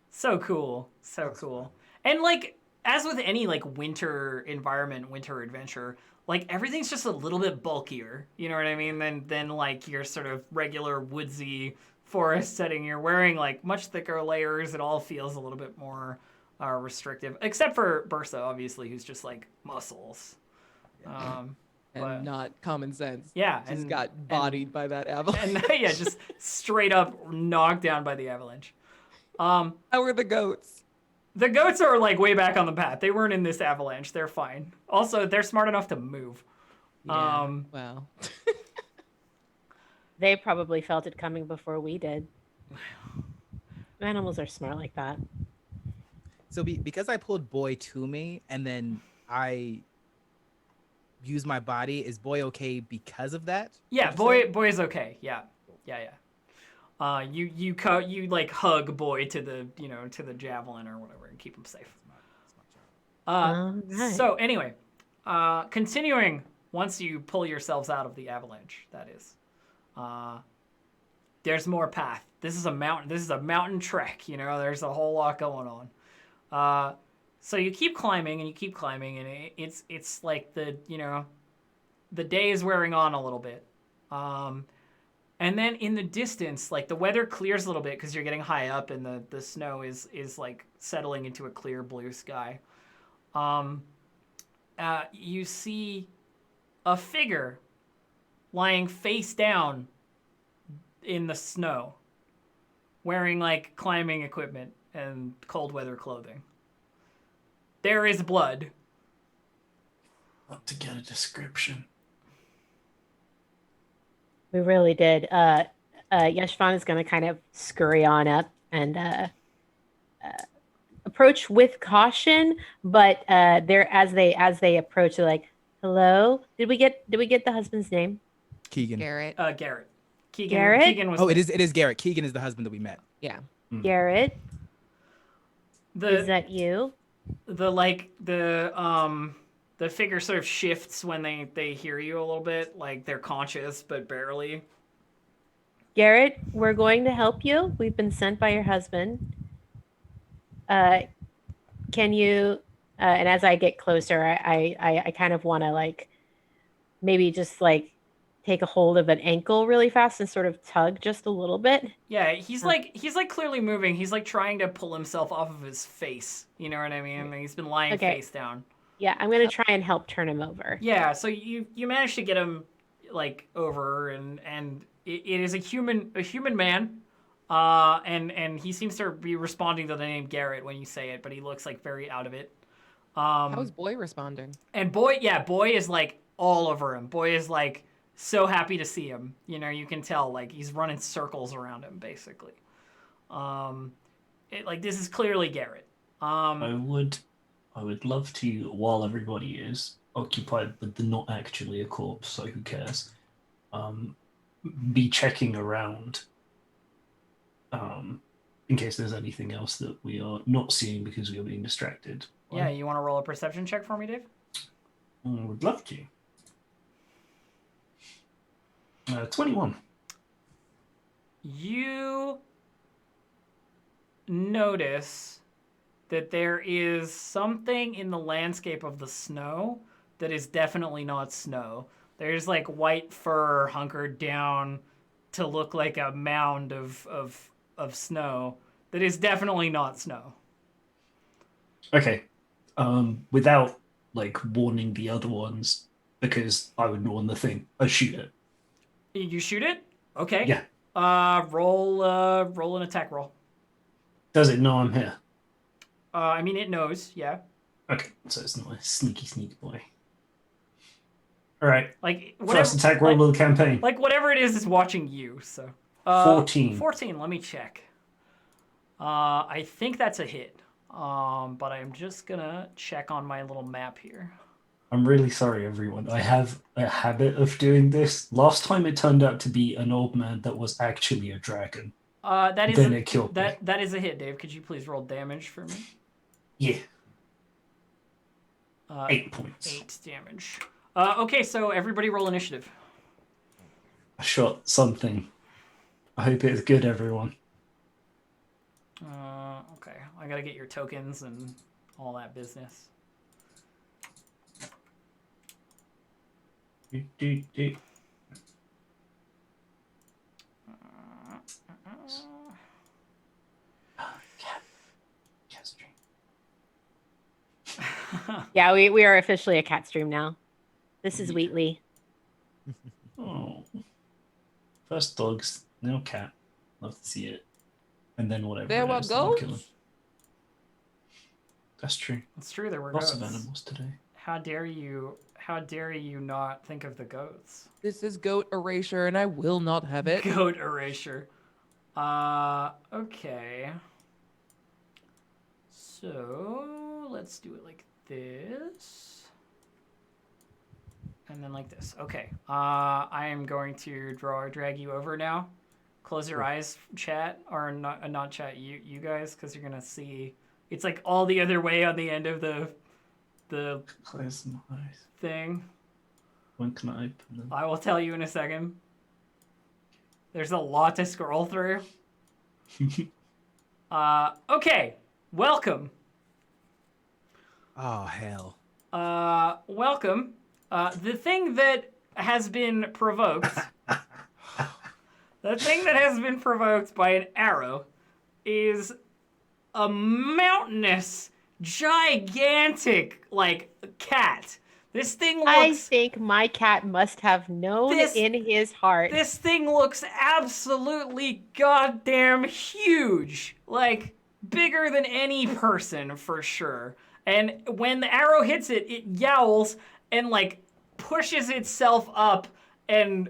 [SPEAKER 1] So cool. So cool. And like, as with any like winter environment, winter adventure, like everything's just a little bit bulkier. You know what I mean? Than like your sort of regular woodsy forest setting. You're wearing like much thicker layers. It all feels a little bit more restrictive, except for Bursa, obviously, who's just like muscles.
[SPEAKER 4] And
[SPEAKER 1] But-
[SPEAKER 4] not common sense.
[SPEAKER 1] Yeah,
[SPEAKER 4] Just
[SPEAKER 1] and
[SPEAKER 4] got bodied by that avalanche.
[SPEAKER 1] and yeah, just straight up knocked down by the avalanche.
[SPEAKER 4] How are the goats?
[SPEAKER 1] The goats are like way back on the path. They weren't in this avalanche. They're fine. Also, they're smart enough to move.
[SPEAKER 4] Yeah. Well,
[SPEAKER 6] They probably felt it coming before we did. Animals are smart like that.
[SPEAKER 7] So because I pulled Boy to me and then I use my body, is Boy okay because of that?
[SPEAKER 1] Yeah,
[SPEAKER 7] Would you say?
[SPEAKER 1] boy is okay. Yeah. You like hug boy to the javelin or whatever and keep him safe.
[SPEAKER 6] Alright.
[SPEAKER 1] So anyway, continuing once you pull yourselves out of the avalanche, that is, there's more path. This is a mountain trek. There's a whole lot going on. So you keep climbing and it's like the day is wearing on a little bit. And then in the distance, like the weather clears a little bit because you're getting high up and the snow is like settling into a clear blue sky. You see a figure lying face down in the snow, wearing like climbing equipment and cold weather clothing. There is blood.
[SPEAKER 3] Not to get a description.
[SPEAKER 6] We really did. Yeshvan is going to kind of scurry on up and approach with caution, but they're as they approach, they're like, "Hello, did we get the husband's name?"
[SPEAKER 7] Keegan.
[SPEAKER 4] Garrett.
[SPEAKER 1] Garrett.
[SPEAKER 6] Garrett?
[SPEAKER 1] Keegan was.
[SPEAKER 7] Oh, it is Garrett. Keegan is the husband that we met.
[SPEAKER 4] Yeah.
[SPEAKER 6] Garrett, is
[SPEAKER 1] The
[SPEAKER 6] that you?
[SPEAKER 1] the figure sort of shifts when they hear you a little bit, like they're conscious but barely.
[SPEAKER 6] Garrett, we're going to help you. We've been sent by your husband. Can you? And as I get closer, I kind of want to like maybe just like take a hold of an ankle really fast and sort of tug just a little bit.
[SPEAKER 1] Yeah, he's like clearly moving. He's like trying to pull himself off of his face. You know what I mean? He's been lying
[SPEAKER 6] Okay.
[SPEAKER 1] face down.
[SPEAKER 6] Yeah, I'm gonna try and help turn him over.
[SPEAKER 1] Yeah, so you managed to get him like over, and it is a human man, and he seems to be responding to the name Garrett when you say it, but he looks like very out of it.
[SPEAKER 4] How's Boy responding?
[SPEAKER 1] And Boy is like all over him. Boy is like so happy to see him. You know, you can tell like he's running circles around him basically. This is clearly Garrett.
[SPEAKER 3] I would love to, while everybody is occupied with the not actually a corpse, so who cares, be checking around in case there's anything else that we are not seeing because we are being distracted.
[SPEAKER 1] Yeah, you want to roll a perception check for me, Dave?
[SPEAKER 3] I would love to. 21.
[SPEAKER 1] You notice that there is something in the landscape of the snow that is definitely not snow. There's like white fur hunkered down to look like a mound of snow that is definitely not snow.
[SPEAKER 3] Okay. Without like warning the other ones, because I would warn the thing, I shoot it.
[SPEAKER 1] You shoot it? Okay.
[SPEAKER 3] Yeah.
[SPEAKER 1] Roll an attack roll.
[SPEAKER 3] Does it know I'm here?
[SPEAKER 1] I mean, it knows, yeah.
[SPEAKER 3] Okay, so it's not a sneaky boy. All right.
[SPEAKER 1] Like whatever,
[SPEAKER 3] First attack roll of the campaign.
[SPEAKER 1] Like whatever it is watching you. So
[SPEAKER 3] 14.
[SPEAKER 1] 14. Let me check. I think that's a hit. But I'm just gonna check on my little map here.
[SPEAKER 3] I'm really sorry, everyone. I have a habit of doing this. Last time it turned out to be an old man that was actually a dragon.
[SPEAKER 1] That is
[SPEAKER 3] Then it killed me.
[SPEAKER 1] That is a hit, Dave. Could you please roll damage for me?
[SPEAKER 3] Yeah. 8 points.
[SPEAKER 1] 8 damage. Okay, so everybody roll initiative.
[SPEAKER 3] I shot something. I hope it's good, everyone.
[SPEAKER 1] Okay, I gotta get your tokens and all that business.
[SPEAKER 3] Do. Cat stream.
[SPEAKER 6] Yeah, we are officially a cat stream now. This is Wheatley.
[SPEAKER 3] Oh. First dogs, now cat. Love to see it. And then whatever.
[SPEAKER 4] There
[SPEAKER 3] it
[SPEAKER 4] were
[SPEAKER 3] is that I'm killing.
[SPEAKER 4] goats.
[SPEAKER 3] That's true.
[SPEAKER 1] It's true, there were
[SPEAKER 3] Lots
[SPEAKER 1] goats.
[SPEAKER 3] of animals today.
[SPEAKER 1] How dare you not think of the goats?
[SPEAKER 4] This is goat erasure, and I will not have it.
[SPEAKER 1] Goat erasure. Okay. So let's do it like this. And then like this. Okay. I am going to drag you over now. Close your eyes, chat, or not chat, you guys, because you're gonna see it's like all the other way on the end of the
[SPEAKER 3] Close my eyes.
[SPEAKER 1] thing.
[SPEAKER 3] When can I open them?
[SPEAKER 1] I will tell you in a second. There's a lot to scroll through. Okay, welcome.
[SPEAKER 7] Oh hell.
[SPEAKER 1] Welcome. The thing that has been provoked. The thing that has been provoked by an arrow is a mountainous, gigantic, like, cat This thing
[SPEAKER 6] I
[SPEAKER 1] looks.
[SPEAKER 6] think my cat must have known
[SPEAKER 1] This-
[SPEAKER 6] in his heart.
[SPEAKER 1] This thing looks absolutely goddamn huge. Like, bigger than any person for sure. And when the arrow hits it, it yowls and, like, pushes itself up. And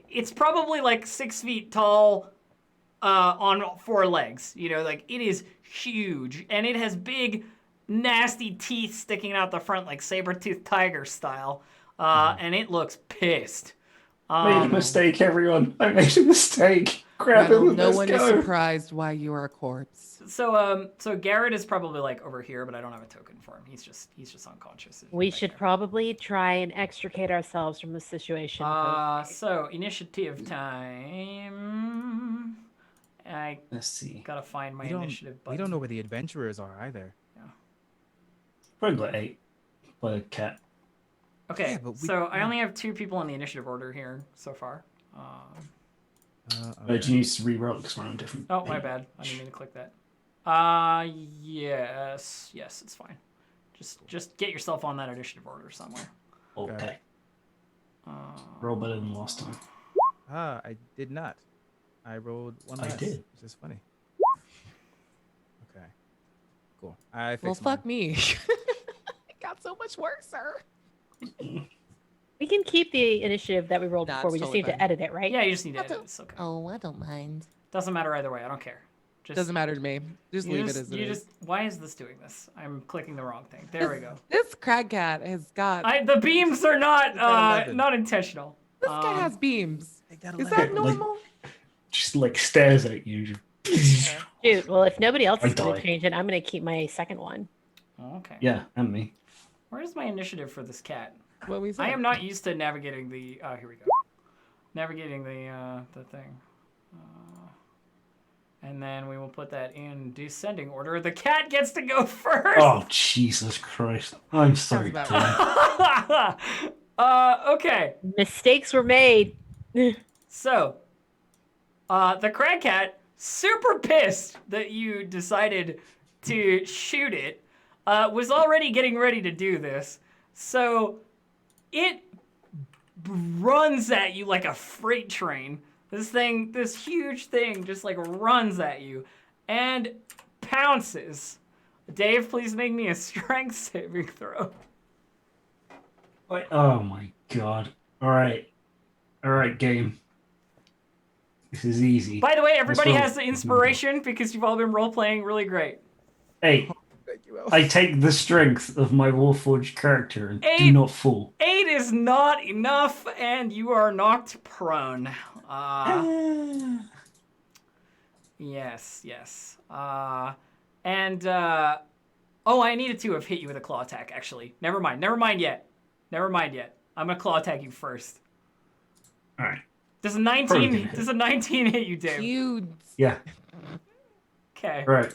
[SPEAKER 1] it's probably, like, 6 feet tall on 4 legs. You know, like, it is huge. And it has big, nasty teeth sticking out the front, like saber-toothed tiger style. And it looks pissed.
[SPEAKER 3] Made a mistake, everyone. I made a mistake. Grab
[SPEAKER 4] Gretel,
[SPEAKER 3] him.
[SPEAKER 4] no
[SPEAKER 3] Let's
[SPEAKER 4] one
[SPEAKER 3] go.
[SPEAKER 4] is surprised why you are a corpse.
[SPEAKER 1] So Garrett is probably like over here, but I don't have a token for him. He's just unconscious.
[SPEAKER 6] We should probably try and extricate ourselves from the situation.
[SPEAKER 1] So initiative time. I
[SPEAKER 3] Let's see.
[SPEAKER 1] gotta find my
[SPEAKER 7] We don't,
[SPEAKER 1] initiative button.
[SPEAKER 7] we don't know where the adventurers are either.
[SPEAKER 3] Probably got 8 by a cat.
[SPEAKER 1] Okay,
[SPEAKER 7] Yeah, but we-
[SPEAKER 1] so I only have 2 people in the initiative order here so far.
[SPEAKER 3] But you need to re-roll because we're on different.
[SPEAKER 1] Oh, my bad. I didn't mean to click that. Yes, it's fine. Just get yourself on that initiative order somewhere.
[SPEAKER 3] Okay. Roll better than last time.
[SPEAKER 7] I did not. I rolled one less.
[SPEAKER 3] I did.
[SPEAKER 7] Which is funny. Okay. Cool. I fixed
[SPEAKER 4] Well, fuck
[SPEAKER 7] mine.
[SPEAKER 4] me. It got so much worse, sir.
[SPEAKER 6] We can keep the initiative that we rolled
[SPEAKER 4] Nah,
[SPEAKER 6] before.
[SPEAKER 4] it's
[SPEAKER 6] We just
[SPEAKER 4] totally
[SPEAKER 6] need to
[SPEAKER 4] fine.
[SPEAKER 6] edit it, right?
[SPEAKER 1] Yeah, you just need to
[SPEAKER 8] I
[SPEAKER 1] edit
[SPEAKER 8] don't-
[SPEAKER 1] it. It's okay.
[SPEAKER 8] Oh, I don't mind.
[SPEAKER 1] Doesn't matter either way. I don't care. Just
[SPEAKER 4] Doesn't matter to me. Just
[SPEAKER 1] you
[SPEAKER 4] leave
[SPEAKER 1] just,
[SPEAKER 4] it as it
[SPEAKER 1] you
[SPEAKER 4] is.
[SPEAKER 1] just. Why is this doing this? I'm clicking the wrong thing. There we go.
[SPEAKER 4] This crag cat has got.
[SPEAKER 1] The beams are not
[SPEAKER 7] It's at 11.
[SPEAKER 1] not intentional.
[SPEAKER 4] This guy has beams.
[SPEAKER 7] Take that
[SPEAKER 4] Is
[SPEAKER 7] 11.
[SPEAKER 4] that
[SPEAKER 3] Like-
[SPEAKER 4] normal?
[SPEAKER 3] Just like stares at you.
[SPEAKER 6] Shoot. Well, if nobody else
[SPEAKER 3] I
[SPEAKER 6] is going
[SPEAKER 3] die.
[SPEAKER 6] to change it, I'm going to keep my second one.
[SPEAKER 1] Okay.
[SPEAKER 3] Yeah, and me.
[SPEAKER 1] Where's my initiative for this cat?
[SPEAKER 4] What we said.
[SPEAKER 1] I am not used to navigating the. Here we go. Navigating the thing. And then we will put that in descending order. The cat gets to go first.
[SPEAKER 3] Oh Jesus Christ! I'm sorry.
[SPEAKER 4] about
[SPEAKER 3] Tim.
[SPEAKER 1] Okay.
[SPEAKER 6] Mistakes were made.
[SPEAKER 1] So, the crag cat, super pissed that you decided to shoot it, was already getting ready to do this. So, it runs at you like a freight train. This huge thing just like runs at you and pounces. Dave, please make me a strength saving throw.
[SPEAKER 3] Wait, oh my God! All right, game. This is easy.
[SPEAKER 1] By the way, everybody
[SPEAKER 3] roll.
[SPEAKER 1] has the inspiration because you've all been role playing really great.
[SPEAKER 3] Hey,
[SPEAKER 4] Thank you, Elf.
[SPEAKER 3] I take the strength of my Warforged character and do
[SPEAKER 1] 8.
[SPEAKER 3] not fall.
[SPEAKER 1] 8 is not enough, and you are knocked prone. Yes. Oh, I needed to have hit you with a claw attack, actually. Never mind yet. I'm gonna claw attack you first.
[SPEAKER 3] All right.
[SPEAKER 1] Does a
[SPEAKER 3] Probably
[SPEAKER 1] 19
[SPEAKER 3] gonna hit.
[SPEAKER 1] does a 19 hit you, Dave?
[SPEAKER 4] You.
[SPEAKER 3] Yeah.
[SPEAKER 1] Okay.
[SPEAKER 3] All right.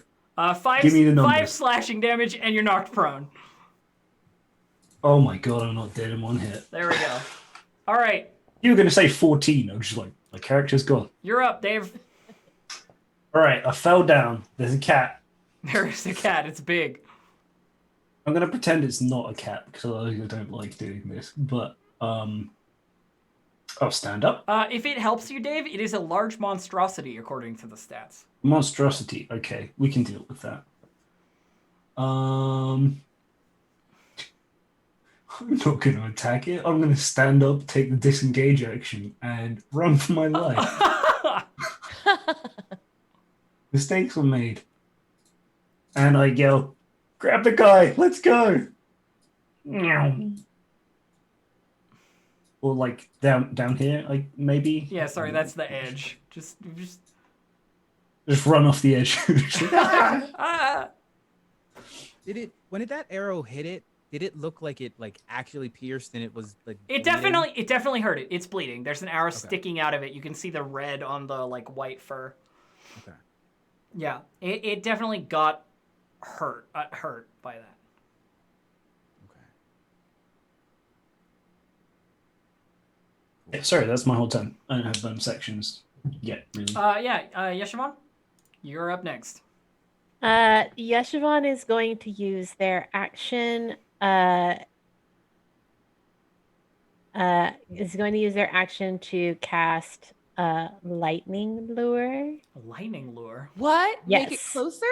[SPEAKER 1] 5
[SPEAKER 3] Give me the
[SPEAKER 1] 5
[SPEAKER 3] numbers.
[SPEAKER 1] slashing damage, and you're knocked prone.
[SPEAKER 3] Oh my God! I'm not dead in one hit.
[SPEAKER 1] There we go. All right,
[SPEAKER 3] You were gonna say 14. I was just like, my character's gone.
[SPEAKER 1] you're up, Dave.
[SPEAKER 3] All right. I fell down. There's a cat.
[SPEAKER 1] There's the cat. It's big.
[SPEAKER 3] I'm gonna pretend it's not a cat because I don't like doing this. But I'll stand up.
[SPEAKER 1] If it helps you, Dave, it is a large monstrosity according to the stats.
[SPEAKER 3] Monstrosity. Okay, we can deal with that. I'm not going to attack it. I'm going to stand up, take the disengage action, and run for my life. Mistakes were made. And I yell, grab the guy, let's go. Meow. Or like down here, like maybe.
[SPEAKER 1] Yeah, sorry, that's the edge. Just
[SPEAKER 3] Just run off the edge.
[SPEAKER 1] ah.
[SPEAKER 7] When that arrow hit it, did it look like it actually pierced and it was like
[SPEAKER 1] It
[SPEAKER 7] bleeding?
[SPEAKER 1] definitely hurt it. It's bleeding. There's an arrow
[SPEAKER 7] Okay.
[SPEAKER 1] sticking out of it. You can see the red on the like white fur.
[SPEAKER 7] Okay.
[SPEAKER 1] Yeah, it definitely got hurt by that.
[SPEAKER 7] Okay.
[SPEAKER 3] Sorry, that's my whole turn. I don't have bonus sections yet, really.
[SPEAKER 1] Yeshavon, you're up next.
[SPEAKER 6] Yeshavon is going to use their action is going to use their action to cast lightning lure.
[SPEAKER 1] A lightning lure.
[SPEAKER 4] What? Make it
[SPEAKER 6] Yes.
[SPEAKER 4] closer?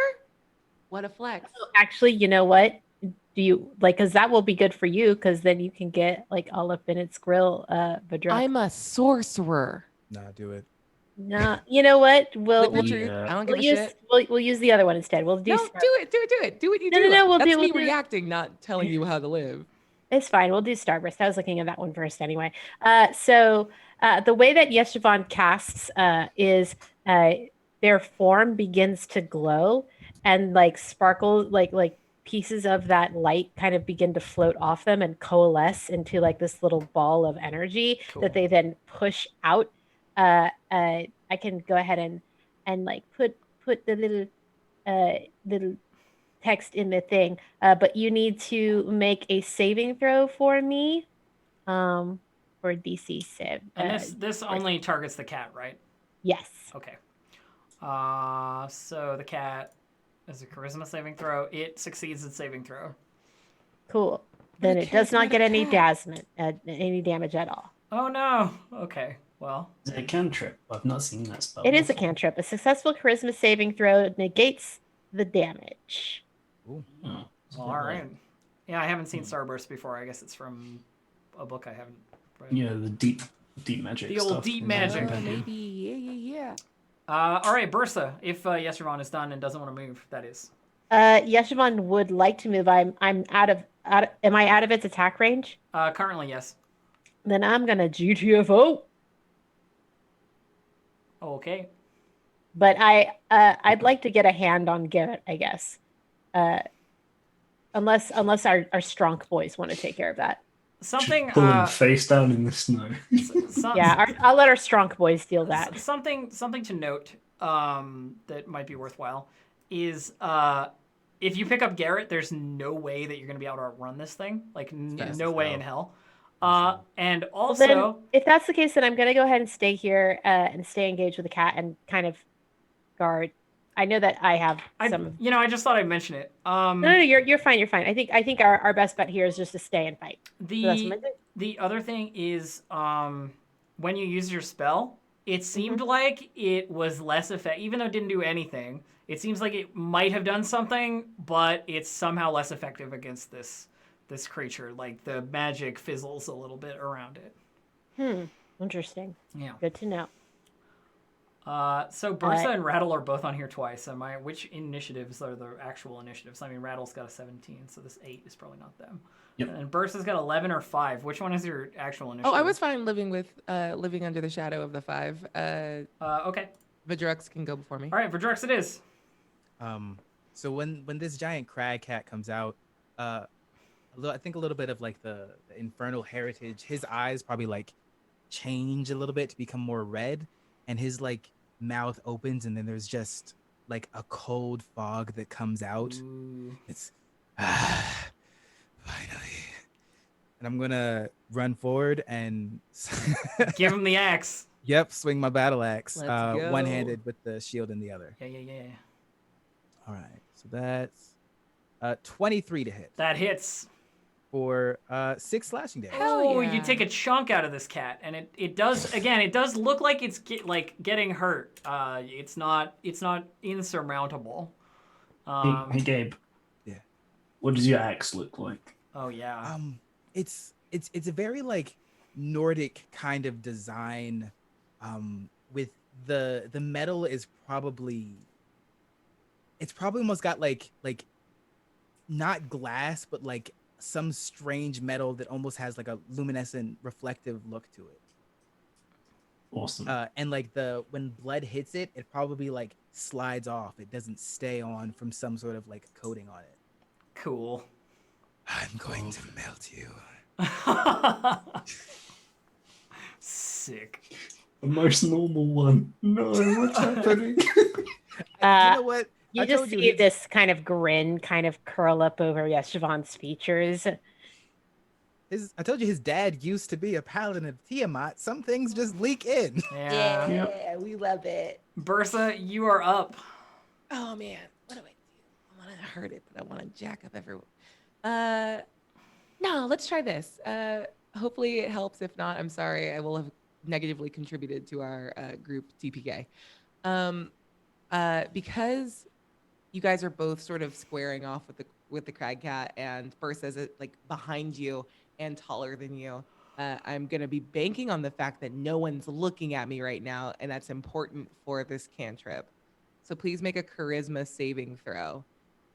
[SPEAKER 4] What a flex.
[SPEAKER 6] Actually, you know what? Do you like? Because that will be good for you. Because then you can get like all up in its grill. Vidrux.
[SPEAKER 4] I'm a sorcerer.
[SPEAKER 7] Nah, do it.
[SPEAKER 6] No, you know what?
[SPEAKER 4] Flip the
[SPEAKER 6] We'll
[SPEAKER 4] truth.
[SPEAKER 3] Yeah.
[SPEAKER 4] I don't give
[SPEAKER 6] we'll
[SPEAKER 4] a
[SPEAKER 6] use
[SPEAKER 4] shit.
[SPEAKER 6] we'll use the other one instead. We'll do.
[SPEAKER 4] No, do it. Do what you
[SPEAKER 6] No,
[SPEAKER 4] do.
[SPEAKER 6] no, no, we'll
[SPEAKER 4] That's
[SPEAKER 6] do-
[SPEAKER 4] me
[SPEAKER 6] we'll do-
[SPEAKER 4] reacting, not telling you how to live.
[SPEAKER 6] It's fine. We'll do Starburst. I was looking at that one first anyway. So the way that Yeshivon casts is their form begins to glow and like sparkle, like pieces of that light kind of begin to float off them and coalesce into like this little ball of energy
[SPEAKER 1] Cool.
[SPEAKER 6] that they then push out. I can go ahead and like put the little text in the thing, but you need to make a saving throw for me, for DC 7.
[SPEAKER 1] And this only targets the cat, right?
[SPEAKER 6] Yes.
[SPEAKER 1] Okay. So the cat is a charisma saving throw. It succeeds its saving throw.
[SPEAKER 6] Cool. Then
[SPEAKER 4] a
[SPEAKER 6] it does not get any
[SPEAKER 4] charismatic
[SPEAKER 6] any damage at all.
[SPEAKER 1] Oh no. Okay. Well.
[SPEAKER 3] Is it a cantrip? I've not seen that spell.
[SPEAKER 6] It is a
[SPEAKER 3] before.
[SPEAKER 6] cantrip. A successful charisma saving throw negates the damage.
[SPEAKER 3] Oh, it's
[SPEAKER 1] All
[SPEAKER 3] not bad.
[SPEAKER 1] right. Yeah, I haven't seen Starburst before. I guess it's from a book I haven't read.
[SPEAKER 3] Yeah, the deep magic.
[SPEAKER 1] The old
[SPEAKER 3] stuff
[SPEAKER 1] deep
[SPEAKER 3] in
[SPEAKER 1] magic.
[SPEAKER 3] the compendium.
[SPEAKER 4] Maybe. Yeah.
[SPEAKER 1] All right, Bursa. If Yeshivon is done and doesn't want to move, that is.
[SPEAKER 6] Yeshivon would like to move. I'm out of am I out of its attack range?
[SPEAKER 1] Currently, yes.
[SPEAKER 6] Then I'm gonna GTFO.
[SPEAKER 1] Okay.
[SPEAKER 6] But I'd like to get a hand on Garrett, I guess. Unless our Strong boys want to take care of that.
[SPEAKER 1] Something.
[SPEAKER 3] Just pull him face down in the snow.
[SPEAKER 6] Yeah, I'll let our Strong boys deal that.
[SPEAKER 1] Something to note that might be worthwhile is if you pick up Garrett, there's no way that you're going to be able to outrun this thing. Like,
[SPEAKER 7] Fast
[SPEAKER 1] no
[SPEAKER 7] as
[SPEAKER 1] way
[SPEAKER 7] hell.
[SPEAKER 1] in hell.
[SPEAKER 7] Awesome.
[SPEAKER 1] And
[SPEAKER 6] Well,
[SPEAKER 1] also,
[SPEAKER 6] then, if that's the case, then I'm gonna go ahead and stay here and stay engaged with the cat and kind of guard. I know that I have some.
[SPEAKER 1] I just thought I'd mention it.
[SPEAKER 6] No, you're fine. You're fine. I think our best bet here is just to stay and fight. So that's what I'm gonna do.
[SPEAKER 1] The other thing is, when you use your spell, it seemed like it was less effective, even though it didn't do anything. It seems like it might have done something, but it's somehow less effective against this creature. Like the magic fizzles a little bit around it.
[SPEAKER 6] Interesting.
[SPEAKER 1] Yeah.
[SPEAKER 6] Good to know.
[SPEAKER 1] So Bursa and Rattle are both on here twice. Which initiatives are the actual initiatives? I mean, Rattle's got a 17, so this 8 is probably not them.
[SPEAKER 3] Yep.
[SPEAKER 1] And Bursa's got 11 or 5. Which one is your actual initiative?
[SPEAKER 4] Oh, I was fine living under the shadow of the 5.
[SPEAKER 1] Okay.
[SPEAKER 4] Vidrux can go before me.
[SPEAKER 1] All right, Vidrux it is.
[SPEAKER 7] So when this giant crag cat comes out, I think a little bit of like the infernal heritage. His eyes probably like change a little bit to become more red, and his like mouth opens, and then there's just like a cold fog that comes out.
[SPEAKER 1] Ooh.
[SPEAKER 7] It's finally, and I'm gonna run forward and
[SPEAKER 1] Give him the axe.
[SPEAKER 7] Yep, swing my battle axe,
[SPEAKER 4] Let's go.
[SPEAKER 7] one-handed with the shield in the other.
[SPEAKER 1] Yeah.
[SPEAKER 7] All right, so that's 23 to hit
[SPEAKER 1] That hits.
[SPEAKER 7] for 6 slashing damage.
[SPEAKER 4] Hell
[SPEAKER 1] Oh,
[SPEAKER 4] yeah.
[SPEAKER 1] you take a chunk out of this cat, and it does again. It does look like it's getting hurt. It's not insurmountable.
[SPEAKER 3] Hey, Gabe.
[SPEAKER 7] Yeah.
[SPEAKER 3] What does your axe look like?
[SPEAKER 1] Oh yeah.
[SPEAKER 7] It's a very like Nordic kind of design. With the metal is probably almost got like not glass, but like some strange metal that almost has like a luminescent reflective look to it.
[SPEAKER 3] Awesome.
[SPEAKER 7] And like when blood hits it, it probably like slides off. It doesn't stay on from some sort of like coating on it.
[SPEAKER 1] Cool.
[SPEAKER 7] I'm going to melt you.
[SPEAKER 1] Sick.
[SPEAKER 3] The most normal one. No, what's happening?
[SPEAKER 7] You know what?
[SPEAKER 6] You
[SPEAKER 7] I
[SPEAKER 6] just
[SPEAKER 7] told you
[SPEAKER 6] see
[SPEAKER 7] his-
[SPEAKER 6] this kind of grin kind of curl up over Yeshivon's features.
[SPEAKER 7] I told you his dad used to be a paladin of Tiamat. Some things just leak in.
[SPEAKER 1] Yeah.
[SPEAKER 3] Yep.
[SPEAKER 4] we love it.
[SPEAKER 1] Bursa, you are up.
[SPEAKER 4] Oh man, what do I do? I want to hurt it, but I want to jack up everyone. No, let's try this. hopefully it helps. If not, I'm sorry. I will have negatively contributed to our group TPK. Because you guys are both sort of squaring off with the crag cat, and first as it like behind you and taller than you. I'm gonna be banking on the fact that no one's looking at me right now, and that's important for this cantrip. So please make a charisma saving throw.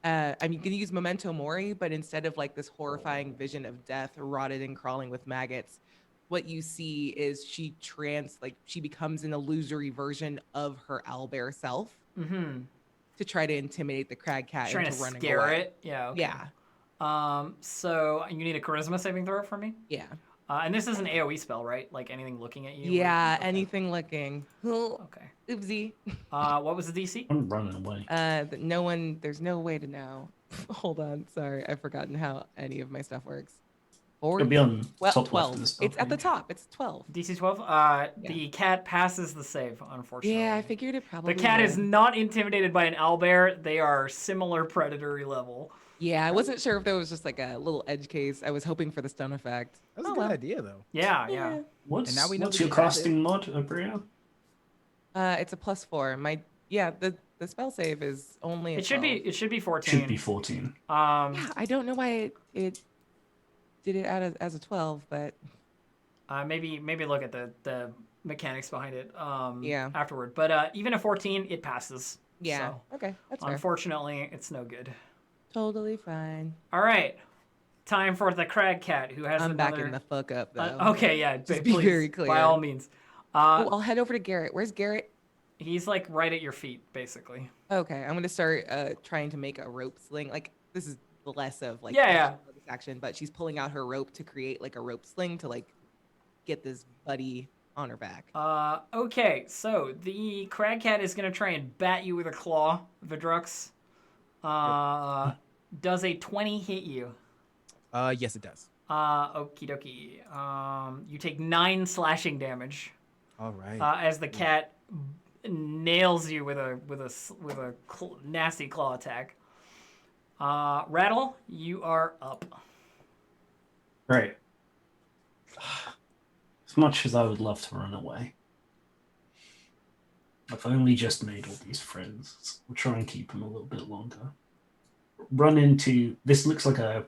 [SPEAKER 4] I'm gonna use memento mori, but instead of like this horrifying vision of death, rotted and crawling with maggots, what you see is she becomes an illusory version of her owlbear self
[SPEAKER 1] Mm-hmm.
[SPEAKER 4] to try to intimidate the crag cat
[SPEAKER 1] Trying
[SPEAKER 4] into
[SPEAKER 1] to
[SPEAKER 4] running
[SPEAKER 1] scare
[SPEAKER 4] away.
[SPEAKER 1] it. Yeah. Okay.
[SPEAKER 4] Yeah.
[SPEAKER 1] So you need a charisma saving throw from me.
[SPEAKER 4] Yeah.
[SPEAKER 1] And this is an AOE spell, right? Like anything looking at you.
[SPEAKER 4] Yeah.
[SPEAKER 1] Okay.
[SPEAKER 4] Anything looking.
[SPEAKER 1] Okay.
[SPEAKER 4] Oopsie.
[SPEAKER 1] What was the DC?
[SPEAKER 3] I'm running away.
[SPEAKER 4] There's no way to know. Hold on. Sorry. I've forgotten how any of my stuff works. Or
[SPEAKER 3] It'll be on
[SPEAKER 4] well,
[SPEAKER 3] top left
[SPEAKER 4] 12.
[SPEAKER 3] of the spell
[SPEAKER 4] It's at the
[SPEAKER 3] page.
[SPEAKER 4] top. It's 12.
[SPEAKER 1] DC 12. The cat passes the save, unfortunately.
[SPEAKER 4] Yeah, I figured it probably
[SPEAKER 1] The cat
[SPEAKER 4] would.
[SPEAKER 1] is not intimidated by an owlbear. They are similar predatory level.
[SPEAKER 4] Yeah, I wasn't sure if there was just like a little edge case. I was hoping for the stun effect.
[SPEAKER 7] That was a good idea, though.
[SPEAKER 1] Yeah.
[SPEAKER 3] What's,
[SPEAKER 7] And now we know
[SPEAKER 3] what's
[SPEAKER 7] that
[SPEAKER 3] your
[SPEAKER 7] you have
[SPEAKER 3] casting mod, Auril?
[SPEAKER 4] It's a +4. The spell save is only a
[SPEAKER 1] It should
[SPEAKER 4] 12.
[SPEAKER 1] be 14.
[SPEAKER 3] Should be 14.
[SPEAKER 4] Yeah, I don't know why it did it as a 12, but
[SPEAKER 1] Maybe look at the mechanics behind it
[SPEAKER 4] Yeah.
[SPEAKER 1] afterward. But even a 14, it passes.
[SPEAKER 4] yeah.
[SPEAKER 1] So,
[SPEAKER 4] Okay, that's fair.
[SPEAKER 1] unfortunately, it's no good.
[SPEAKER 4] Totally fine.
[SPEAKER 1] All right. Time for the crag cat who has
[SPEAKER 4] I'm
[SPEAKER 1] another...
[SPEAKER 4] backing the fuck up though.
[SPEAKER 1] okay, yeah.
[SPEAKER 4] Just
[SPEAKER 1] please,
[SPEAKER 4] be very clear.
[SPEAKER 1] By all means.
[SPEAKER 4] I'll head over to Garrett. Where's Garrett?
[SPEAKER 1] He's like right at your feet, basically.
[SPEAKER 4] Okay, I'm gonna start trying to make a rope sling. Like this is less of like
[SPEAKER 1] Yeah.
[SPEAKER 4] this action, but she's pulling out her rope to create like a rope sling to like get this buddy on her back.
[SPEAKER 1] Okay, so the crag cat is gonna try and bat you with a claw, Vidrux. Does a 20 hit you?
[SPEAKER 7] Yes, it does.
[SPEAKER 1] Okie dokie. You take 9 slashing damage
[SPEAKER 7] All right.
[SPEAKER 1] as the cat nails you with a nasty claw attack. Rattle, you are up.
[SPEAKER 3] Right. As much as I would love to run away, I've only just made all these friends. We'll try and keep them a little bit longer. Run into... This looks like a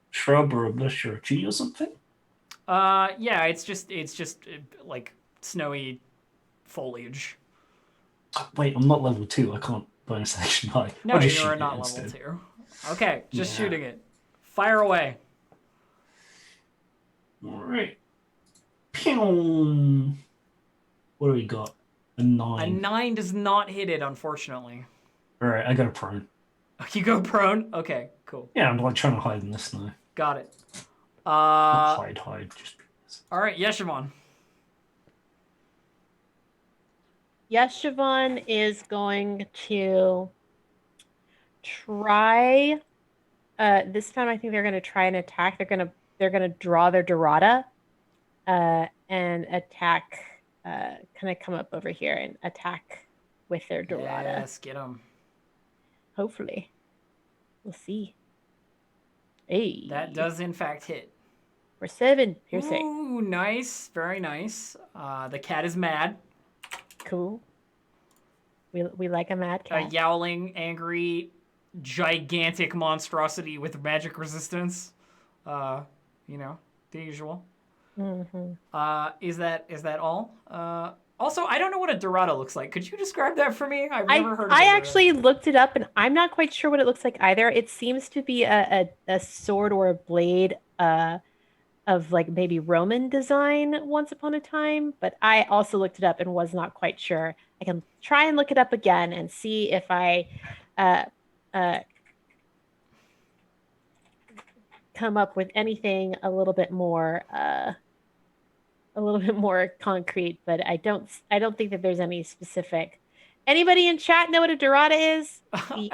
[SPEAKER 3] shrub or a bush or a tree or something?
[SPEAKER 1] Yeah, it's just like snowy foliage.
[SPEAKER 3] Oh, wait, I'm not level 2. I can't bonus action high.
[SPEAKER 1] No,
[SPEAKER 3] I'll just
[SPEAKER 1] you
[SPEAKER 3] shoot
[SPEAKER 1] are
[SPEAKER 3] it
[SPEAKER 1] not
[SPEAKER 3] instead.
[SPEAKER 1] level 2. Okay, just
[SPEAKER 3] Yeah.
[SPEAKER 1] shooting it. Fire away.
[SPEAKER 3] Alright. Pew! What do we got? A 9.
[SPEAKER 1] A 9 does not hit it, unfortunately.
[SPEAKER 3] Alright, I go prone.
[SPEAKER 1] You go prone? Okay, cool.
[SPEAKER 3] Yeah, I'm like trying to hide in the snow.
[SPEAKER 1] Got it.
[SPEAKER 3] Not hide, just...
[SPEAKER 1] Alright, Yeshivon.
[SPEAKER 6] Siobhan is going to try. This time, I think they're going to try and attack. They're gonna draw their Dorada, and attack. Can I come up over here and attack with their Dorada?
[SPEAKER 1] Yes, get him.
[SPEAKER 6] Hopefully, we'll see. Hey,
[SPEAKER 1] That does in fact hit.
[SPEAKER 6] for 7 piercing.
[SPEAKER 1] Ooh, nice, very nice. The cat is mad.
[SPEAKER 6] Cool. We like a mad
[SPEAKER 1] A
[SPEAKER 6] cat.
[SPEAKER 1] yowling, angry, gigantic monstrosity with magic resistance. You know, the usual.
[SPEAKER 6] Mm-hmm.
[SPEAKER 1] Is that all? Also, I don't know what a Dorado looks like. Could you describe that for me? I've never heard of it.
[SPEAKER 6] I actually looked it up, and I'm not quite sure what it looks like either. It seems to be a sword or a blade of like maybe Roman design once upon a time, but I also looked it up and was not quite sure. I can try and look it up again and see if I come up with anything a little bit more concrete, but I don't think that there's any specific. Anybody in chat know what a Dorada is? Lay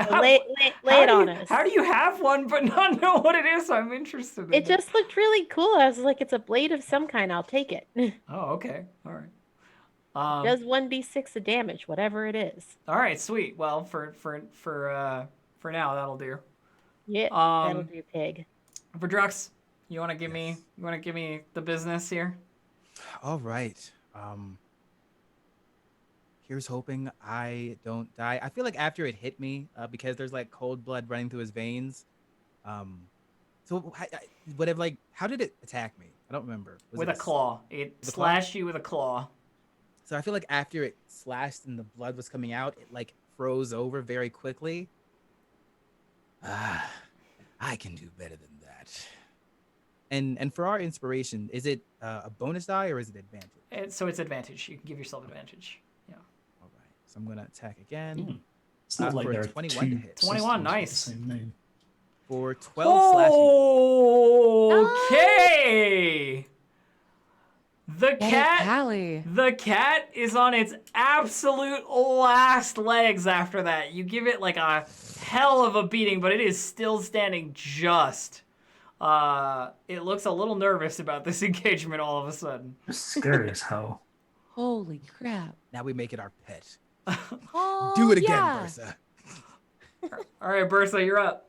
[SPEAKER 6] it on us.
[SPEAKER 1] How do you have one but not know what it is? I'm interested in
[SPEAKER 6] It just looked really cool. I was like, it's a blade of some kind. I'll take it.
[SPEAKER 1] Oh, okay. All right.
[SPEAKER 6] Does 1d6 of damage, whatever it is.
[SPEAKER 1] All right, sweet. Well, for now, that'll do.
[SPEAKER 6] Yeah, that'll do, pig.
[SPEAKER 1] For Drux, You want to give
[SPEAKER 7] Yes.
[SPEAKER 1] me the business here?
[SPEAKER 7] All right. Here's hoping I don't die. I feel like after it hit me, because there's like cold blood running through his veins. So whatever. Like, how did it attack me? I don't remember. Was
[SPEAKER 1] With
[SPEAKER 7] it
[SPEAKER 1] a claw. It
[SPEAKER 7] with a claw?
[SPEAKER 1] slashed you with a claw.
[SPEAKER 7] So I feel like after it slashed and the blood was coming out, it like froze over very quickly. Ah, I can do better than that. And for our inspiration, is it a bonus die or is it advantage?
[SPEAKER 1] So it's advantage. You can give yourself advantage. Yeah.
[SPEAKER 7] All right. So I'm gonna attack again.
[SPEAKER 3] It's not like
[SPEAKER 7] for a
[SPEAKER 3] there are
[SPEAKER 7] 21 to
[SPEAKER 3] two
[SPEAKER 7] hit.
[SPEAKER 1] 21,
[SPEAKER 3] systems with
[SPEAKER 1] nice.
[SPEAKER 3] the same name.
[SPEAKER 7] For 12 slashing.
[SPEAKER 1] Okay. The
[SPEAKER 4] Get it,
[SPEAKER 1] cat.
[SPEAKER 4] Callie.
[SPEAKER 1] The cat is on its absolute last legs after that. You give it like a hell of a beating, but it is still standing just. It looks a little nervous about this engagement all of a sudden.
[SPEAKER 3] It's scary as hell.
[SPEAKER 4] Holy crap.
[SPEAKER 7] Now we make it our pet.
[SPEAKER 4] Oh,
[SPEAKER 7] Do it again,
[SPEAKER 4] yeah.
[SPEAKER 7] Bursa.
[SPEAKER 1] All right, Bertha, you're up.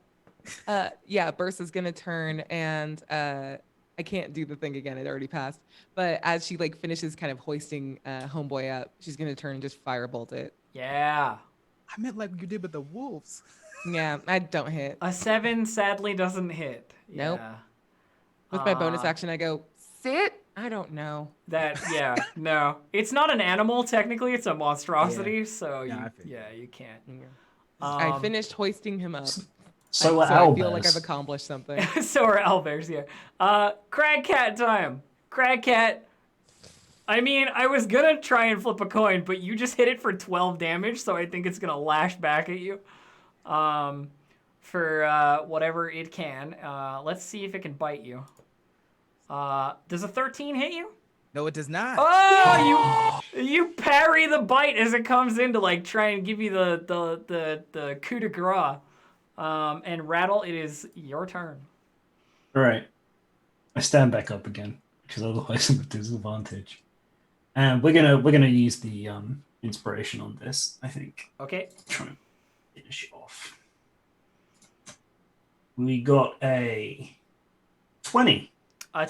[SPEAKER 4] Yeah, Bursa's gonna turn and I can't do the thing again. It already passed. But as she like finishes kind of hoisting homeboy up, she's gonna turn and just firebolt it.
[SPEAKER 1] Yeah.
[SPEAKER 7] I meant like you did with the wolves.
[SPEAKER 4] Yeah, I don't hit.
[SPEAKER 1] A 7 sadly doesn't hit.
[SPEAKER 4] Nope.
[SPEAKER 1] Yeah.
[SPEAKER 4] With my bonus action, I go sit. I don't know.
[SPEAKER 1] No. It's not an animal, technically. It's a monstrosity, so
[SPEAKER 7] Yeah, I figured.
[SPEAKER 1] you can't.
[SPEAKER 4] I finished hoisting him up.
[SPEAKER 3] So
[SPEAKER 4] I
[SPEAKER 3] are
[SPEAKER 4] feel like I've
[SPEAKER 3] owlbears.
[SPEAKER 4] accomplished something.
[SPEAKER 1] So are owlbears, yeah. Crag cat time. Crag cat. I mean, I was gonna try and flip a coin, but you just hit it for 12 damage, so I think it's gonna lash back at you. For whatever it can. Let's see if it can bite you. Does a 13 hit you?
[SPEAKER 7] No, it does not.
[SPEAKER 1] Oh, you parry the bite as it comes in to like try and give you the coup de grace. And Rattle, it is your turn.
[SPEAKER 3] All right. I stand back up again because otherwise I'm at disadvantage. And we're gonna use the inspiration on this, I think.
[SPEAKER 1] Okay.
[SPEAKER 3] Try and finish it off. We got a 20.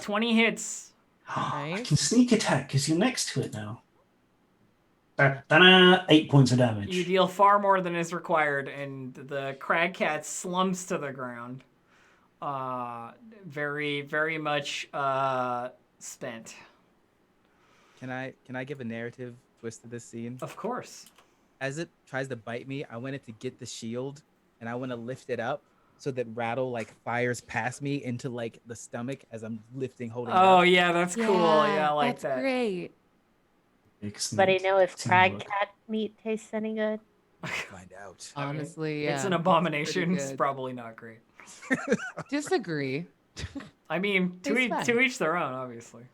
[SPEAKER 1] 20 hits.
[SPEAKER 3] I
[SPEAKER 4] Nice.
[SPEAKER 3] can sneak attack because you're next to it now. 8 points of damage.
[SPEAKER 1] You deal far more than is required, and the crag cat slumps to the ground. Very, very much spent.
[SPEAKER 7] Can I give a narrative twist to this scene?
[SPEAKER 1] Of course.
[SPEAKER 7] As it tries to bite me, I wanted to get the shield and I want to lift it up so that Rattle like fires past me into like the stomach as I'm holding it
[SPEAKER 1] Oh
[SPEAKER 7] up.
[SPEAKER 1] yeah, that's cool. Yeah, I like
[SPEAKER 4] that's
[SPEAKER 1] that.
[SPEAKER 4] Great.
[SPEAKER 3] Excellent.
[SPEAKER 6] But I know if crag
[SPEAKER 3] Teamwork.
[SPEAKER 6] cat meat tastes any good.
[SPEAKER 7] Find out.
[SPEAKER 4] Honestly, yeah.
[SPEAKER 1] It's an
[SPEAKER 4] pretty
[SPEAKER 1] abomination. It's
[SPEAKER 4] good.
[SPEAKER 1] probably not great.
[SPEAKER 4] Disagree.
[SPEAKER 1] I mean, to
[SPEAKER 4] It's fine.
[SPEAKER 1] to each their own, obviously.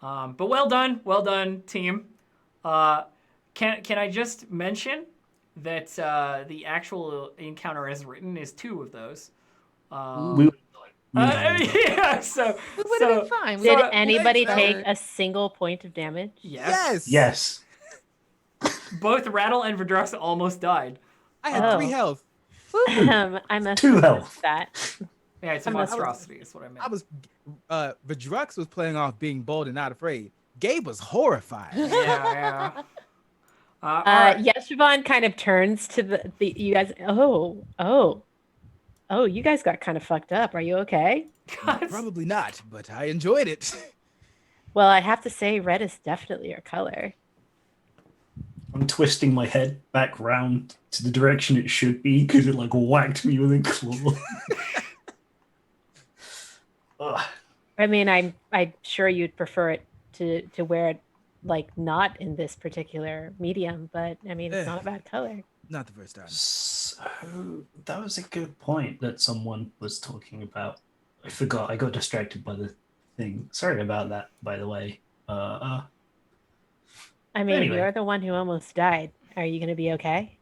[SPEAKER 1] But well done, team. Can I just mention that the actual encounter as written is 2 of those.
[SPEAKER 3] We would
[SPEAKER 1] Yeah, so
[SPEAKER 4] We would have been fine. We
[SPEAKER 6] Did
[SPEAKER 4] got-
[SPEAKER 6] anybody
[SPEAKER 4] Better.
[SPEAKER 6] take a single point of damage?
[SPEAKER 1] yes,
[SPEAKER 3] Yes.
[SPEAKER 1] both Rattle and Verdrux almost died.
[SPEAKER 7] I had
[SPEAKER 6] Oh.
[SPEAKER 7] 3 health.
[SPEAKER 6] I must
[SPEAKER 3] 2
[SPEAKER 6] have
[SPEAKER 3] health.
[SPEAKER 6] missed that.
[SPEAKER 1] Yeah, it's a
[SPEAKER 6] I'm not-
[SPEAKER 1] monstrosity. Is what I meant.
[SPEAKER 7] I was Vidrux was playing off being bold and not afraid. Gabe was horrified.
[SPEAKER 1] Yeah. All right.
[SPEAKER 6] Yeshivon kind of turns to the you guys. Oh, you guys got kind of fucked up. Are you okay?
[SPEAKER 7] Probably not, but I enjoyed it.
[SPEAKER 6] Well, I have to say, red is definitely your color.
[SPEAKER 3] I'm twisting my head back round to the direction it should be because it like whacked me with a claw. Ugh.
[SPEAKER 6] I mean, I'm sure you'd prefer it to wear it like not in this particular medium, but I mean, it's not a bad color.
[SPEAKER 7] Not the first time.
[SPEAKER 3] So that was a good point that someone was talking about. I forgot. I got distracted by the thing. Sorry about that, by the way.
[SPEAKER 6] I mean,
[SPEAKER 3] Anyway.
[SPEAKER 6] you're the one who almost died. Are you going to be okay?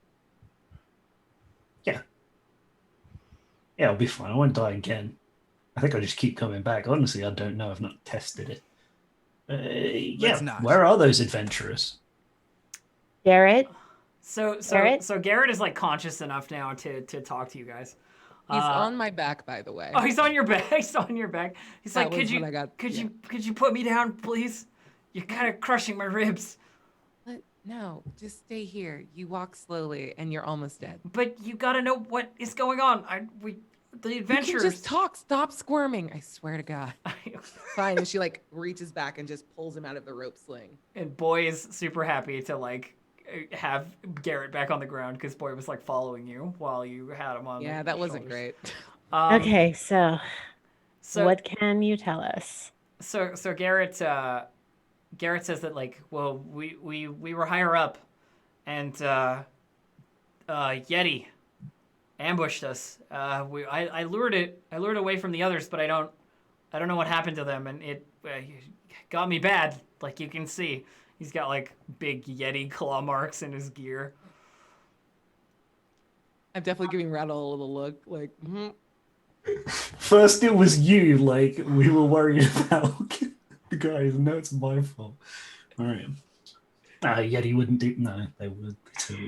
[SPEAKER 3] Yeah, I'll be fine. I won't die again. I think I'll just keep coming back. Honestly, I don't know. I've not tested it. Yeah,
[SPEAKER 7] Let's not.
[SPEAKER 3] where are those adventurers?
[SPEAKER 6] Garrett?
[SPEAKER 1] So
[SPEAKER 6] Garrett?
[SPEAKER 1] Garrett is like conscious enough now to talk to you guys.
[SPEAKER 4] He's on my back, by the way.
[SPEAKER 1] Oh, he's on your back. He's on your back. He's
[SPEAKER 4] That
[SPEAKER 1] like,
[SPEAKER 4] was
[SPEAKER 1] could you,
[SPEAKER 4] what I got-
[SPEAKER 1] could
[SPEAKER 4] yeah.
[SPEAKER 1] you put me down, please? You're kind of crushing my ribs.
[SPEAKER 4] No, just stay here. You walk slowly, and you're almost dead.
[SPEAKER 1] But you gotta know what is going on. The
[SPEAKER 4] You
[SPEAKER 1] adventurers.
[SPEAKER 4] can just talk. Stop squirming. I swear to God. Fine. And she like reaches back and just pulls him out of the rope sling.
[SPEAKER 1] And Boy is super happy to like have Garrett back on the ground because Boy was like following you while you had him on.
[SPEAKER 4] Yeah,
[SPEAKER 1] the
[SPEAKER 4] that wasn't
[SPEAKER 1] shoulders.
[SPEAKER 4] great.
[SPEAKER 6] Okay, so
[SPEAKER 1] So
[SPEAKER 6] what can you tell us?
[SPEAKER 1] So Garrett says that like, well, we were higher up, and Yeti ambushed us. I lured it away from the others, but I don't know what happened to them, and it got me bad. Like you can see, he's got like big Yeti claw marks in his gear.
[SPEAKER 4] I'm definitely giving Rattle a little look like,
[SPEAKER 3] First, it was you. Like we were worried about the guys. No, it's my fault. All right. Yeti wouldn't do. No, they would.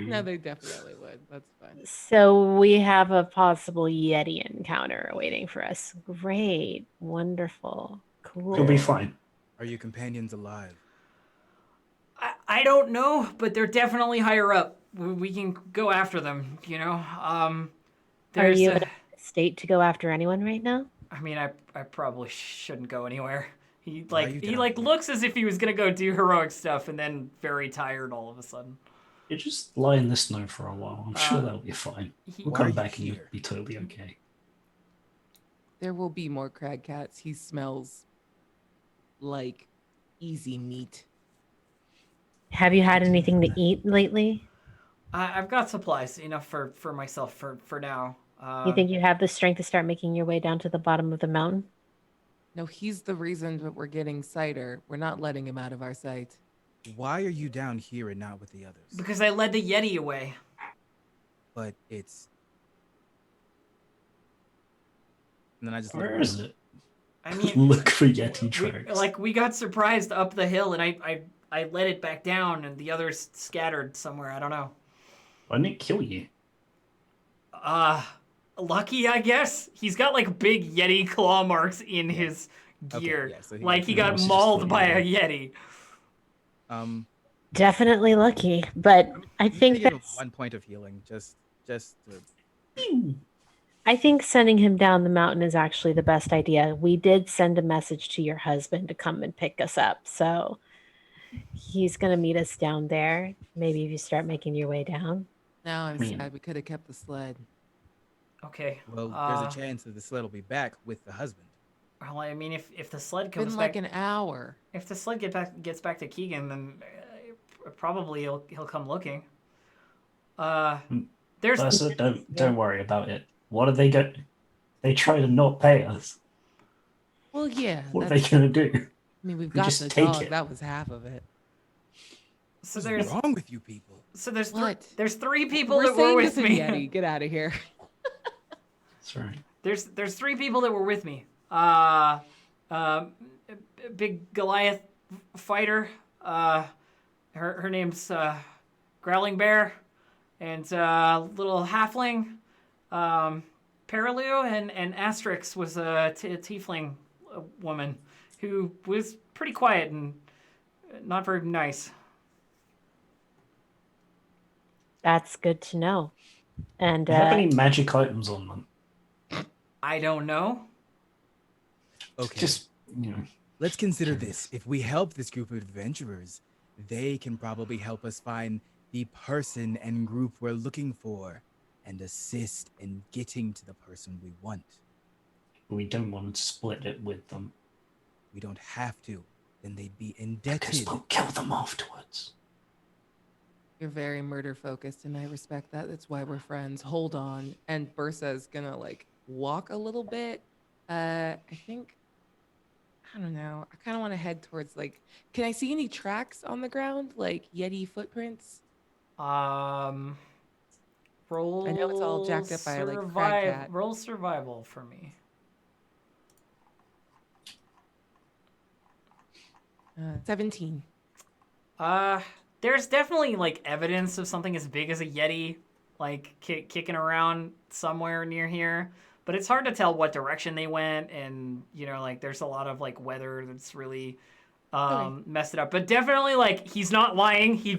[SPEAKER 4] No, they definitely would. That's fine.
[SPEAKER 6] So we have a possible Yeti encounter waiting for us. Great, wonderful, cool.
[SPEAKER 3] He'll be fine.
[SPEAKER 7] Are your companions alive?
[SPEAKER 1] I don't know, but they're definitely higher up. We can go after them. You know.
[SPEAKER 6] Are
[SPEAKER 1] There's
[SPEAKER 6] you in a state to go after anyone right now?
[SPEAKER 1] I mean, I probably shouldn't go anywhere. He
[SPEAKER 7] Why
[SPEAKER 1] like
[SPEAKER 7] you
[SPEAKER 1] he
[SPEAKER 7] down
[SPEAKER 1] like
[SPEAKER 7] here?
[SPEAKER 1] looks as if he was gonna go do heroic stuff and then very tired all of a sudden.
[SPEAKER 3] You just lie in the snow for a while. I'm sure that'll be fine. We'll
[SPEAKER 7] Why are
[SPEAKER 3] come
[SPEAKER 7] you
[SPEAKER 3] back and you'll
[SPEAKER 7] here?
[SPEAKER 3] be totally okay.
[SPEAKER 4] There will be more crag cats. He smells like easy meat.
[SPEAKER 6] Have you had anything to eat lately?
[SPEAKER 1] I've got supplies enough for myself for now.
[SPEAKER 6] You think you have the strength to start making your way down to the bottom of the mountain?
[SPEAKER 4] No, he's the reason that we're getting cider. We're not letting him out of our sight.
[SPEAKER 7] Why are you down here and not with the others?
[SPEAKER 1] Because I led the Yeti away.
[SPEAKER 7] But it's. And then I just
[SPEAKER 3] Where is it?
[SPEAKER 1] I mean,
[SPEAKER 3] Look for Yeti tracks.
[SPEAKER 1] we got surprised up the hill and I led it back down and the others scattered somewhere. I don't know.
[SPEAKER 3] Why didn't it kill you?
[SPEAKER 1] Lucky, I guess. He's got like big Yeti claw marks in his gear.
[SPEAKER 7] Okay, yeah, so
[SPEAKER 1] like he
[SPEAKER 3] got-
[SPEAKER 1] got
[SPEAKER 3] Must have
[SPEAKER 1] mauled
[SPEAKER 3] just
[SPEAKER 1] by
[SPEAKER 3] thought
[SPEAKER 1] a
[SPEAKER 3] you
[SPEAKER 1] Yeti.
[SPEAKER 6] Definitely lucky, but I think
[SPEAKER 7] give him
[SPEAKER 6] that's,
[SPEAKER 7] 1 point of healing. Just to,
[SPEAKER 6] I think sending him down the mountain is actually the best idea. We did send a message to your husband to come and pick us up, so he's gonna meet us down there. Maybe if you start making your way down.
[SPEAKER 4] Now I'm
[SPEAKER 3] Man.
[SPEAKER 4] sad we could have kept the sled.
[SPEAKER 1] Okay.
[SPEAKER 7] well, there's a chance that the sled will be back with the husband.
[SPEAKER 1] Well, I mean, if the sled
[SPEAKER 4] It's
[SPEAKER 1] comes
[SPEAKER 4] been
[SPEAKER 1] back,
[SPEAKER 4] like an hour.
[SPEAKER 1] if the sled gets back to Keegan, then probably he'll come looking. There's
[SPEAKER 3] Versa, don't worry about it. What are they going? They try to not pay us.
[SPEAKER 4] Well, yeah.
[SPEAKER 3] What are they going to do?
[SPEAKER 4] I mean, we've
[SPEAKER 3] We
[SPEAKER 4] got
[SPEAKER 3] just
[SPEAKER 4] the
[SPEAKER 3] take
[SPEAKER 4] dog.
[SPEAKER 3] it.
[SPEAKER 4] That was half of it.
[SPEAKER 1] so
[SPEAKER 7] What's
[SPEAKER 1] there's
[SPEAKER 7] wrong with you people?
[SPEAKER 4] What?
[SPEAKER 1] there's three people
[SPEAKER 4] We're
[SPEAKER 1] that were
[SPEAKER 4] saying
[SPEAKER 1] with
[SPEAKER 4] this in
[SPEAKER 1] me.
[SPEAKER 4] Yeti. Get out of here.
[SPEAKER 3] That's right.
[SPEAKER 1] There's three people that were with me. Big Goliath fighter. Her name's Growling Bear, and little halfling. Paralu and Asterix was a tiefling woman who was pretty quiet and not very nice.
[SPEAKER 6] That's good to know. And
[SPEAKER 3] Do you have any magic items on them?
[SPEAKER 1] I don't know.
[SPEAKER 7] Okay.
[SPEAKER 3] Just
[SPEAKER 7] Let's consider this. If we help this group of adventurers, they can probably help us find the person and group we're looking for and assist in getting to the person we want.
[SPEAKER 3] we don't want to split it with them
[SPEAKER 7] We don't have to. Then they'd be
[SPEAKER 3] because
[SPEAKER 7] indebted.
[SPEAKER 3] we'll kill them afterwards.
[SPEAKER 4] You're very murder focused, and I respect that. That's why we're friends. Hold on. And Bursa's gonna like walk a little bit. I think. I don't know. I kind of want to head towards like. Can I see any tracks on the ground, like Yeti footprints?
[SPEAKER 1] Roll.
[SPEAKER 4] I know it's all jacked up by, like, crag cat.
[SPEAKER 1] Roll survival for me.
[SPEAKER 4] 17.
[SPEAKER 1] There's definitely like evidence of something as big as a Yeti like kicking around somewhere near here. But it's hard to tell what direction they went, and like there's a lot of like weather that's really messed it up. But definitely, like, he's not lying. He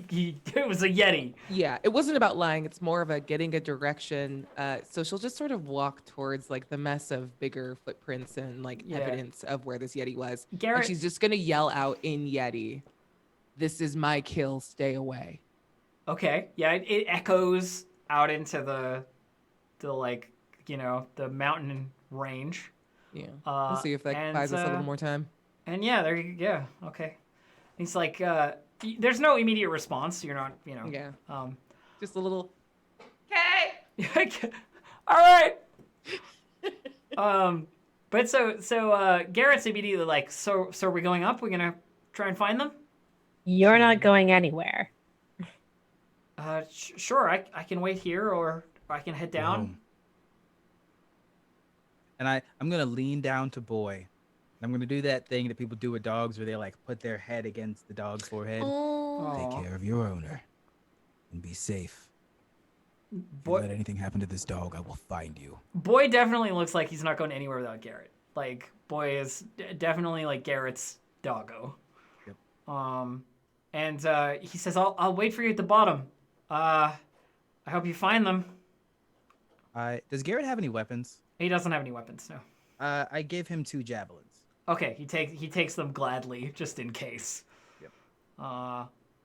[SPEAKER 1] it was a Yeti.
[SPEAKER 4] Yeah, it wasn't about lying. It's more of a getting a direction. So she'll just sort of walk towards like the mess of bigger footprints and like evidence of where this Yeti was.
[SPEAKER 1] Garrett,
[SPEAKER 4] And she's just gonna yell out in Yeti, "This is my kill. Stay away."
[SPEAKER 1] Okay, yeah, it echoes out into the like the mountain range.
[SPEAKER 4] Yeah, we'll see if that buys us a little more time.
[SPEAKER 1] And okay. He's like, there's no immediate response. You're not,
[SPEAKER 4] Yeah. Just a little. Okay.
[SPEAKER 1] All right. But so Garrett's immediately like, so are we going up? We're gonna try and find them.
[SPEAKER 6] You're not going anywhere.
[SPEAKER 1] Sure. I can wait here, or I can head down.
[SPEAKER 7] And I'm gonna lean down to Boy. And I'm gonna do that thing that people do with dogs, where they like put their head against the dog's forehead.
[SPEAKER 4] Oh.
[SPEAKER 7] Take care of your owner, and be safe.
[SPEAKER 1] Boy,
[SPEAKER 7] let anything happen to this dog, I will find you.
[SPEAKER 1] Boy definitely looks like he's not going anywhere without Garrett. Like, Boy is definitely like Garrett's doggo.
[SPEAKER 7] Yep.
[SPEAKER 1] And he says, "I'll wait for you at the bottom. I hope you find them."
[SPEAKER 7] Does Garrett have any weapons?
[SPEAKER 1] He doesn't have any weapons, no.
[SPEAKER 7] I give him 2 javelins.
[SPEAKER 1] Okay, he takes them gladly, just in case.
[SPEAKER 7] Yep.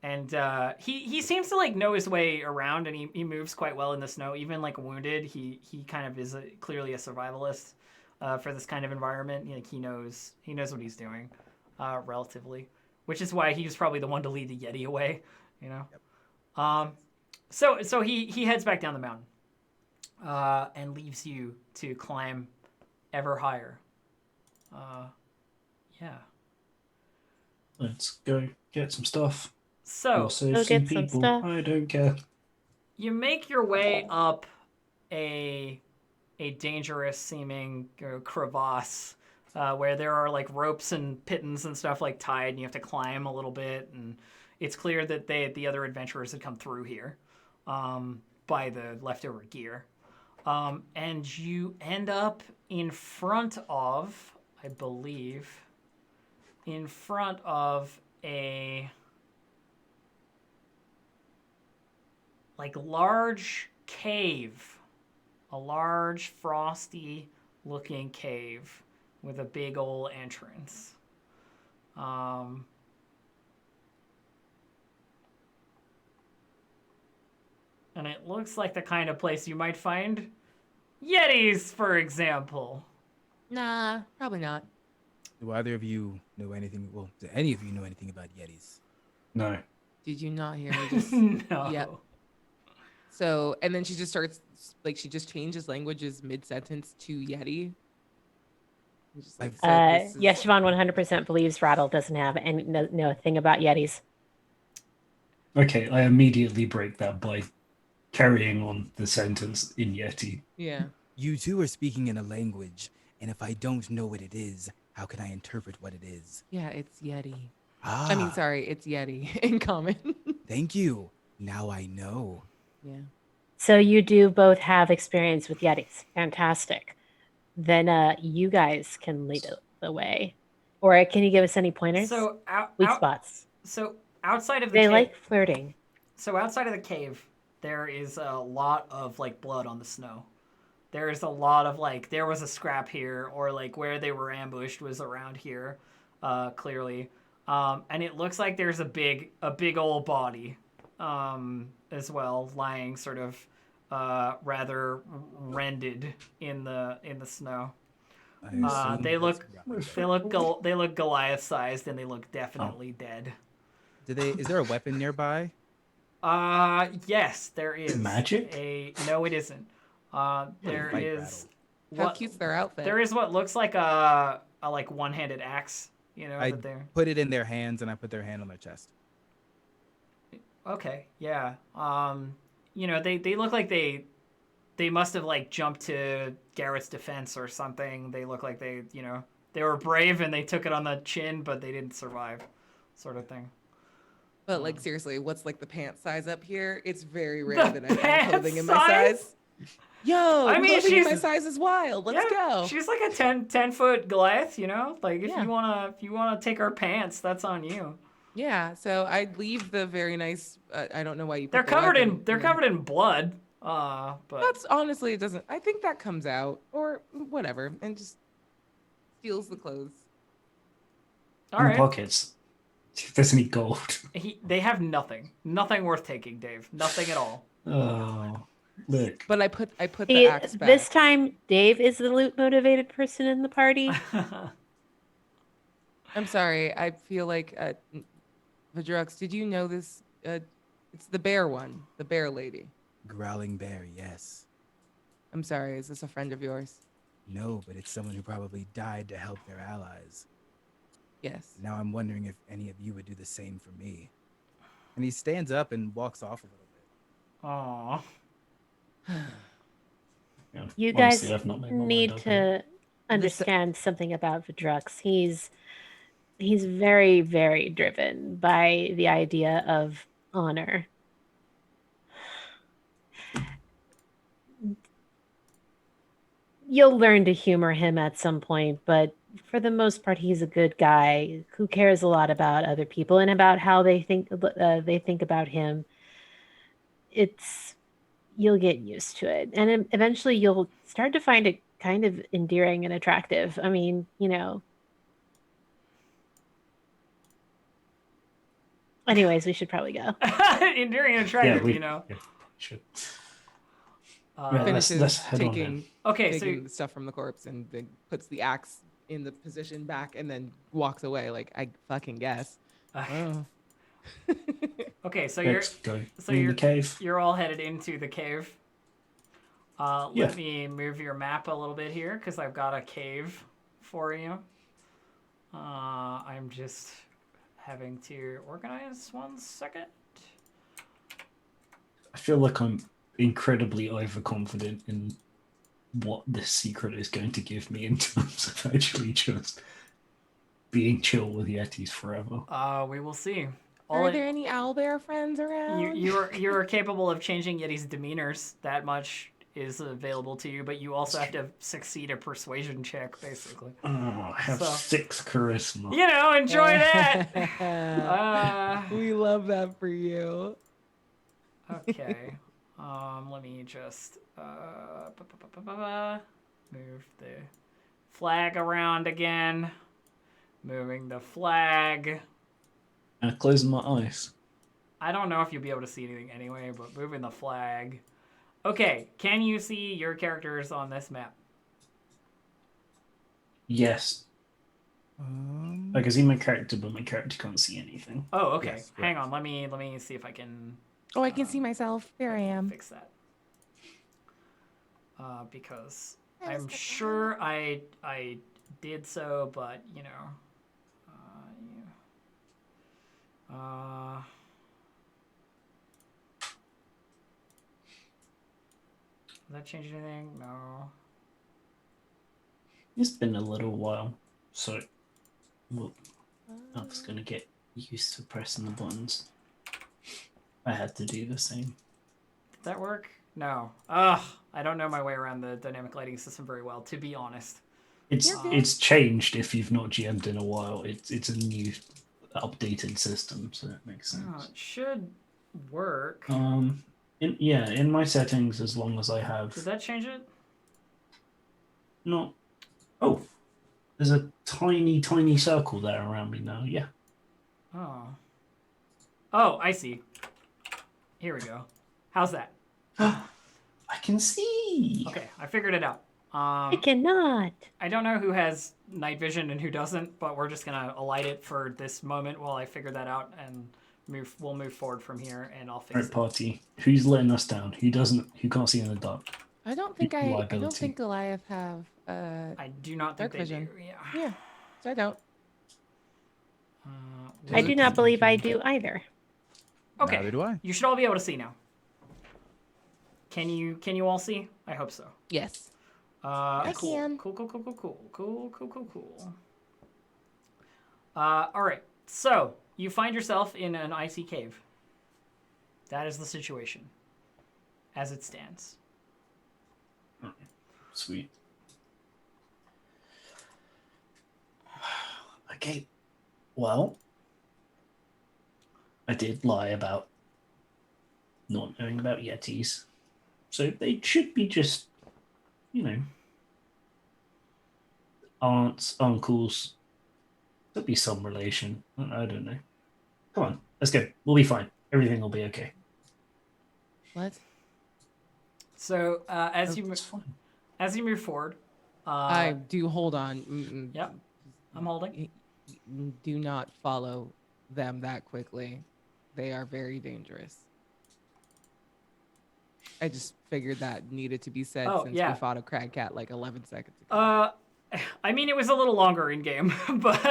[SPEAKER 1] And he seems to like know his way around, and he moves quite well in the snow. Even like wounded, he kind of is clearly a survivalist for this kind of environment. Like he knows what he's doing, relatively, which is why he was probably the one to lead the Yeti away.
[SPEAKER 7] Yep.
[SPEAKER 1] So he heads back down the mountain, and leaves you to climb ever higher. Yeah.
[SPEAKER 3] Let's go get some stuff.
[SPEAKER 1] So
[SPEAKER 3] We'll save
[SPEAKER 6] go
[SPEAKER 3] some
[SPEAKER 6] get some
[SPEAKER 3] people.
[SPEAKER 6] stuff.
[SPEAKER 3] I don't care.
[SPEAKER 1] you make your way up a dangerous seeming crevasse, where there are like ropes and pittons and stuff like tied, and you have to climb a little bit, and it's clear that the other adventurers had come through here by the leftover gear. And you end up in front of, I believe, a like large cave, a large frosty looking cave with a big old entrance. And it looks like the kind of place you might find Yetis, for example.
[SPEAKER 4] Nah, probably not.
[SPEAKER 7] Do either of you know anything? Well, do any of you know anything about Yetis?
[SPEAKER 3] No.
[SPEAKER 4] Did you not hear me just?
[SPEAKER 1] No.
[SPEAKER 4] Yep. So, and then she just starts, like, she just changes languages mid-sentence to Yeti. And just, like, said, "This is-"
[SPEAKER 6] Yes, Siobhan 100% believes Rattle doesn't have any know a thing about Yetis.
[SPEAKER 3] Okay, I immediately break that by carrying on the sentence in Yeti.
[SPEAKER 4] Yeah.
[SPEAKER 7] You two are speaking in a language, and if I don't know what it is, how can I interpret what it is?
[SPEAKER 4] Yeah, it's Yeti.
[SPEAKER 7] Ah,
[SPEAKER 4] I mean, sorry, it's Yeti in common.
[SPEAKER 7] Thank you. Now I know.
[SPEAKER 4] Yeah.
[SPEAKER 6] So you do both have experience with Yetis. Fantastic. Then you guys can lead the way. Or can you give us any pointers?
[SPEAKER 1] So
[SPEAKER 6] Weak spots.
[SPEAKER 1] So outside of the
[SPEAKER 6] They
[SPEAKER 1] cave,
[SPEAKER 6] like flirting.
[SPEAKER 1] so outside of the cave, there is a lot of like blood on the snow. There is a lot of like there was a scrap here, or like where they were ambushed was around here, clearly. And it looks like there's a big old body, as well, lying sort of rather rended in the snow.
[SPEAKER 7] I
[SPEAKER 1] They
[SPEAKER 7] assume
[SPEAKER 1] look
[SPEAKER 7] that's-
[SPEAKER 1] they look Goliath sized, and they look definitely dead.
[SPEAKER 7] Is there a weapon nearby?
[SPEAKER 1] Yes, there is.
[SPEAKER 3] Magic?
[SPEAKER 1] No, it isn't. There
[SPEAKER 7] Fight
[SPEAKER 1] is.
[SPEAKER 4] How
[SPEAKER 1] What,
[SPEAKER 4] cute's their outfit?
[SPEAKER 1] there is what looks like a like one-handed axe.
[SPEAKER 7] I
[SPEAKER 1] that they're.
[SPEAKER 7] put it in their hands, and I put their hand on their chest.
[SPEAKER 1] Okay, yeah. They look like they must have like jumped to Garrett's defense or something. They look like they were brave and they took it on the chin, but they didn't survive, sort of thing.
[SPEAKER 4] But like seriously, what's like the pant size up here? It's very
[SPEAKER 1] The
[SPEAKER 4] rare that I find
[SPEAKER 1] pant
[SPEAKER 4] clothing in my
[SPEAKER 1] size?
[SPEAKER 4] size. Yo,
[SPEAKER 1] I mean,
[SPEAKER 4] clothing in my
[SPEAKER 1] she's-
[SPEAKER 4] size is wild. Let's go.
[SPEAKER 1] She's like a 10 foot Goliath, you know? Like if
[SPEAKER 4] Yeah.
[SPEAKER 1] you wanna take our pants, that's on you.
[SPEAKER 4] Yeah, so I'd leave the very nice. I don't know why you.
[SPEAKER 1] They're
[SPEAKER 4] Put the
[SPEAKER 1] covered
[SPEAKER 4] weapon
[SPEAKER 1] in they're covered in blood. But
[SPEAKER 4] That's honestly, it doesn't. I think that comes out or whatever, and just steals the clothes.
[SPEAKER 1] all
[SPEAKER 3] In
[SPEAKER 1] right.
[SPEAKER 3] pockets. If there's any gold.
[SPEAKER 1] They have nothing worth taking, Dave. Nothing at all.
[SPEAKER 3] Oh, look.
[SPEAKER 4] But I put the
[SPEAKER 6] See,
[SPEAKER 4] axe back.
[SPEAKER 6] this time, Dave is the loot motivated person in the party.
[SPEAKER 4] I'm sorry. I feel like Vidrux, did you know this? It's the bear one, the bear lady.
[SPEAKER 7] Growling bear, yes.
[SPEAKER 4] I'm sorry. Is this a friend of yours?
[SPEAKER 7] No, but it's someone who probably died to help their allies.
[SPEAKER 4] Yes.
[SPEAKER 7] Now I'm wondering if any of you would do the same for me. And he stands up and walks off a little bit.
[SPEAKER 1] Aw.
[SPEAKER 3] Yeah,
[SPEAKER 6] You
[SPEAKER 3] honestly,
[SPEAKER 6] guys
[SPEAKER 3] I've not made my mind
[SPEAKER 6] need
[SPEAKER 3] up yet.
[SPEAKER 6] to understand something about Vidrux. He's very, very driven by the idea of honor. You'll learn to humor him at some point, but for the most part, he's a good guy who cares a lot about other people and about how they think about him. You'll get used to it, and eventually you'll start to find it kind of endearing and attractive. I mean, you know. Anyways, we should probably go.
[SPEAKER 1] Endearing and attractive,
[SPEAKER 3] we,
[SPEAKER 1] you know.
[SPEAKER 3] yeah, should.
[SPEAKER 1] Uh,
[SPEAKER 4] Finishes
[SPEAKER 3] let's head on
[SPEAKER 4] taking
[SPEAKER 3] then.
[SPEAKER 1] Okay, so
[SPEAKER 4] taking the stuff from the corpse and then puts the axe in the position back and then walks away. Like I fucking guess. Oh.
[SPEAKER 1] okay, so
[SPEAKER 3] Let's go in
[SPEAKER 1] you're
[SPEAKER 3] the cave.
[SPEAKER 1] You're all headed into the cave.
[SPEAKER 3] Yeah.
[SPEAKER 1] Let me move your map a little bit here because I've got a cave for you. I'm just having to organize 1 second.
[SPEAKER 3] I feel like I'm incredibly overconfident in what this secret is going to give me in terms of actually just being chill with Yetis forever.
[SPEAKER 1] We will see.
[SPEAKER 4] Are there any owlbear friends around?
[SPEAKER 1] You're capable of changing Yeti's demeanors. That much is available to you, but you also have to succeed a persuasion check, basically.
[SPEAKER 3] Oh, I have
[SPEAKER 1] So-
[SPEAKER 3] 6 charisma.
[SPEAKER 1] You know, enjoy that.
[SPEAKER 4] We love that for you.
[SPEAKER 1] Okay. Let me just move the flag around again. Moving the flag.
[SPEAKER 3] And closing my eyes.
[SPEAKER 1] I don't know if you'll be able to see anything anyway, but moving the flag. Okay, can you see your characters on this map?
[SPEAKER 3] Yes. I can see my character, but my character can't see anything.
[SPEAKER 1] Oh, okay.
[SPEAKER 7] Yes,
[SPEAKER 1] Hang on. Let me see if I can
[SPEAKER 4] Oh, I can see myself. There I am.
[SPEAKER 1] fix that. Because I'm sure I did so, but you know. Does that change anything? No.
[SPEAKER 3] It's been a little while, so I'm just gonna get used to pressing the buttons. I had to do the same.
[SPEAKER 1] Did that work? No. Ugh. I don't know my way around the dynamic lighting system very well, to be honest.
[SPEAKER 3] It's changed if you've not GM'd in a while. It's a new updated system, so that makes sense.
[SPEAKER 1] Oh, it should work.
[SPEAKER 3] In my settings, as long as I have
[SPEAKER 1] Did that change it?
[SPEAKER 3] not. Oh, there's a tiny circle there around me now. Yeah.
[SPEAKER 1] Oh. Oh, I see. Here we go. How's that?
[SPEAKER 3] I can see.
[SPEAKER 1] Okay, I figured it out.
[SPEAKER 6] I cannot.
[SPEAKER 1] I don't know who has night vision and who doesn't, but we're just gonna alight it for this moment while I figure that out, and we'll move forward from here, and I'll fix
[SPEAKER 3] Right,
[SPEAKER 1] it.
[SPEAKER 3] party. Who's letting us down? Who doesn't? Who can't see in the dark?
[SPEAKER 4] I don't think
[SPEAKER 3] Liability.
[SPEAKER 4] Goliath have
[SPEAKER 1] I do not think
[SPEAKER 4] dark
[SPEAKER 1] they
[SPEAKER 4] vision.
[SPEAKER 1] do. Yeah.
[SPEAKER 4] Yeah. So I don't.
[SPEAKER 6] I do not believe I do either.
[SPEAKER 1] Okay.
[SPEAKER 7] Neither do I.
[SPEAKER 1] You should all be able to see now. Can you all see? I hope so.
[SPEAKER 4] Yes.
[SPEAKER 1] Cool.
[SPEAKER 4] can.
[SPEAKER 1] Cool. All right. So you find yourself in an icy cave. That is the situation, as it stands.
[SPEAKER 3] Sweet. Okay. Well, I did lie about not knowing about Yetis. So they should be just, aunts, uncles. There'll be some relation. I don't know. Come on, let's go. We'll be fine. Everything will be okay.
[SPEAKER 4] What?
[SPEAKER 1] So
[SPEAKER 3] It's fine.
[SPEAKER 1] as you move forward,
[SPEAKER 4] I do hold on.
[SPEAKER 1] Yep, I'm holding.
[SPEAKER 4] Do not follow them that quickly. They are very dangerous. I just figured that needed to be said since we fought a crag cat like 11 seconds ago.
[SPEAKER 1] I mean, it was a little longer in game, but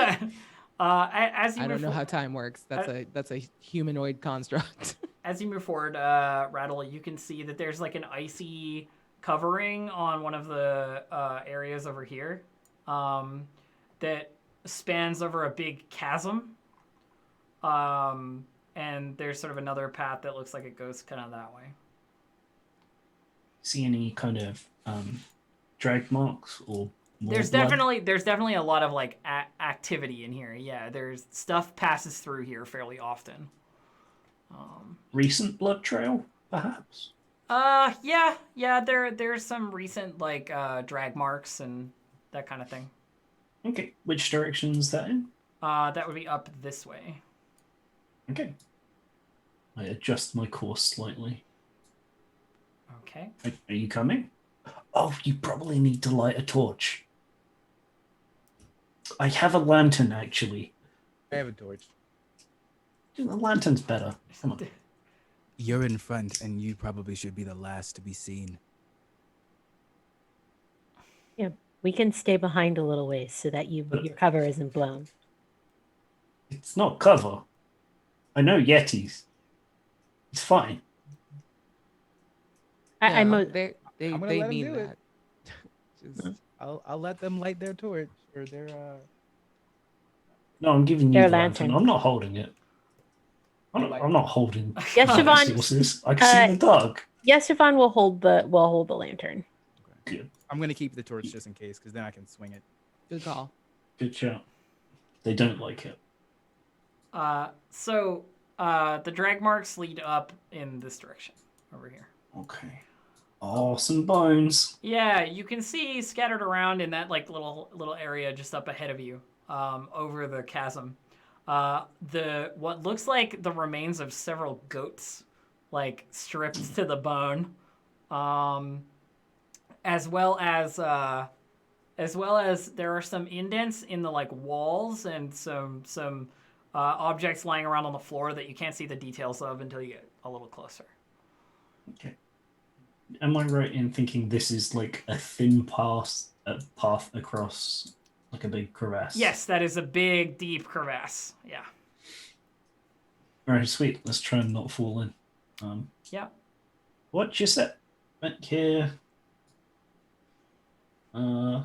[SPEAKER 1] as you
[SPEAKER 4] I don't know how time works. That's a humanoid construct.
[SPEAKER 1] As you move forward, Rattle, you can see that there's like an icy covering on one of the areas over here that spans over a big chasm. And there's sort of another path that looks like it goes kind of that way.
[SPEAKER 3] See any kind of drag marks or more
[SPEAKER 1] There's
[SPEAKER 3] blood?
[SPEAKER 1] definitely a lot of like activity in here. Yeah, there's stuff passes through here fairly often.
[SPEAKER 3] Recent blood trail, perhaps?
[SPEAKER 1] Yeah, there's some recent like drag marks and that kind of thing.
[SPEAKER 3] Okay, which direction is that in?
[SPEAKER 1] That would be up this way.
[SPEAKER 3] Okay. I adjust my course slightly.
[SPEAKER 1] Okay.
[SPEAKER 3] Are you coming? Oh, you probably need to light a torch. I have a lantern, actually.
[SPEAKER 7] I have a torch.
[SPEAKER 3] The lantern's better. Come on.
[SPEAKER 7] You're in front, and you probably should be the last to be seen.
[SPEAKER 6] Yeah, we can stay behind a little ways so that your cover isn't blown.
[SPEAKER 3] It's not cover. I know Yetis. It's fine.
[SPEAKER 6] I'm
[SPEAKER 4] they
[SPEAKER 7] I'm gonna let 'em
[SPEAKER 4] mean
[SPEAKER 7] do it.
[SPEAKER 4] that. Just,
[SPEAKER 7] I'll let them light their torch or their
[SPEAKER 3] No, I'm giving you
[SPEAKER 6] Their
[SPEAKER 3] the lantern.
[SPEAKER 6] lantern.
[SPEAKER 3] I'm not holding it. I'm not holding
[SPEAKER 6] Yes, Siobhan.
[SPEAKER 3] resources. I can see in the dark.
[SPEAKER 6] Yes, Siobhan will hold the lantern.
[SPEAKER 3] Good.
[SPEAKER 7] I'm gonna keep the torch just in case, because then I can swing it.
[SPEAKER 4] good call.
[SPEAKER 3] Good shout. They don't like it.
[SPEAKER 1] So the drag marks lead up in this direction over here.
[SPEAKER 3] Okay. Oh, some bones.
[SPEAKER 1] Yeah, you can see scattered around in that like little area just up ahead of you, over the chasm. What looks like the remains of several goats, like stripped to the bone, as well as there are some indents in the like walls and some objects lying around on the floor that you can't see the details of until you get a little closer.
[SPEAKER 3] Okay. Am I right in thinking this is like a thin path across like a big crevasse?
[SPEAKER 1] Yes, that is a big, deep crevasse. Yeah.
[SPEAKER 3] All right, sweet. Let's try and not fall in.
[SPEAKER 1] Yeah.
[SPEAKER 3] What you said? Back here. There's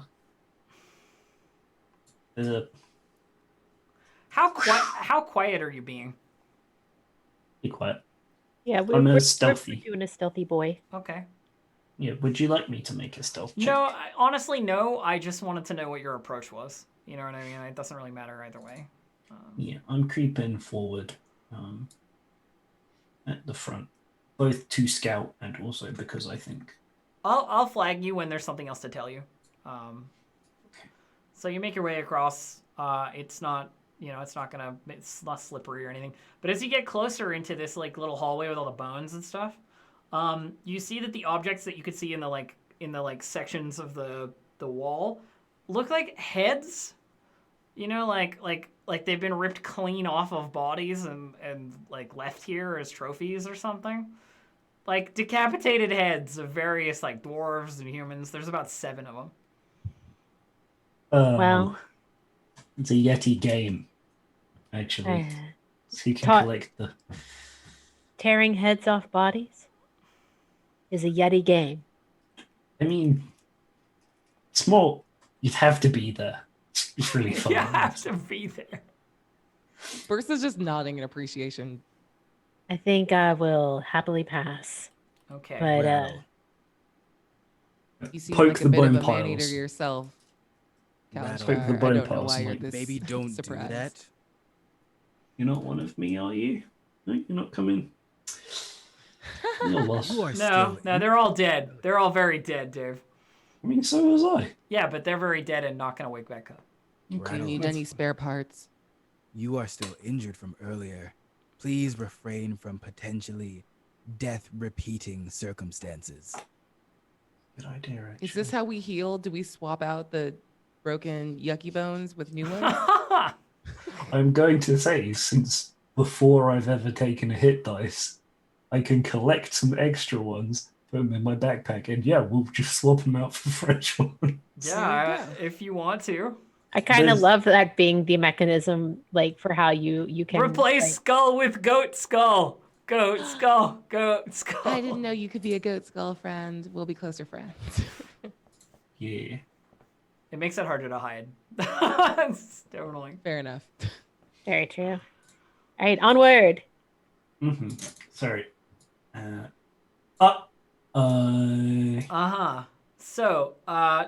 [SPEAKER 3] a
[SPEAKER 1] How quiet are you being?
[SPEAKER 3] be quiet.
[SPEAKER 6] Yeah,
[SPEAKER 3] I'm stealthy.
[SPEAKER 6] We're doing a stealthy boy.
[SPEAKER 1] Okay.
[SPEAKER 3] Yeah, would you like me to make a stealth check?
[SPEAKER 1] No, honestly, no. I just wanted to know what your approach was. You know what I mean? It doesn't really matter either way.
[SPEAKER 3] Yeah, I'm creeping forward at the front, both to scout and also because I think.
[SPEAKER 1] I'll flag you when there's something else to tell you.
[SPEAKER 3] Okay.
[SPEAKER 1] So you make your way across. It's not slippery or anything. But as you get closer into this like little hallway with all the bones and stuff, you see that the objects that you could see in the sections of the wall look like heads. You know, like they've been ripped clean off of bodies and like left here as trophies or something. Like decapitated heads of various like dwarves and humans. There's about 7 of them.
[SPEAKER 6] Well,
[SPEAKER 3] it's a Yeti game, actually. So you can
[SPEAKER 6] Ta-
[SPEAKER 3] collect the.
[SPEAKER 6] tearing heads off bodies is a Yeti game.
[SPEAKER 3] I mean, it's more. You'd have to be there. It's really fun.
[SPEAKER 1] You have to be there.
[SPEAKER 4] Bertha's just nodding in appreciation.
[SPEAKER 6] I think I will happily pass.
[SPEAKER 1] Okay.
[SPEAKER 6] But
[SPEAKER 7] Rattle.
[SPEAKER 4] You seem
[SPEAKER 3] Poke
[SPEAKER 4] like a
[SPEAKER 3] the
[SPEAKER 4] bit of
[SPEAKER 3] bone
[SPEAKER 4] a man-eater
[SPEAKER 3] piles.
[SPEAKER 4] yourself,
[SPEAKER 7] Rattle.
[SPEAKER 3] Poke the
[SPEAKER 4] Kalashar. I
[SPEAKER 3] bone
[SPEAKER 4] don't know
[SPEAKER 3] piles,
[SPEAKER 4] why you're
[SPEAKER 3] Mike.
[SPEAKER 4] this
[SPEAKER 7] Maybe don't
[SPEAKER 4] surprised.
[SPEAKER 7] do that.
[SPEAKER 3] You're not one of me, are you? No, you're not coming. You're lost.
[SPEAKER 7] You are
[SPEAKER 1] No,
[SPEAKER 7] still.
[SPEAKER 1] no, they're all dead. They're all very dead, Dave.
[SPEAKER 3] I mean, so was I.
[SPEAKER 1] Yeah, but they're very dead and not gonna wake back up.
[SPEAKER 4] Do you
[SPEAKER 3] Okay,
[SPEAKER 4] need
[SPEAKER 3] that's
[SPEAKER 4] any spare parts?
[SPEAKER 7] You are still injured from earlier. Please refrain from potentially death repeating circumstances.
[SPEAKER 3] Good idea, actually.
[SPEAKER 4] Is this how we heal? Do we swap out the broken yucky bones with new ones?
[SPEAKER 3] I'm going to say, since before I've ever taken a hit dice, I can collect some extra ones, put them in my backpack, and yeah, we'll just swap them out for fresh ones.
[SPEAKER 1] Yeah, if you want to.
[SPEAKER 6] I kind of
[SPEAKER 3] There's-
[SPEAKER 6] love that being the mechanism, like for how you can
[SPEAKER 1] Replace
[SPEAKER 6] like,
[SPEAKER 1] skull with goat skull. Goat skull. Goat skull.
[SPEAKER 4] I didn't know you could be a goat skull friend. We'll be closer friends.
[SPEAKER 3] Yeah.
[SPEAKER 1] It makes it harder to hide. Totally.
[SPEAKER 4] Fair enough.
[SPEAKER 6] Very true. All right, onward.
[SPEAKER 3] Mm-hmm. Sorry. Uh,
[SPEAKER 1] Uh-huh. So,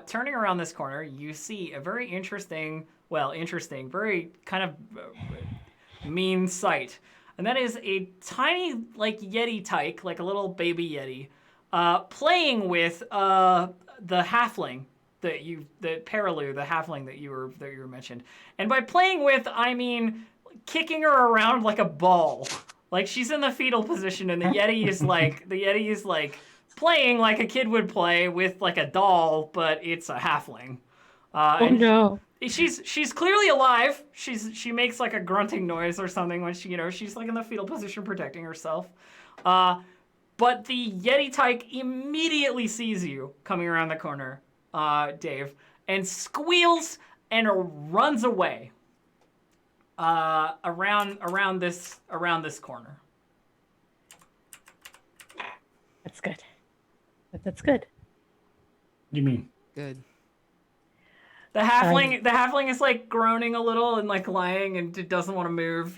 [SPEAKER 1] turning around this corner, you see a very interesting, very kind of mean sight. And that is a tiny, like, Yeti tyke, like a little baby Yeti, playing with the halfling the Perilu, the halfling that you were mentioned. And by playing with, I mean kicking her around like a ball. Like she's in the fetal position, and the Yeti is like playing like a kid would play with like a doll, but it's a halfling.
[SPEAKER 6] Oh no.
[SPEAKER 1] She's clearly alive. She makes like a grunting noise or something when she's like in the fetal position protecting herself. But the Yeti tyke immediately sees you coming around the corner, Dave, and squeals and runs away. Around this corner.
[SPEAKER 6] That's good. That's good.
[SPEAKER 3] what do you mean?
[SPEAKER 4] Good.
[SPEAKER 1] The halfling is like groaning a little and like lying and doesn't want to move,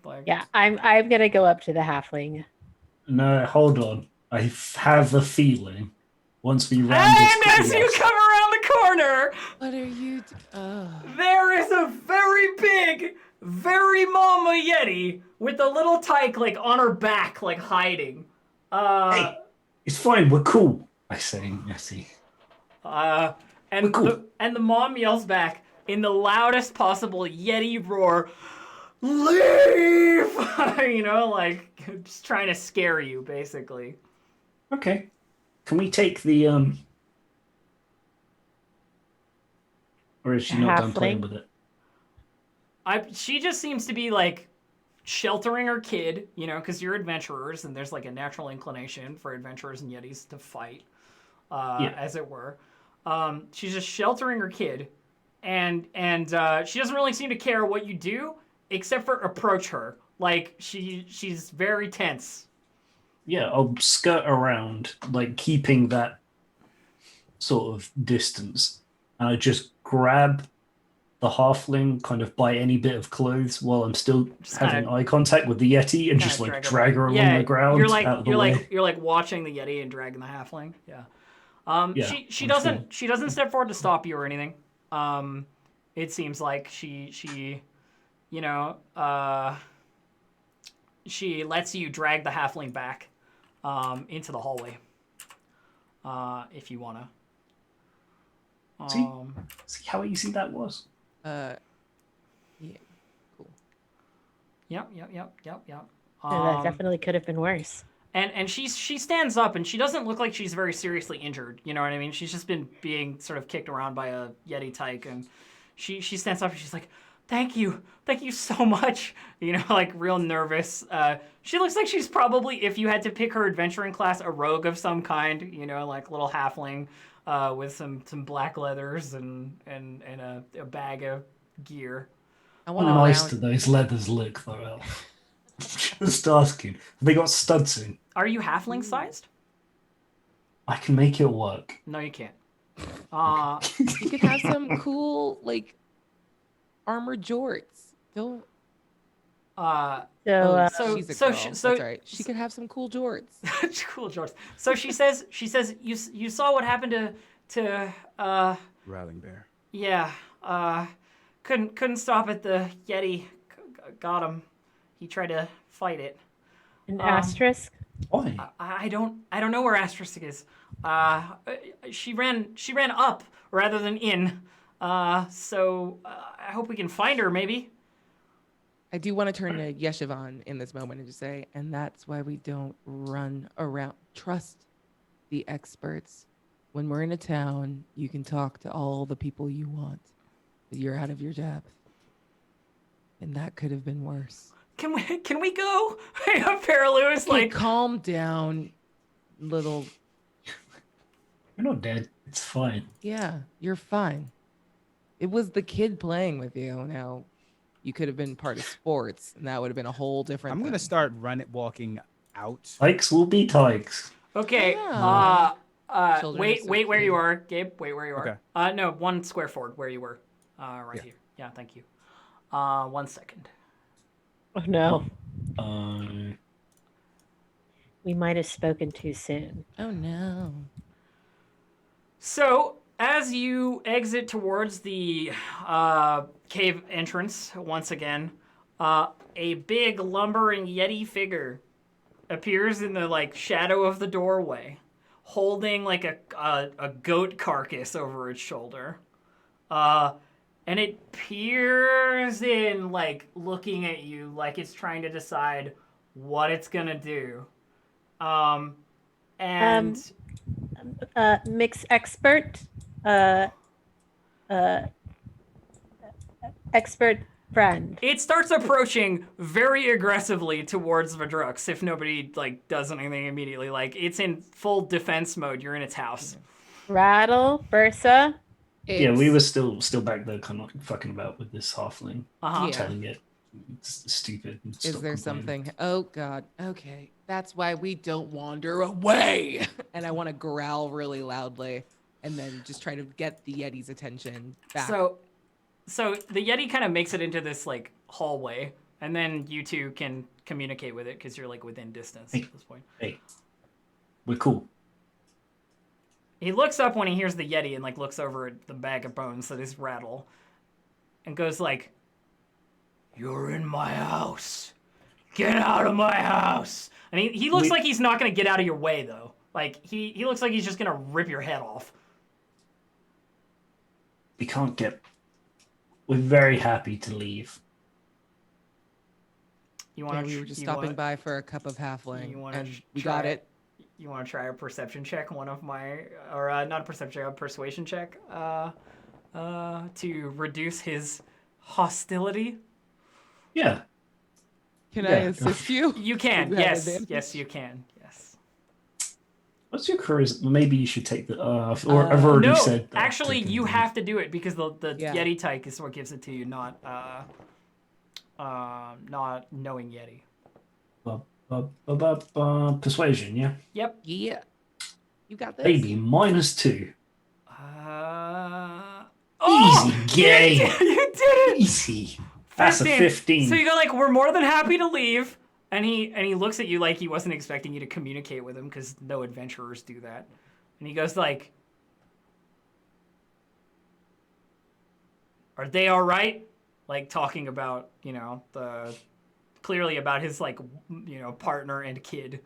[SPEAKER 1] like.
[SPEAKER 6] Yeah, I'm gonna go up to the halfling.
[SPEAKER 3] No, hold on. I have a feeling once we round this
[SPEAKER 1] And as you
[SPEAKER 3] yes.
[SPEAKER 1] come around the corner,
[SPEAKER 4] What are you?
[SPEAKER 1] there is a very big, very mama Yeti with a little tyke like on her back, like hiding.
[SPEAKER 3] Hey, it's fine. We're cool. I say, Nessie.
[SPEAKER 1] And
[SPEAKER 3] Cool.
[SPEAKER 1] the mom yells back in the loudest possible Yeti roar, "Leave!" Like just trying to scare you, basically.
[SPEAKER 3] Okay. Can we take the or is she not done playing
[SPEAKER 6] Halfling?
[SPEAKER 3] with it?
[SPEAKER 1] She just seems to be like sheltering her kid, because you're adventurers and there's like a natural inclination for adventurers and Yetis to fight, as it were. She's just sheltering her kid, and she doesn't really seem to care what you do except for approach her. Like she's very tense.
[SPEAKER 3] Yeah, I'll skirt around, like keeping that sort of distance, and I just grab the halfling kind of by any bit of clothes while I'm still
[SPEAKER 1] Just
[SPEAKER 3] having
[SPEAKER 1] kinda-
[SPEAKER 3] eye contact with the Yeti and just like drag her along the ground
[SPEAKER 1] You're like
[SPEAKER 3] out of the
[SPEAKER 1] you're
[SPEAKER 3] way.
[SPEAKER 1] like you're like watching the Yeti and dragging the halfling. Yeah.
[SPEAKER 3] Yeah,
[SPEAKER 1] She
[SPEAKER 3] I'm
[SPEAKER 1] doesn't
[SPEAKER 3] sure.
[SPEAKER 1] she doesn't step forward to stop you or anything. It seems like she she lets you drag the halfling back into the hallway. If you wanna.
[SPEAKER 3] See how easy that was?
[SPEAKER 4] Yeah. Cool.
[SPEAKER 1] Yep.
[SPEAKER 6] That definitely could have been worse.
[SPEAKER 1] And she stands up and she doesn't look like she's very seriously injured. You know what I mean? She's just been being sort of kicked around by a Yeti tyke, and she stands up and she's like, thank you so much. Like real nervous. She looks like she's probably, if you had to pick her adventuring class, a rogue of some kind. Like little halfling with some black leathers and a bag of gear.
[SPEAKER 4] I
[SPEAKER 3] How
[SPEAKER 4] want to
[SPEAKER 3] nice
[SPEAKER 4] round.
[SPEAKER 3] do those leathers look, though, Elf? Just asking. Have they got studs in?
[SPEAKER 1] Are you halfling sized?
[SPEAKER 3] I can make it work.
[SPEAKER 1] No, you can't.
[SPEAKER 4] You could have some cool like armored jorts. Don't.
[SPEAKER 6] So,
[SPEAKER 1] So-
[SPEAKER 4] she's a
[SPEAKER 1] so
[SPEAKER 4] girl.
[SPEAKER 1] she-
[SPEAKER 4] That's
[SPEAKER 1] so-
[SPEAKER 4] all right. She could have some cool jorts.
[SPEAKER 1] cool, George. So she says, you saw what happened to
[SPEAKER 7] Rowling bear.
[SPEAKER 1] yeah, couldn't stop it. The Yeti got him. He tried to fight it.
[SPEAKER 6] an asterisk.
[SPEAKER 3] Why?
[SPEAKER 1] I don't know where Asterisk is. She ran up rather than in. So I hope we can find her. Maybe.
[SPEAKER 4] I do want to turn to Yeshivan in this moment and just say, and that's why we don't run around. Trust the experts. When we're in a town, you can talk to all the people you want, but you're out of your depth. And that could have been worse.
[SPEAKER 1] Can we go? Paralu is
[SPEAKER 4] Okay,
[SPEAKER 1] like,
[SPEAKER 4] calm down, little.
[SPEAKER 3] You're not dead. It's fine.
[SPEAKER 4] Yeah, you're fine. It was the kid playing with you. Now, you could have been part of sports, and that would have been a whole different
[SPEAKER 7] I'm gonna
[SPEAKER 4] thing.
[SPEAKER 7] start walking out.
[SPEAKER 3] Tykes will be tykes.
[SPEAKER 1] okay.
[SPEAKER 4] Yeah. Children are
[SPEAKER 1] Wait
[SPEAKER 4] so
[SPEAKER 1] where you
[SPEAKER 4] cute.
[SPEAKER 1] are, Gabe. Wait where you are.
[SPEAKER 7] Okay.
[SPEAKER 1] No, 1 square forward where you were. Right
[SPEAKER 7] Yeah.
[SPEAKER 1] here. Yeah, thank you. 1 second.
[SPEAKER 6] Oh no, we might have spoken too soon.
[SPEAKER 4] Oh no.
[SPEAKER 1] So, as you exit towards the cave entrance once again, a big lumbering Yeti figure appears in the shadow of the doorway, holding like a goat carcass over its shoulder, and it peers in, looking at you, like it's trying to decide what it's gonna do. And
[SPEAKER 6] Mix expert, expert friend.
[SPEAKER 1] it starts approaching very aggressively towards Vadrux if nobody does anything immediately. It's in full defense mode. You're in its house.
[SPEAKER 6] Rattle, Bursa.
[SPEAKER 3] Yeah, we were still back there, kind of fucking about with this halfling,
[SPEAKER 1] Uh-huh.
[SPEAKER 4] Yeah.
[SPEAKER 3] telling it it's stupid. and
[SPEAKER 4] Is
[SPEAKER 3] stop
[SPEAKER 4] there
[SPEAKER 3] complaining.
[SPEAKER 4] something? Oh God. Okay. That's why we don't wander away. And I want to growl really loudly and then just try to get the Yeti's attention back.
[SPEAKER 1] So the Yeti kind of makes it into this hallway, and then you two can communicate with it because you're within distance at this point.
[SPEAKER 3] Hey, we're cool.
[SPEAKER 1] He looks up when he hears the Yeti and looks over at the bag of bones that is Rattle, and goes "You're in my house. Get out of my house." And he looks like he's not gonna get out of your way though. He looks like he's just gonna rip your head off.
[SPEAKER 3] We can't get. We're very happy to leave.
[SPEAKER 1] You
[SPEAKER 4] Yeah,
[SPEAKER 1] want
[SPEAKER 4] we were just stopping by for a cup of halfling,
[SPEAKER 1] you wanna
[SPEAKER 4] and we
[SPEAKER 1] try
[SPEAKER 4] got it.
[SPEAKER 1] You want to try a perception check? One of my, or not a perception check, a persuasion check, to reduce his hostility.
[SPEAKER 3] Yeah.
[SPEAKER 4] Can I
[SPEAKER 3] Yeah.
[SPEAKER 4] assist you?
[SPEAKER 1] You can,
[SPEAKER 4] You have
[SPEAKER 1] yes,
[SPEAKER 4] advantage?
[SPEAKER 1] yes, you can, yes.
[SPEAKER 3] What's your charisma? Maybe you should take the. Or I've already
[SPEAKER 1] No,
[SPEAKER 3] said.
[SPEAKER 1] actually,
[SPEAKER 3] taking
[SPEAKER 1] you
[SPEAKER 3] the-
[SPEAKER 1] have to do it because the
[SPEAKER 4] Yeah.
[SPEAKER 1] Yeti type is what gives it to you, not knowing Yeti.
[SPEAKER 3] Persuasion, yeah.
[SPEAKER 1] Yep.
[SPEAKER 4] Yeah. You got this.
[SPEAKER 3] Baby, -2.
[SPEAKER 1] Oh,
[SPEAKER 3] Easy game.
[SPEAKER 1] You did it.
[SPEAKER 3] Easy. That's a 15.
[SPEAKER 1] So you go we're more than happy to leave, and he looks at you like he wasn't expecting you to communicate with him because no adventurers do that, and he goes "Are they all right?" Talking about clearly about his partner and kid.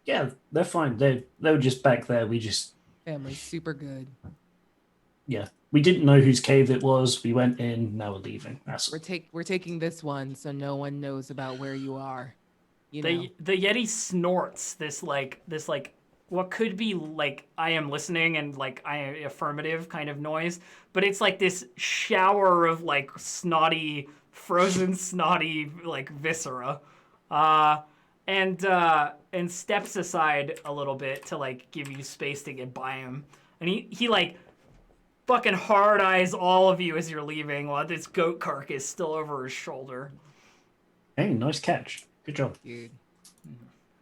[SPEAKER 3] Yeah, they're fine. They were just back there. We just
[SPEAKER 4] Family's super good.
[SPEAKER 3] we didn't know whose cave it was. We went in. Now we're leaving. That's
[SPEAKER 4] We're taking this one so no one knows about where you are. You know.
[SPEAKER 1] The Yeti snorts this what could be I am listening and I am affirmative kind of noise, but it's this shower of snotty, frozen snotty viscera, and steps aside a little bit to give you space to get by him, and he fucking hard eyes all of you as you're leaving while this goat carcass still over his shoulder.
[SPEAKER 3] hey, nice catch. Good job.
[SPEAKER 4] Dude.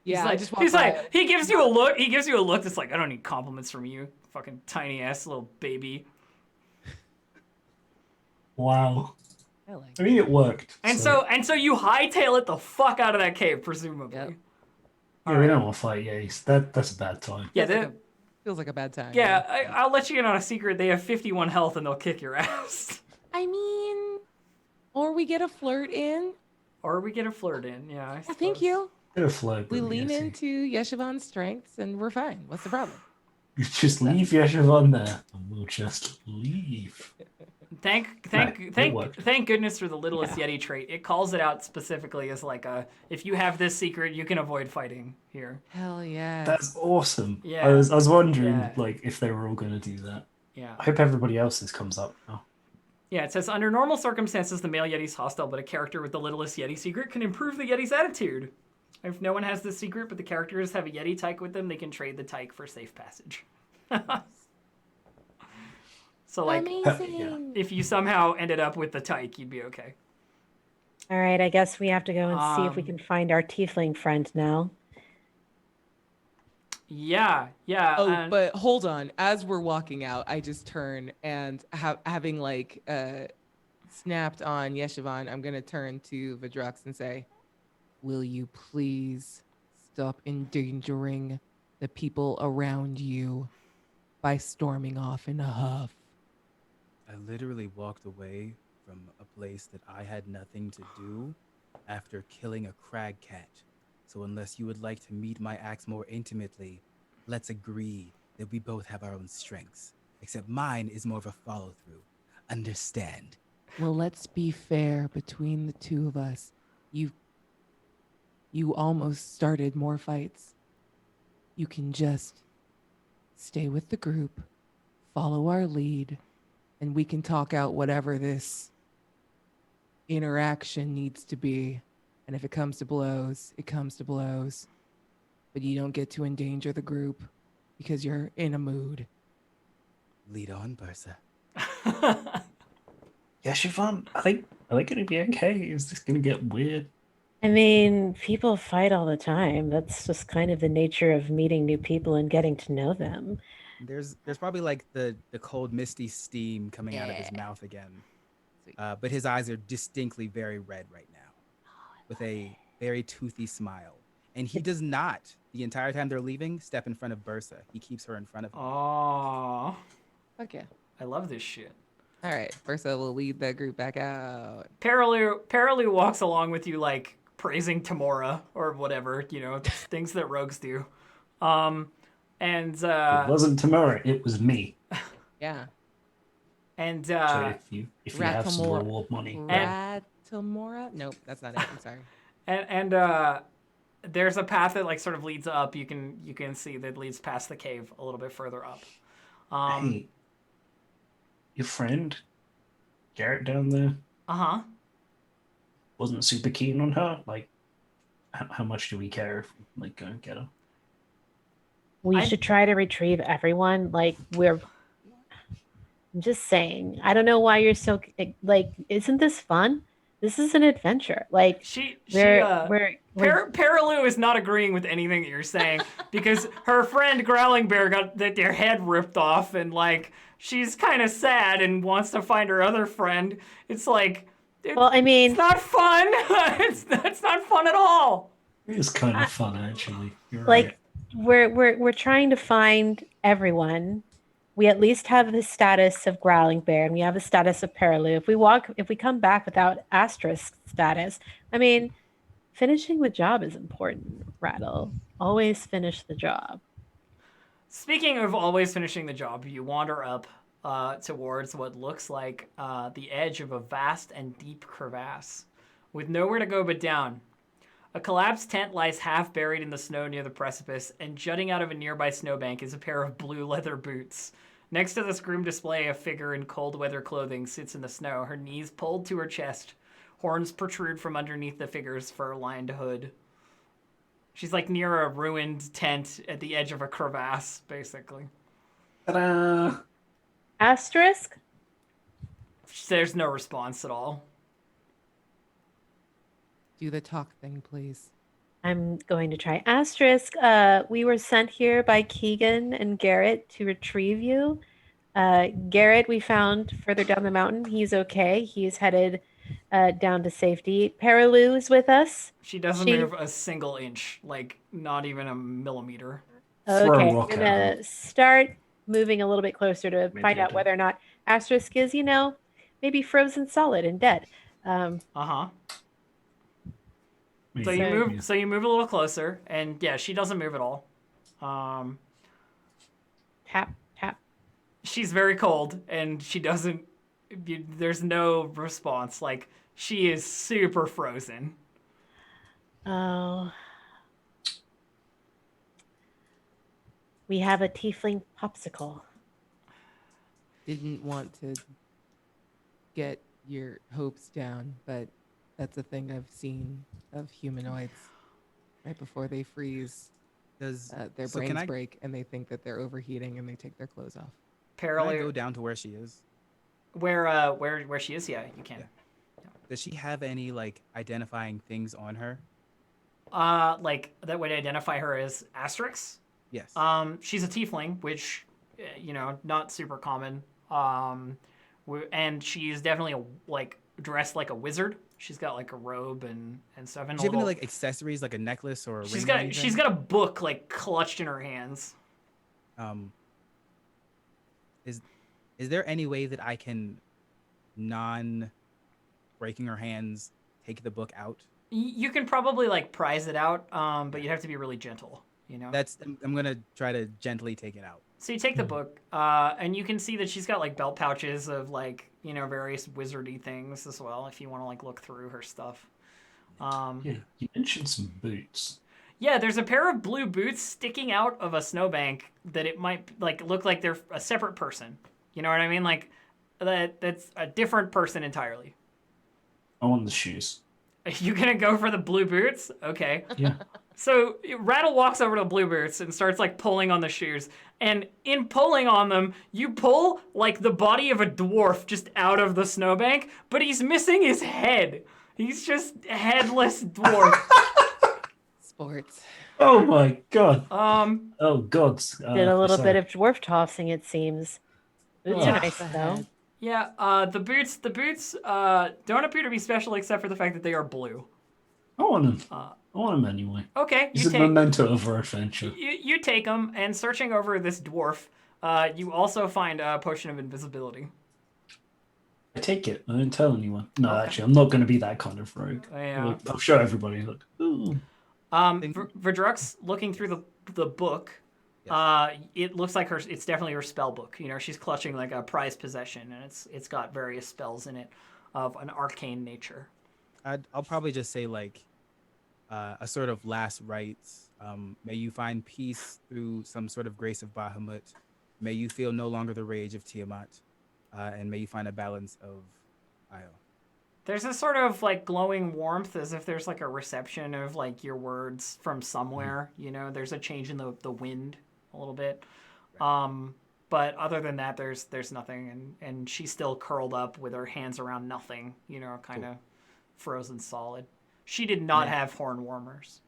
[SPEAKER 1] He's
[SPEAKER 4] Yeah, I just walked
[SPEAKER 1] he's
[SPEAKER 4] by.
[SPEAKER 1] he gives you a look. He gives you a look that's I don't need compliments from you, fucking tiny ass little baby.
[SPEAKER 3] Wow.
[SPEAKER 4] I like
[SPEAKER 3] I mean, it worked.
[SPEAKER 1] And so you hightail it the fuck out of that cave, presumably.
[SPEAKER 4] Yep.
[SPEAKER 3] yeah,
[SPEAKER 1] All
[SPEAKER 3] we
[SPEAKER 1] right.
[SPEAKER 3] don't want to fight Yates. That's a bad time.
[SPEAKER 1] Yeah,
[SPEAKER 4] Feels like a bad time.
[SPEAKER 1] yeah. I'll let you in on a secret. They have 51 health and they'll kick your ass.
[SPEAKER 4] I mean, or we get a flirt in.
[SPEAKER 1] Or we get a flirt in. Yeah, I suppose.
[SPEAKER 4] Thank you.
[SPEAKER 3] Bit of flow.
[SPEAKER 4] We lean into Yeshivan's strengths and we're fine. What's the problem?
[SPEAKER 3] You just leave Yeshivan there, and we'll just leave.
[SPEAKER 1] Thank goodness for the littlest Yeti trait. It calls it out specifically as like if you have this secret, you can avoid fighting here.
[SPEAKER 4] Hell yeah.
[SPEAKER 3] That's awesome.
[SPEAKER 1] Yeah.
[SPEAKER 3] I was wondering
[SPEAKER 1] Yeah.
[SPEAKER 3] like if they were all going to do that.
[SPEAKER 1] Yeah.
[SPEAKER 3] I hope everybody else's comes up now.
[SPEAKER 1] Yeah, it says, under normal circumstances, the male Yeti's hostile, but a character with the littlest Yeti secret can improve the Yeti's attitude. If no one has this secret, but the characters have a Yeti tyke with them, they can trade the tyke for safe passage. So, like,
[SPEAKER 4] amazing.
[SPEAKER 1] if you somehow ended up with the tyke, you'd be okay.
[SPEAKER 6] All right, I guess we have to go and see if we
[SPEAKER 1] Um,
[SPEAKER 6] can find our tiefling friend now.
[SPEAKER 1] Yeah.
[SPEAKER 4] Oh, but hold on. As we're walking out, I just turn and having like snapped on Yeshivan, I'm gonna turn to Vidrux and say, "Will you please stop endangering the people around you by storming off in a huff?"
[SPEAKER 7] I literally walked away from a place that I had nothing to do after killing a crag cat. So unless you would like to meet my axe more intimately, let's agree that we both have our own strengths. Except mine is more of a follow-through. Understand?
[SPEAKER 4] Well, let's be fair between the two of us. You almost started more fights. You can just stay with the group, follow our lead, and we can talk out whatever this interaction needs to be. And if it comes to blows, it comes to blows. But you don't get to endanger the group because you're in a mood.
[SPEAKER 7] Lead on, Bursa.
[SPEAKER 3] Yeshivan, are they going to be okay? Is this going to get weird?
[SPEAKER 6] I mean, people fight all the time. That's just kind of the nature of meeting new people and getting to know them.
[SPEAKER 7] There's probably like the cold misty steam coming out of his mouth again.
[SPEAKER 4] Sweet.
[SPEAKER 7] But his eyes are distinctly very red right now, with a very toothy smile. And he does not, the entire time they're leaving, step in front of Bursa. He keeps her in front of him.
[SPEAKER 1] Aww.
[SPEAKER 4] Fuck yeah.
[SPEAKER 1] I love this shit.
[SPEAKER 4] All right, Bursa will lead the group back out.
[SPEAKER 1] Paralu walks along with you, like, praising Tamora or whatever, things that rogues do.
[SPEAKER 3] It wasn't tomorrow. It was me.
[SPEAKER 4] Yeah.
[SPEAKER 1] And
[SPEAKER 3] So if you have some
[SPEAKER 4] Ratamora.
[SPEAKER 3] reward money,
[SPEAKER 4] Ratamora? Nope, that's not it. I'm sorry.
[SPEAKER 1] and there's a path that like sort of leads up. You can see that leads past the cave a little bit further up.
[SPEAKER 3] hey, your friend Garrett down there
[SPEAKER 1] Uh-huh.
[SPEAKER 3] wasn't super keen on her. Like, how much do we care if we like go and get her?
[SPEAKER 6] We
[SPEAKER 1] I-
[SPEAKER 6] should try to retrieve everyone. I'm just saying. I don't know why you're so like. Isn't this fun? This is an adventure. Like we're
[SPEAKER 1] Paralu is not agreeing with anything that you're saying because her friend Growling Bear got their head ripped off and like she's kind of sad and wants to find her other friend. It's like,
[SPEAKER 6] well, I mean,
[SPEAKER 1] it's not fun. It's not fun at all.
[SPEAKER 3] It was kind of fun, actually. You're
[SPEAKER 6] like
[SPEAKER 3] right.
[SPEAKER 6] we're trying to find everyone. We at least have the status of Growling Bear and we have the status of Paralu. If we come back without asterisk status, I mean, finishing the job is important, Rattle. Always finish the job.
[SPEAKER 1] Speaking of always finishing the job, you wander up towards what looks like the edge of a vast and deep crevasse, with nowhere to go but down. A collapsed tent lies half buried in the snow near the precipice, and jutting out of a nearby snowbank is a pair of blue leather boots. Next to this grim display, a figure in cold weather clothing sits in the snow, her knees pulled to her chest. Horns protrude from underneath the figure's fur-lined hood. She's like near a ruined tent at the edge of a crevasse, basically.
[SPEAKER 3] Ta-da!
[SPEAKER 6] Asterisk?
[SPEAKER 1] There's no response at all.
[SPEAKER 4] Do the talk thing, please.
[SPEAKER 6] I'm going to try. Asterisk, we were sent here by Keegan and Garrett to retrieve you. Garrett, we found further down the mountain. He's okay. He's headed down to safety. Paraloo is with us.
[SPEAKER 1] She doesn't
[SPEAKER 6] She-
[SPEAKER 1] move a single inch, like not even a millimeter.
[SPEAKER 3] Throw
[SPEAKER 6] Okay,
[SPEAKER 3] a
[SPEAKER 6] I'm
[SPEAKER 3] rock at
[SPEAKER 6] gonna
[SPEAKER 3] her.
[SPEAKER 6] start moving a little bit closer to
[SPEAKER 3] Maybe
[SPEAKER 6] find
[SPEAKER 3] I
[SPEAKER 6] out
[SPEAKER 3] do.
[SPEAKER 6] whether or not Asterisk is, maybe frozen solid and dead.
[SPEAKER 1] Uh-huh. So
[SPEAKER 3] Maybe.
[SPEAKER 1] you move a little closer, and yeah, she doesn't move at all.
[SPEAKER 6] Tap, tap.
[SPEAKER 1] She's very cold, and she doesn't. There's no response. Like she is super frozen.
[SPEAKER 6] Oh. We have a tiefling popsicle.
[SPEAKER 4] Didn't want to get your hopes down, but that's a thing I've seen of humanoids. Right before they freeze,
[SPEAKER 7] Does
[SPEAKER 4] their
[SPEAKER 7] so
[SPEAKER 4] brains
[SPEAKER 7] can I
[SPEAKER 4] break and they think that they're overheating and they take their clothes off.
[SPEAKER 7] can I go
[SPEAKER 1] Parallel
[SPEAKER 7] down to where she is?
[SPEAKER 1] where she is, yeah, you can.
[SPEAKER 7] Yeah. Does she have any like identifying things on her?
[SPEAKER 1] Like that would identify her as Asterix.
[SPEAKER 7] Yes.
[SPEAKER 1] She's a tiefling, which not super common. And she's definitely like dressed like a wizard. She's got like a robe and stuff. And
[SPEAKER 7] Does she have any like accessories, like a necklace or a
[SPEAKER 1] she's
[SPEAKER 7] ring?
[SPEAKER 1] she's got a book like clutched in her hands.
[SPEAKER 7] Is there any way that I can, breaking her hands, take the book out?
[SPEAKER 1] You can probably like prize it out, but you'd have to be really gentle.
[SPEAKER 7] I'm gonna try to gently take it out.
[SPEAKER 1] So you take the book, and you can see that she's got like belt pouches of like various wizardy things as well. If you want to like look through her stuff.
[SPEAKER 3] Yeah, you mentioned some boots.
[SPEAKER 1] Yeah, there's a pair of blue boots sticking out of a snowbank that it might like look like they're a separate person. You know what I mean? Like that's a different person entirely.
[SPEAKER 3] I want the shoes.
[SPEAKER 1] You gonna go for the blue boots? Okay.
[SPEAKER 3] Yeah.
[SPEAKER 1] So Rattle walks over to Blue Boots and starts like pulling on the shoes. And in pulling on them, you pull like the body of a dwarf just out of the snowbank, but he's missing his head. He's just a headless dwarf.
[SPEAKER 4] Sports.
[SPEAKER 3] Oh my god.
[SPEAKER 1] Um,
[SPEAKER 3] Oh god.
[SPEAKER 6] Did a little bit of dwarf tossing, it seems. Boots
[SPEAKER 3] Oh.
[SPEAKER 6] are nice though.
[SPEAKER 1] yeah, the boots don't appear to be special except for the fact that they are blue.
[SPEAKER 3] I want them. I want them anyway.
[SPEAKER 1] Okay,
[SPEAKER 3] It's a memento of our adventure.
[SPEAKER 1] you take them, and searching over this dwarf, you also find a potion of invisibility.
[SPEAKER 3] I take it. I don't tell anyone. No,
[SPEAKER 1] Okay.
[SPEAKER 3] actually, I'm not going to be that kind of rogue.
[SPEAKER 1] Yeah.
[SPEAKER 3] I'll show everybody. Look. Ooh.
[SPEAKER 1] Verdrux, looking through the book,
[SPEAKER 7] Yes.
[SPEAKER 1] it looks like it's definitely her spell book. She's clutching like a prized possession, and it's got various spells in it of an arcane nature.
[SPEAKER 7] I'll probably just say like a sort of last rites. May you find peace through some sort of grace of Bahamut. May you feel no longer the rage of Tiamat. And may you find a balance of Io.
[SPEAKER 1] There's a sort of like glowing warmth, as if there's like a reception of like your words from somewhere. There's a change in the wind a little bit.
[SPEAKER 7] Right.
[SPEAKER 1] But other than that, there's nothing, and she's still curled up with her hands around nothing. Kind of frozen solid. She did not have horn warmers.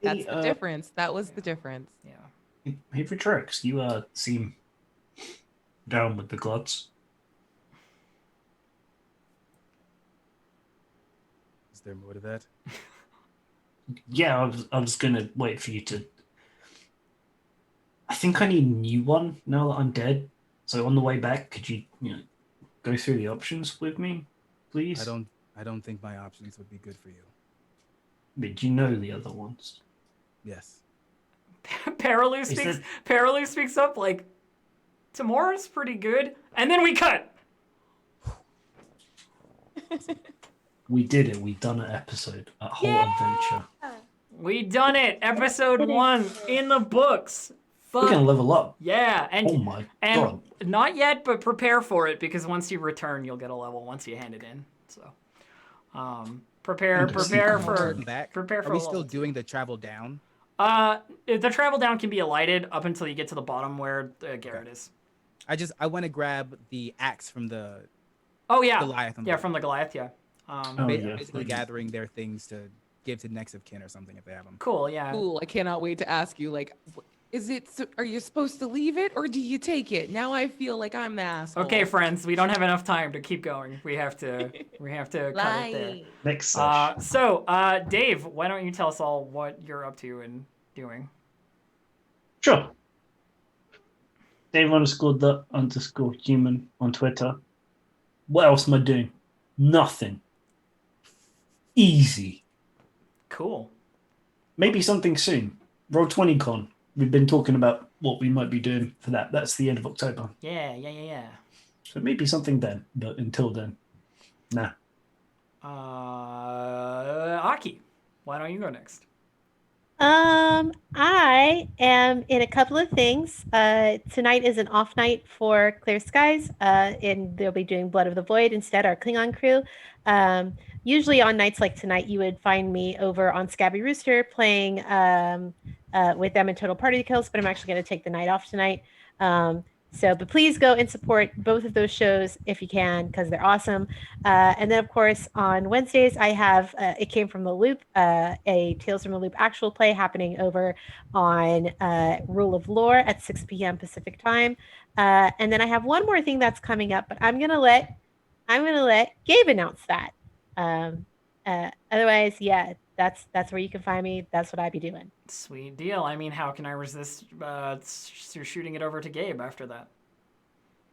[SPEAKER 4] That's the difference. That was the difference.
[SPEAKER 1] Yeah.
[SPEAKER 3] Hey, Vitrix, you seem down with the gloves.
[SPEAKER 7] Is there more to that?
[SPEAKER 3] Yeah, I was gonna wait for you to. I think I need a new one now that I'm dead. So on the way back, could you go through the options with me, please?
[SPEAKER 7] I don't think my options would be good for you.
[SPEAKER 3] But you know the other ones.
[SPEAKER 7] Yes.
[SPEAKER 1] Paraloo
[SPEAKER 3] Is
[SPEAKER 1] speaks.
[SPEAKER 3] that-
[SPEAKER 1] Paraloo speaks up like, tomorrow's pretty good, and then we cut.
[SPEAKER 3] We did it. We've done an episode, a whole adventure.
[SPEAKER 1] We done it. Episode 1 in the books.
[SPEAKER 3] We're
[SPEAKER 1] Fuck
[SPEAKER 3] gonna level up.
[SPEAKER 1] yeah, and
[SPEAKER 3] Oh my
[SPEAKER 1] and
[SPEAKER 3] god!
[SPEAKER 1] not yet, but prepare for it because once you return, you'll get a level once you hand it in. So, prepare
[SPEAKER 3] I'm gonna see
[SPEAKER 1] for
[SPEAKER 3] Turn
[SPEAKER 7] Back.
[SPEAKER 1] prepare for
[SPEAKER 7] Are we
[SPEAKER 1] a
[SPEAKER 7] still
[SPEAKER 1] level.
[SPEAKER 7] doing the travel down?
[SPEAKER 1] The travel down can be alighted up until you get to the bottom where Garrett is.
[SPEAKER 7] I want to grab the axe from the
[SPEAKER 1] Oh yeah,
[SPEAKER 7] Goliath.
[SPEAKER 1] yeah, from the Goliath, yeah.
[SPEAKER 3] Oh, yeah.
[SPEAKER 7] Basically gathering their things to give to next of kin or something if they have them.
[SPEAKER 1] Cool, yeah.
[SPEAKER 4] Cool. I cannot wait to ask you, like, Are you supposed to leave it or do you take it? Now I feel like I'm the asshole.
[SPEAKER 1] Okay, friends, we don't have enough time to keep going. We have to cut it there.
[SPEAKER 3] Next session.
[SPEAKER 1] So, Dave, why don't you tell us all what you're up to and doing?
[SPEAKER 3] Sure. Dave_the_human on Twitter. What else am I doing? Nothing. Easy.
[SPEAKER 1] Cool.
[SPEAKER 3] Maybe something soon. Roll20 Con. We've been talking about what we might be doing for that. That's the end of October.
[SPEAKER 1] Yeah.
[SPEAKER 3] So maybe something then, but until then, nah.
[SPEAKER 1] Aki, why don't you go next?
[SPEAKER 2] I am in a couple of things. Tonight is an off night for Clear Skies, and they'll be doing Blood of the Void instead, our Klingon crew. Usually on nights like tonight, you would find me over on Scabby Rooster playing with them in Total Party Kills, but I'm actually going to take the night off tonight. But please go and support both of those shows if you can, because they're awesome. And then, of course, on Wednesdays, I have It Came From the Loop, a Tales from the Loop actual play happening over on Rule of Lore at 6 p.m. Pacific time. And then I have one more thing that's coming up, but I'm gonna let Gabe announce that. Otherwise, yeah, that's where you can find me. That's what I'd be doing.
[SPEAKER 1] Sweet deal. I mean, how can I resist shooting it over to Gabe after that?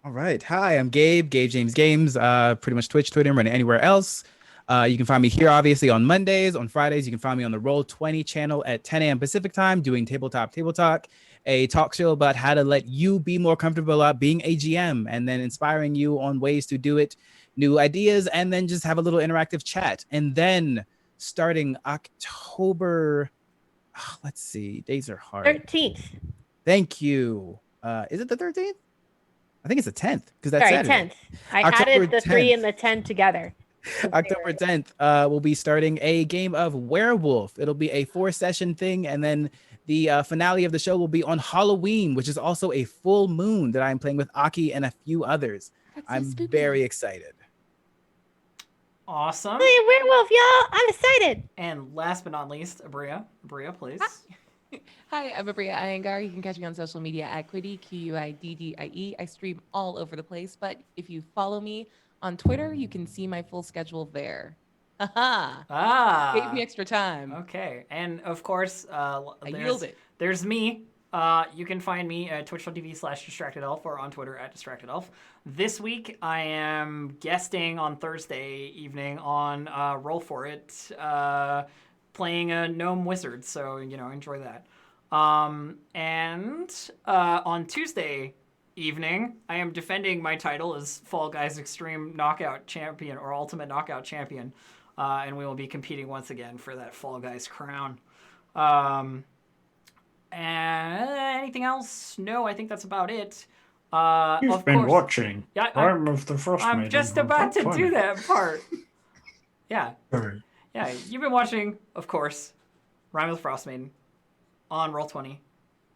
[SPEAKER 7] All right. Hi, I'm Gabe James Games. Pretty much Twitch, Twitter, and anywhere else. You can find me here, obviously, on Mondays. On Fridays, you can find me on the Roll20 channel at 10 a.m. Pacific time, doing Tabletop Table Talk, a talk show about how to let you be more comfortable about being a GM, and then inspiring you on ways to do it, new ideas, and then just have a little interactive chat. And then starting October, let's see, days are hard.
[SPEAKER 2] 13th.
[SPEAKER 7] Thank you. Is it the 13th? I think it's the 10th because that's Saturday.
[SPEAKER 2] 10th. I
[SPEAKER 7] October
[SPEAKER 2] added the
[SPEAKER 7] 10th.
[SPEAKER 2] 3 and the 10 together.
[SPEAKER 7] October 10th, we'll be starting a game of Werewolf. It'll be a 4-session thing, and then the finale of the show will be on Halloween, which is also a full moon that I'm playing with Aki and a few others. I'm very excited.
[SPEAKER 1] Awesome.
[SPEAKER 2] Hey, werewolf, y'all! I'm excited.
[SPEAKER 1] And last but not least, Abria, please.
[SPEAKER 4] Hi, I'm Abria Iyengar. You can catch me on social media at Quiddy, Q-U-I-D-D-I-E. I stream all over the place, but if you follow me on Twitter, you can see my full schedule there. Gave me extra time.
[SPEAKER 1] Okay. And of course, there's me. You can find me at twitch.tv/DistractedElf or on Twitter at DistractedElf. This week, I am guesting on Thursday evening on Roll For It, playing a gnome wizard. So, enjoy that. And on Tuesday evening, I am defending my title as Fall Guys Extreme Knockout Champion or Ultimate Knockout Champion. And we will be competing once again for that Fall Guys crown. And anything else? No, I think that's about it.
[SPEAKER 3] You've been watching Rime of the Frostmaiden.
[SPEAKER 1] I'm just about to do that part. Yeah.
[SPEAKER 3] Sorry.
[SPEAKER 1] Yeah, you've been watching, of course, Rime of the Frostmaiden on Roll20.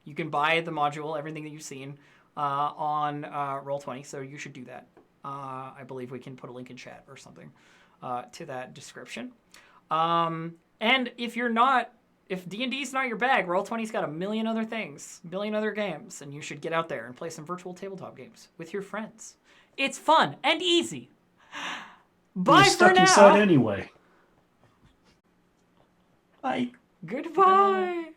[SPEAKER 1] You can buy the module, everything that you've seen, on Roll20, so you should do that. I believe we can put a link in chat or something to that description. And if D&D's not your bag, Roll20's got a million other things, a billion other games, and you should get out there and play some virtual tabletop games with your friends. It's fun and easy. Bye for
[SPEAKER 3] stuck
[SPEAKER 1] now.
[SPEAKER 3] Inside anyway. Bye.
[SPEAKER 1] Goodbye.